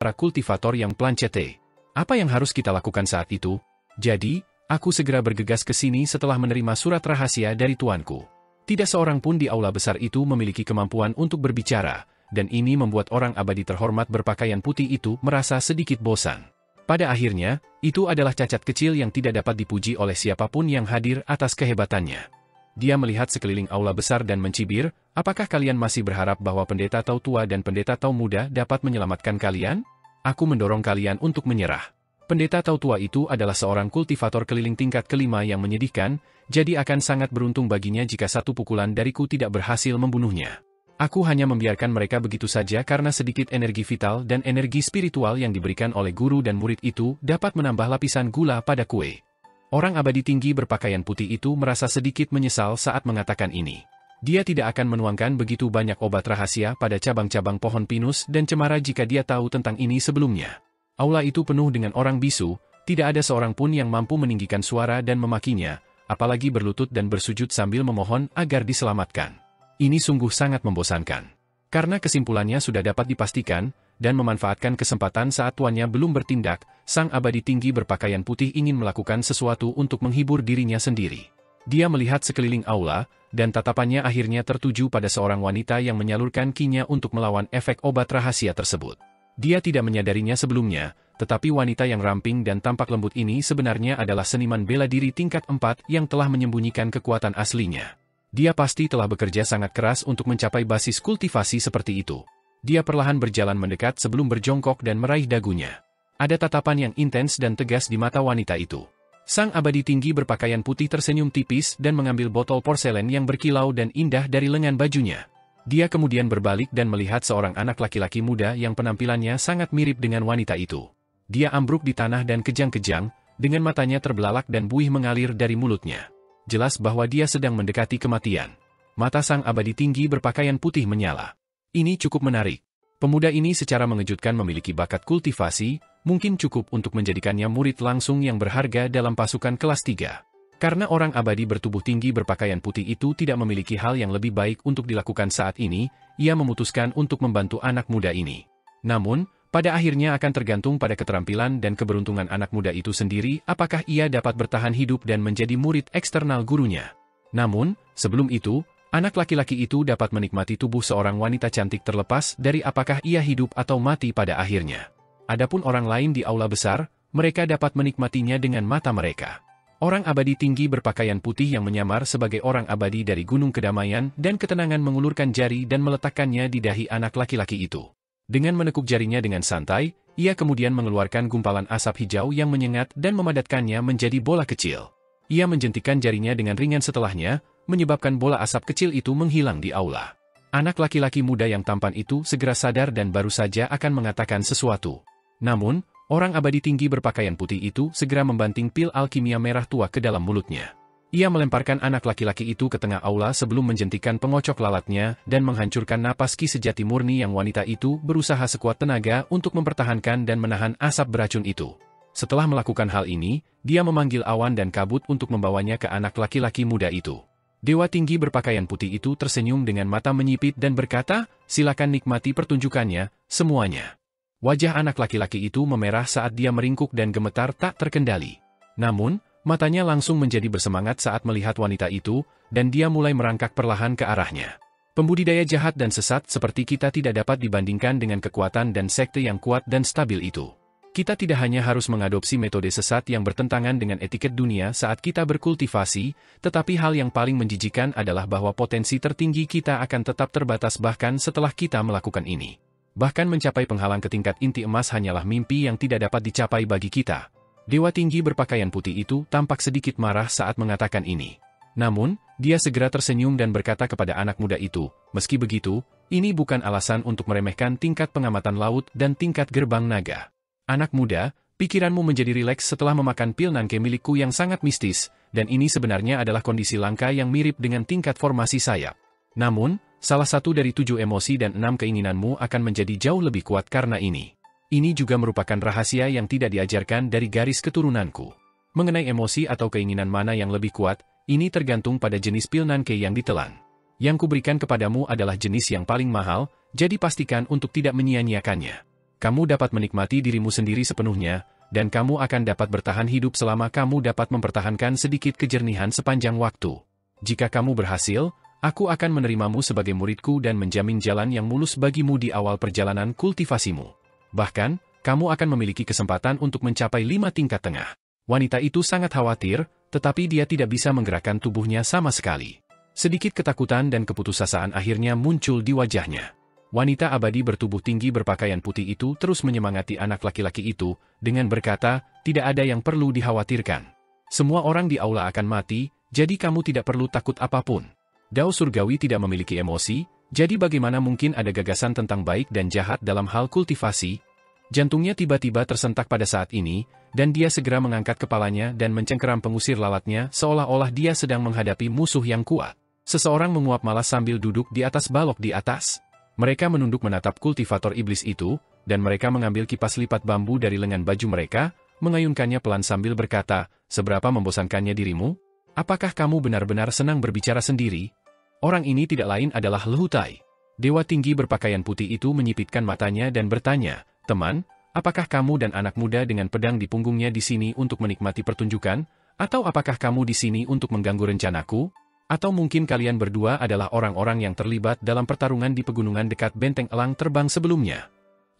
para kultivator yang planchette. Apa yang harus kita lakukan saat itu? Jadi, aku segera bergegas ke sini setelah menerima surat rahasia dari tuanku. Tidak seorang pun di aula besar itu memiliki kemampuan untuk berbicara, dan ini membuat orang abadi terhormat berpakaian putih itu merasa sedikit bosan. Pada akhirnya, itu adalah cacat kecil yang tidak dapat dipuji oleh siapapun yang hadir atas kehebatannya. Dia melihat sekeliling aula besar dan mencibir, "Apakah kalian masih berharap bahwa pendeta Tau tua dan pendeta Tau muda dapat menyelamatkan kalian? Aku mendorong kalian untuk menyerah." Pendeta Tau tua itu adalah seorang kultivator keliling tingkat kelima yang menyedihkan, jadi akan sangat beruntung baginya jika satu pukulan dariku tidak berhasil membunuhnya. Aku hanya membiarkan mereka begitu saja karena sedikit energi vital dan energi spiritual yang diberikan oleh guru dan murid itu dapat menambah lapisan gula pada kue. Orang abadi tinggi berpakaian putih itu merasa sedikit menyesal saat mengatakan ini. Dia tidak akan menuangkan begitu banyak obat rahasia pada cabang-cabang pohon pinus dan cemara jika dia tahu tentang ini sebelumnya. Aula itu penuh dengan orang bisu, tidak ada seorang pun yang mampu meninggikan suara dan memakinya, apalagi berlutut dan bersujud sambil memohon agar diselamatkan. Ini sungguh sangat membosankan. Karena kesimpulannya sudah dapat dipastikan, dan memanfaatkan kesempatan saat tuannya belum bertindak, sang abadi tinggi berpakaian putih ingin melakukan sesuatu untuk menghibur dirinya sendiri. Dia melihat sekeliling aula, dan tatapannya akhirnya tertuju pada seorang wanita yang menyalurkan ki-nya untuk melawan efek obat rahasia tersebut. Dia tidak menyadarinya sebelumnya, tetapi wanita yang ramping dan tampak lembut ini sebenarnya adalah seniman bela diri tingkat 4 yang telah menyembunyikan kekuatan aslinya. Dia pasti telah bekerja sangat keras untuk mencapai basis kultivasi seperti itu. Dia perlahan berjalan mendekat sebelum berjongkok dan meraih dagunya. Ada tatapan yang intens dan tegas di mata wanita itu. Sang abadi tinggi berpakaian putih tersenyum tipis dan mengambil botol porselen yang berkilau dan indah dari lengan bajunya. Dia kemudian berbalik dan melihat seorang anak laki-laki muda yang penampilannya sangat mirip dengan wanita itu. Dia ambruk di tanah dan kejang-kejang, dengan matanya terbelalak dan buih mengalir dari mulutnya. Jelas bahwa dia sedang mendekati kematian. Mata sang abadi tinggi berpakaian putih menyala. Ini cukup menarik. Pemuda ini secara mengejutkan memiliki bakat kultivasi, mungkin cukup untuk menjadikannya murid langsung yang berharga dalam pasukan kelas 3. Karena orang abadi bertubuh tinggi berpakaian putih itu tidak memiliki hal yang lebih baik untuk dilakukan saat ini, ia memutuskan untuk membantu anak muda ini. Namun, pada akhirnya akan tergantung pada keterampilan dan keberuntungan anak muda itu sendiri apakah ia dapat bertahan hidup dan menjadi murid eksternal gurunya. Namun, sebelum itu, anak laki-laki itu dapat menikmati tubuh seorang wanita cantik terlepas dari apakah ia hidup atau mati pada akhirnya. Adapun orang lain di aula besar, mereka dapat menikmatinya dengan mata mereka. Orang abadi tinggi berpakaian putih yang menyamar sebagai orang abadi dari Gunung Kedamaian dan Ketenangan mengulurkan jari dan meletakkannya di dahi anak laki-laki itu. Dengan menekuk jarinya dengan santai, ia kemudian mengeluarkan gumpalan asap hijau yang menyengat dan memadatkannya menjadi bola kecil. Ia menjentikan jarinya dengan ringan setelahnya, menyebabkan bola asap kecil itu menghilang di aula. Anak laki-laki muda yang tampan itu segera sadar dan baru saja akan mengatakan sesuatu. Namun, orang abadi tinggi berpakaian putih itu segera membanting pil alkimia merah tua ke dalam mulutnya. Ia melemparkan anak laki-laki itu ke tengah aula sebelum menjentikan pengocok lalatnya dan menghancurkan napas ki sejati murni yang wanita itu berusaha sekuat tenaga untuk mempertahankan dan menahan asap beracun itu. Setelah melakukan hal ini, dia memanggil awan dan kabut untuk membawanya ke anak laki-laki muda itu. Dewa tinggi berpakaian putih itu tersenyum dengan mata menyipit dan berkata, "Silakan nikmati pertunjukannya, semuanya." Wajah anak laki-laki itu memerah saat dia meringkuk dan gemetar tak terkendali. Namun, matanya langsung menjadi bersemangat saat melihat wanita itu, dan dia mulai merangkak perlahan ke arahnya. Pembudidaya jahat dan sesat seperti kita tidak dapat dibandingkan dengan kekuatan dan sekte yang kuat dan stabil itu. Kita tidak hanya harus mengadopsi metode sesat yang bertentangan dengan etiket dunia saat kita berkultivasi, tetapi hal yang paling menjijikan adalah bahwa potensi tertinggi kita akan tetap terbatas bahkan setelah kita melakukan ini. Bahkan mencapai penghalang ke tingkat inti emas hanyalah mimpi yang tidak dapat dicapai bagi kita. Dewa tinggi berpakaian putih itu tampak sedikit marah saat mengatakan ini. Namun, dia segera tersenyum dan berkata kepada anak muda itu, meski begitu, ini bukan alasan untuk meremehkan tingkat pengamatan laut dan tingkat gerbang naga. Anak muda, pikiranmu menjadi rileks setelah memakan pil Nanke milikku yang sangat mistis, dan ini sebenarnya adalah kondisi langka yang mirip dengan tingkat formasi sayap. Namun, salah satu dari 7 emosi dan 6 keinginanmu akan menjadi jauh lebih kuat karena ini. Ini juga merupakan rahasia yang tidak diajarkan dari garis keturunanku. Mengenai emosi atau keinginan mana yang lebih kuat, ini tergantung pada jenis pil Nanke yang ditelan. Yang kuberikan kepadamu adalah jenis yang paling mahal, jadi pastikan untuk tidak menyia-nyiakannya. Kamu dapat menikmati dirimu sendiri sepenuhnya, dan kamu akan dapat bertahan hidup selama kamu dapat mempertahankan sedikit kejernihan sepanjang waktu. Jika kamu berhasil, aku akan menerimamu sebagai muridku dan menjamin jalan yang mulus bagimu di awal perjalanan kultivasimu. Bahkan, kamu akan memiliki kesempatan untuk mencapai 5 tingkat tengah. Wanita itu sangat khawatir, tetapi dia tidak bisa menggerakkan tubuhnya sama sekali. Sedikit ketakutan dan keputusasaan akhirnya muncul di wajahnya. Wanita abadi bertubuh tinggi berpakaian putih itu terus menyemangati anak laki-laki itu, dengan berkata, tidak ada yang perlu dikhawatirkan. Semua orang di aula akan mati, jadi kamu tidak perlu takut apapun. Dao surgawi tidak memiliki emosi, jadi bagaimana mungkin ada gagasan tentang baik dan jahat dalam hal kultivasi? Jantungnya tiba-tiba tersentak pada saat ini, dan dia segera mengangkat kepalanya dan mencengkeram pengusir lalatnya seolah-olah dia sedang menghadapi musuh yang kuat. Seseorang menguap malas sambil duduk di atas balok di atas. Mereka menunduk menatap kultivator iblis itu, dan mereka mengambil kipas lipat bambu dari lengan baju mereka, mengayunkannya pelan sambil berkata, seberapa membosankannya dirimu? Apakah kamu benar-benar senang berbicara sendiri? Orang ini tidak lain adalah Lehutai. Dewa tinggi berpakaian putih itu menyipitkan matanya dan bertanya, teman, apakah kamu dan anak muda dengan pedang di punggungnya di sini untuk menikmati pertunjukan? Atau apakah kamu di sini untuk mengganggu rencanaku? Atau mungkin kalian berdua adalah orang-orang yang terlibat dalam pertarungan di pegunungan dekat benteng elang terbang sebelumnya?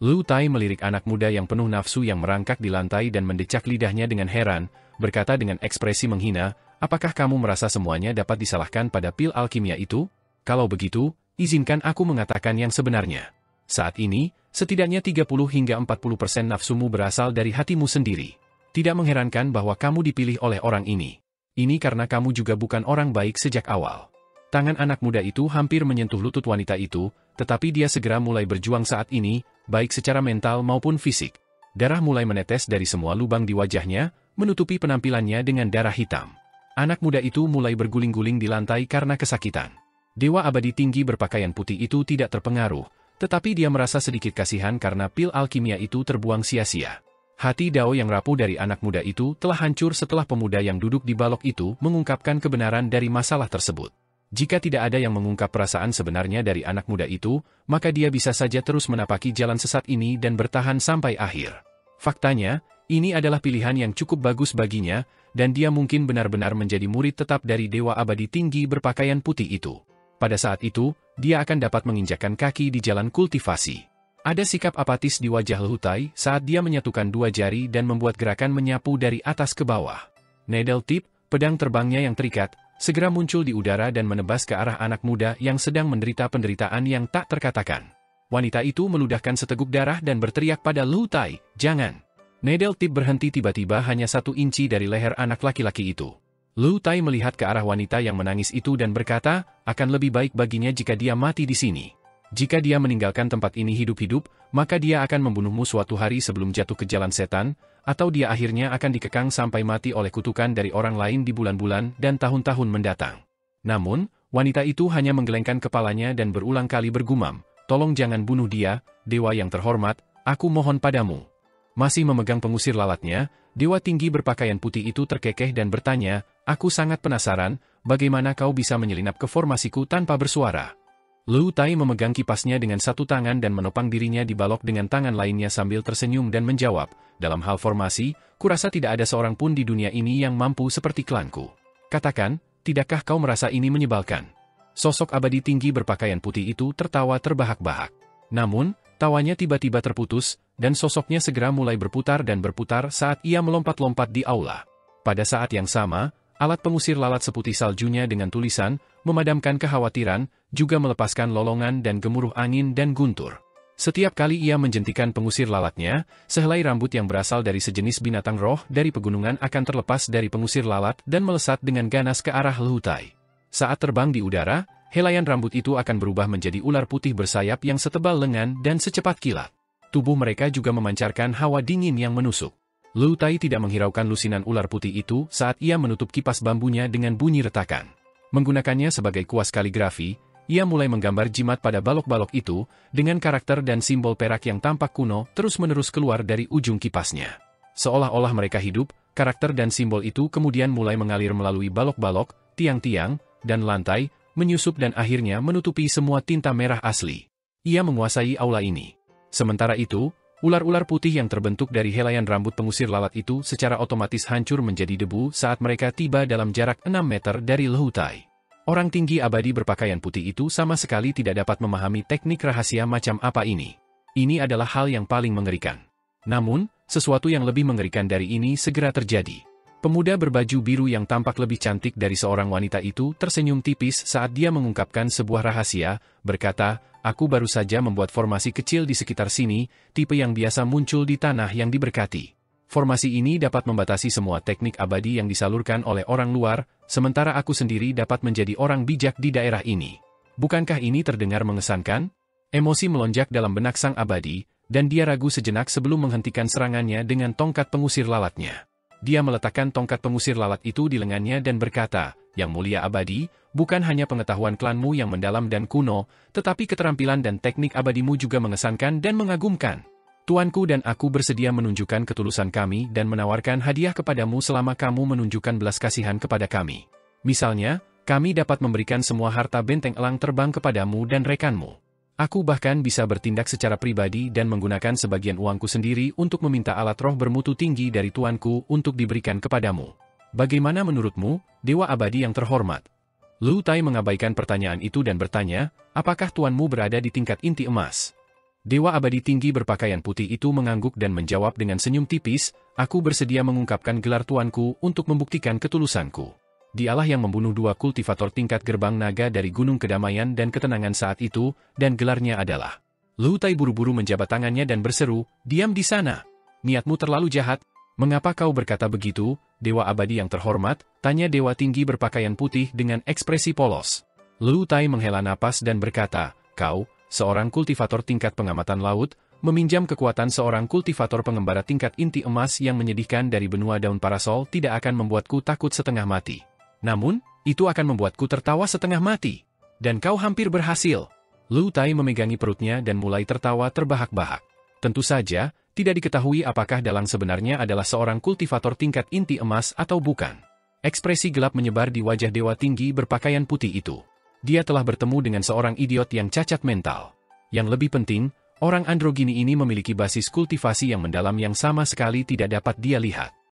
Lehutai melirik anak muda yang penuh nafsu yang merangkak di lantai dan mendecak lidahnya dengan heran, berkata dengan ekspresi menghina, apakah kamu merasa semuanya dapat disalahkan pada pil alkimia itu? Kalau begitu, izinkan aku mengatakan yang sebenarnya. Saat ini, setidaknya 30 hingga 40% nafsumu berasal dari hatimu sendiri. Tidak mengherankan bahwa kamu dipilih oleh orang ini. Ini karena kamu juga bukan orang baik sejak awal. Tangan anak muda itu hampir menyentuh lutut wanita itu, tetapi dia segera mulai berjuang saat ini, baik secara mental maupun fisik. Darah mulai menetes dari semua lubang di wajahnya, menutupi penampilannya dengan darah hitam. Anak muda itu mulai berguling-guling di lantai karena kesakitan. Dewa abadi tinggi berpakaian putih itu tidak terpengaruh, tetapi dia merasa sedikit kasihan karena pil alkimia itu terbuang sia-sia. Hati Dao yang rapuh dari anak muda itu telah hancur setelah pemuda yang duduk di balok itu mengungkapkan kebenaran dari masalah tersebut. Jika tidak ada yang mengungkap perasaan sebenarnya dari anak muda itu, maka dia bisa saja terus menapaki jalan sesat ini dan bertahan sampai akhir. Faktanya, ini adalah pilihan yang cukup bagus baginya, dan dia mungkin benar-benar menjadi murid tetap dari Dewa Abadi Tinggi berpakaian putih itu. Pada saat itu, dia akan dapat menginjakkan kaki di jalan kultivasi. Ada sikap apatis di wajah Lehutai saat dia menyatukan 2 jari dan membuat gerakan menyapu dari atas ke bawah. Needle tip, pedang terbangnya yang terikat, segera muncul di udara dan menebas ke arah anak muda yang sedang menderita penderitaan yang tak terkatakan. Wanita itu meludahkan seteguk darah dan berteriak pada Lehutai, jangan. Needle tip berhenti tiba-tiba hanya 1 inci dari leher anak laki-laki itu. Lehutai melihat ke arah wanita yang menangis itu dan berkata, akan lebih baik baginya jika dia mati di sini. Jika dia meninggalkan tempat ini hidup-hidup, maka dia akan membunuhmu suatu hari sebelum jatuh ke jalan setan, atau dia akhirnya akan dikekang sampai mati oleh kutukan dari orang lain di bulan-bulan dan tahun-tahun mendatang. Namun, wanita itu hanya menggelengkan kepalanya dan berulang kali bergumam, tolong jangan bunuh dia, dewa yang terhormat, aku mohon padamu. Masih memegang pengusir lalatnya, dewa tinggi berpakaian putih itu terkekeh dan bertanya, aku sangat penasaran, bagaimana kau bisa menyelinap ke formasiku tanpa bersuara. Lehutai memegang kipasnya dengan 1 tangan dan menopang dirinya di balok dengan tangan lainnya sambil tersenyum dan menjawab, dalam hal formasi, kurasa tidak ada seorang pun di dunia ini yang mampu seperti klanku. Katakan, tidakkah kau merasa ini menyebalkan? Sosok abadi tinggi berpakaian putih itu tertawa terbahak-bahak. Namun, tawanya tiba-tiba terputus, dan sosoknya segera mulai berputar dan berputar saat ia melompat-lompat di aula. Pada saat yang sama, alat pengusir lalat seputih saljunya dengan tulisan, memadamkan kekhawatiran, juga melepaskan lolongan dan gemuruh angin dan guntur. Setiap kali ia menjentikan pengusir lalatnya, sehelai rambut yang berasal dari sejenis binatang roh dari pegunungan akan terlepas dari pengusir lalat dan melesat dengan ganas ke arah Lehutai. Saat terbang di udara, helaian rambut itu akan berubah menjadi ular putih bersayap yang setebal lengan dan secepat kilat. Tubuh mereka juga memancarkan hawa dingin yang menusuk. Lehutai tidak menghiraukan lusinan ular putih itu saat ia menutup kipas bambunya dengan bunyi retakan. Menggunakannya sebagai kuas kaligrafi, ia mulai menggambar jimat pada balok-balok itu, dengan karakter dan simbol perak yang tampak kuno terus-menerus keluar dari ujung kipasnya. Seolah-olah mereka hidup, karakter dan simbol itu kemudian mulai mengalir melalui balok-balok, tiang-tiang, dan lantai, menyusup dan akhirnya menutupi semua tinta merah asli. Ia menguasai aula ini. Sementara itu, ular-ular putih yang terbentuk dari helaian rambut pengusir lalat itu secara otomatis hancur menjadi debu saat mereka tiba dalam jarak 6 meter dari Lehutai. Orang tinggi abadi berpakaian putih itu sama sekali tidak dapat memahami teknik rahasia macam apa ini. Ini adalah hal yang paling mengerikan. Namun, sesuatu yang lebih mengerikan dari ini segera terjadi. Pemuda berbaju biru yang tampak lebih cantik dari seorang wanita itu tersenyum tipis saat dia mengungkapkan sebuah rahasia, berkata, "Aku baru saja membuat formasi kecil di sekitar sini, tipe yang biasa muncul di tanah yang diberkati. Formasi ini dapat membatasi semua teknik abadi yang disalurkan oleh orang luar, sementara aku sendiri dapat menjadi orang bijak di daerah ini. Bukankah ini terdengar mengesankan?" Emosi melonjak dalam benak sang abadi, dan dia ragu sejenak sebelum menghentikan serangannya dengan tongkat pengusir lalatnya. Dia meletakkan tongkat pengusir lalat itu di lengannya dan berkata, "Yang mulia abadi, bukan hanya pengetahuan klanmu yang mendalam dan kuno, tetapi keterampilan dan teknik abadimu juga mengesankan dan mengagumkan. Tuanku dan aku bersedia menunjukkan ketulusan kami dan menawarkan hadiah kepadamu selama kamu menunjukkan belas kasihan kepada kami. Misalnya, kami dapat memberikan semua harta benteng elang terbang kepadamu dan rekanmu. Aku bahkan bisa bertindak secara pribadi dan menggunakan sebagian uangku sendiri untuk meminta alat roh bermutu tinggi dari tuanku untuk diberikan kepadamu. Bagaimana menurutmu, Dewa Abadi yang terhormat?" Lehutai mengabaikan pertanyaan itu dan bertanya, "Apakah tuanmu berada di tingkat inti emas?" Dewa Abadi tinggi berpakaian putih itu mengangguk dan menjawab dengan senyum tipis, "Aku bersedia mengungkapkan gelar tuanku untuk membuktikan ketulusanku. Dialah yang membunuh 2 kultivator tingkat gerbang naga dari Gunung Kedamaian dan Ketenangan saat itu, dan gelarnya adalah..." Lehutai buru-buru menjabat tangannya dan berseru, "Diam di sana! Niatmu terlalu jahat. Mengapa kau berkata begitu, Dewa Abadi yang terhormat?" tanya Dewa Tinggi berpakaian putih dengan ekspresi polos. Lehutai menghela napas dan berkata, "Kau, seorang kultivator tingkat pengamatan laut, meminjam kekuatan seorang kultivator pengembara tingkat inti emas yang menyedihkan dari benua daun parasol tidak akan membuatku takut setengah mati. Namun, itu akan membuatku tertawa setengah mati. Dan kau hampir berhasil." Lehutai memegangi perutnya dan mulai tertawa terbahak-bahak. Tentu saja, tidak diketahui apakah Dalang sebenarnya adalah seorang kultivator tingkat inti emas atau bukan. Ekspresi gelap menyebar di wajah Dewa Tinggi berpakaian putih itu. Dia telah bertemu dengan seorang idiot yang cacat mental. Yang lebih penting, orang androgini ini memiliki basis kultivasi yang mendalam yang sama sekali tidak dapat dia lihat.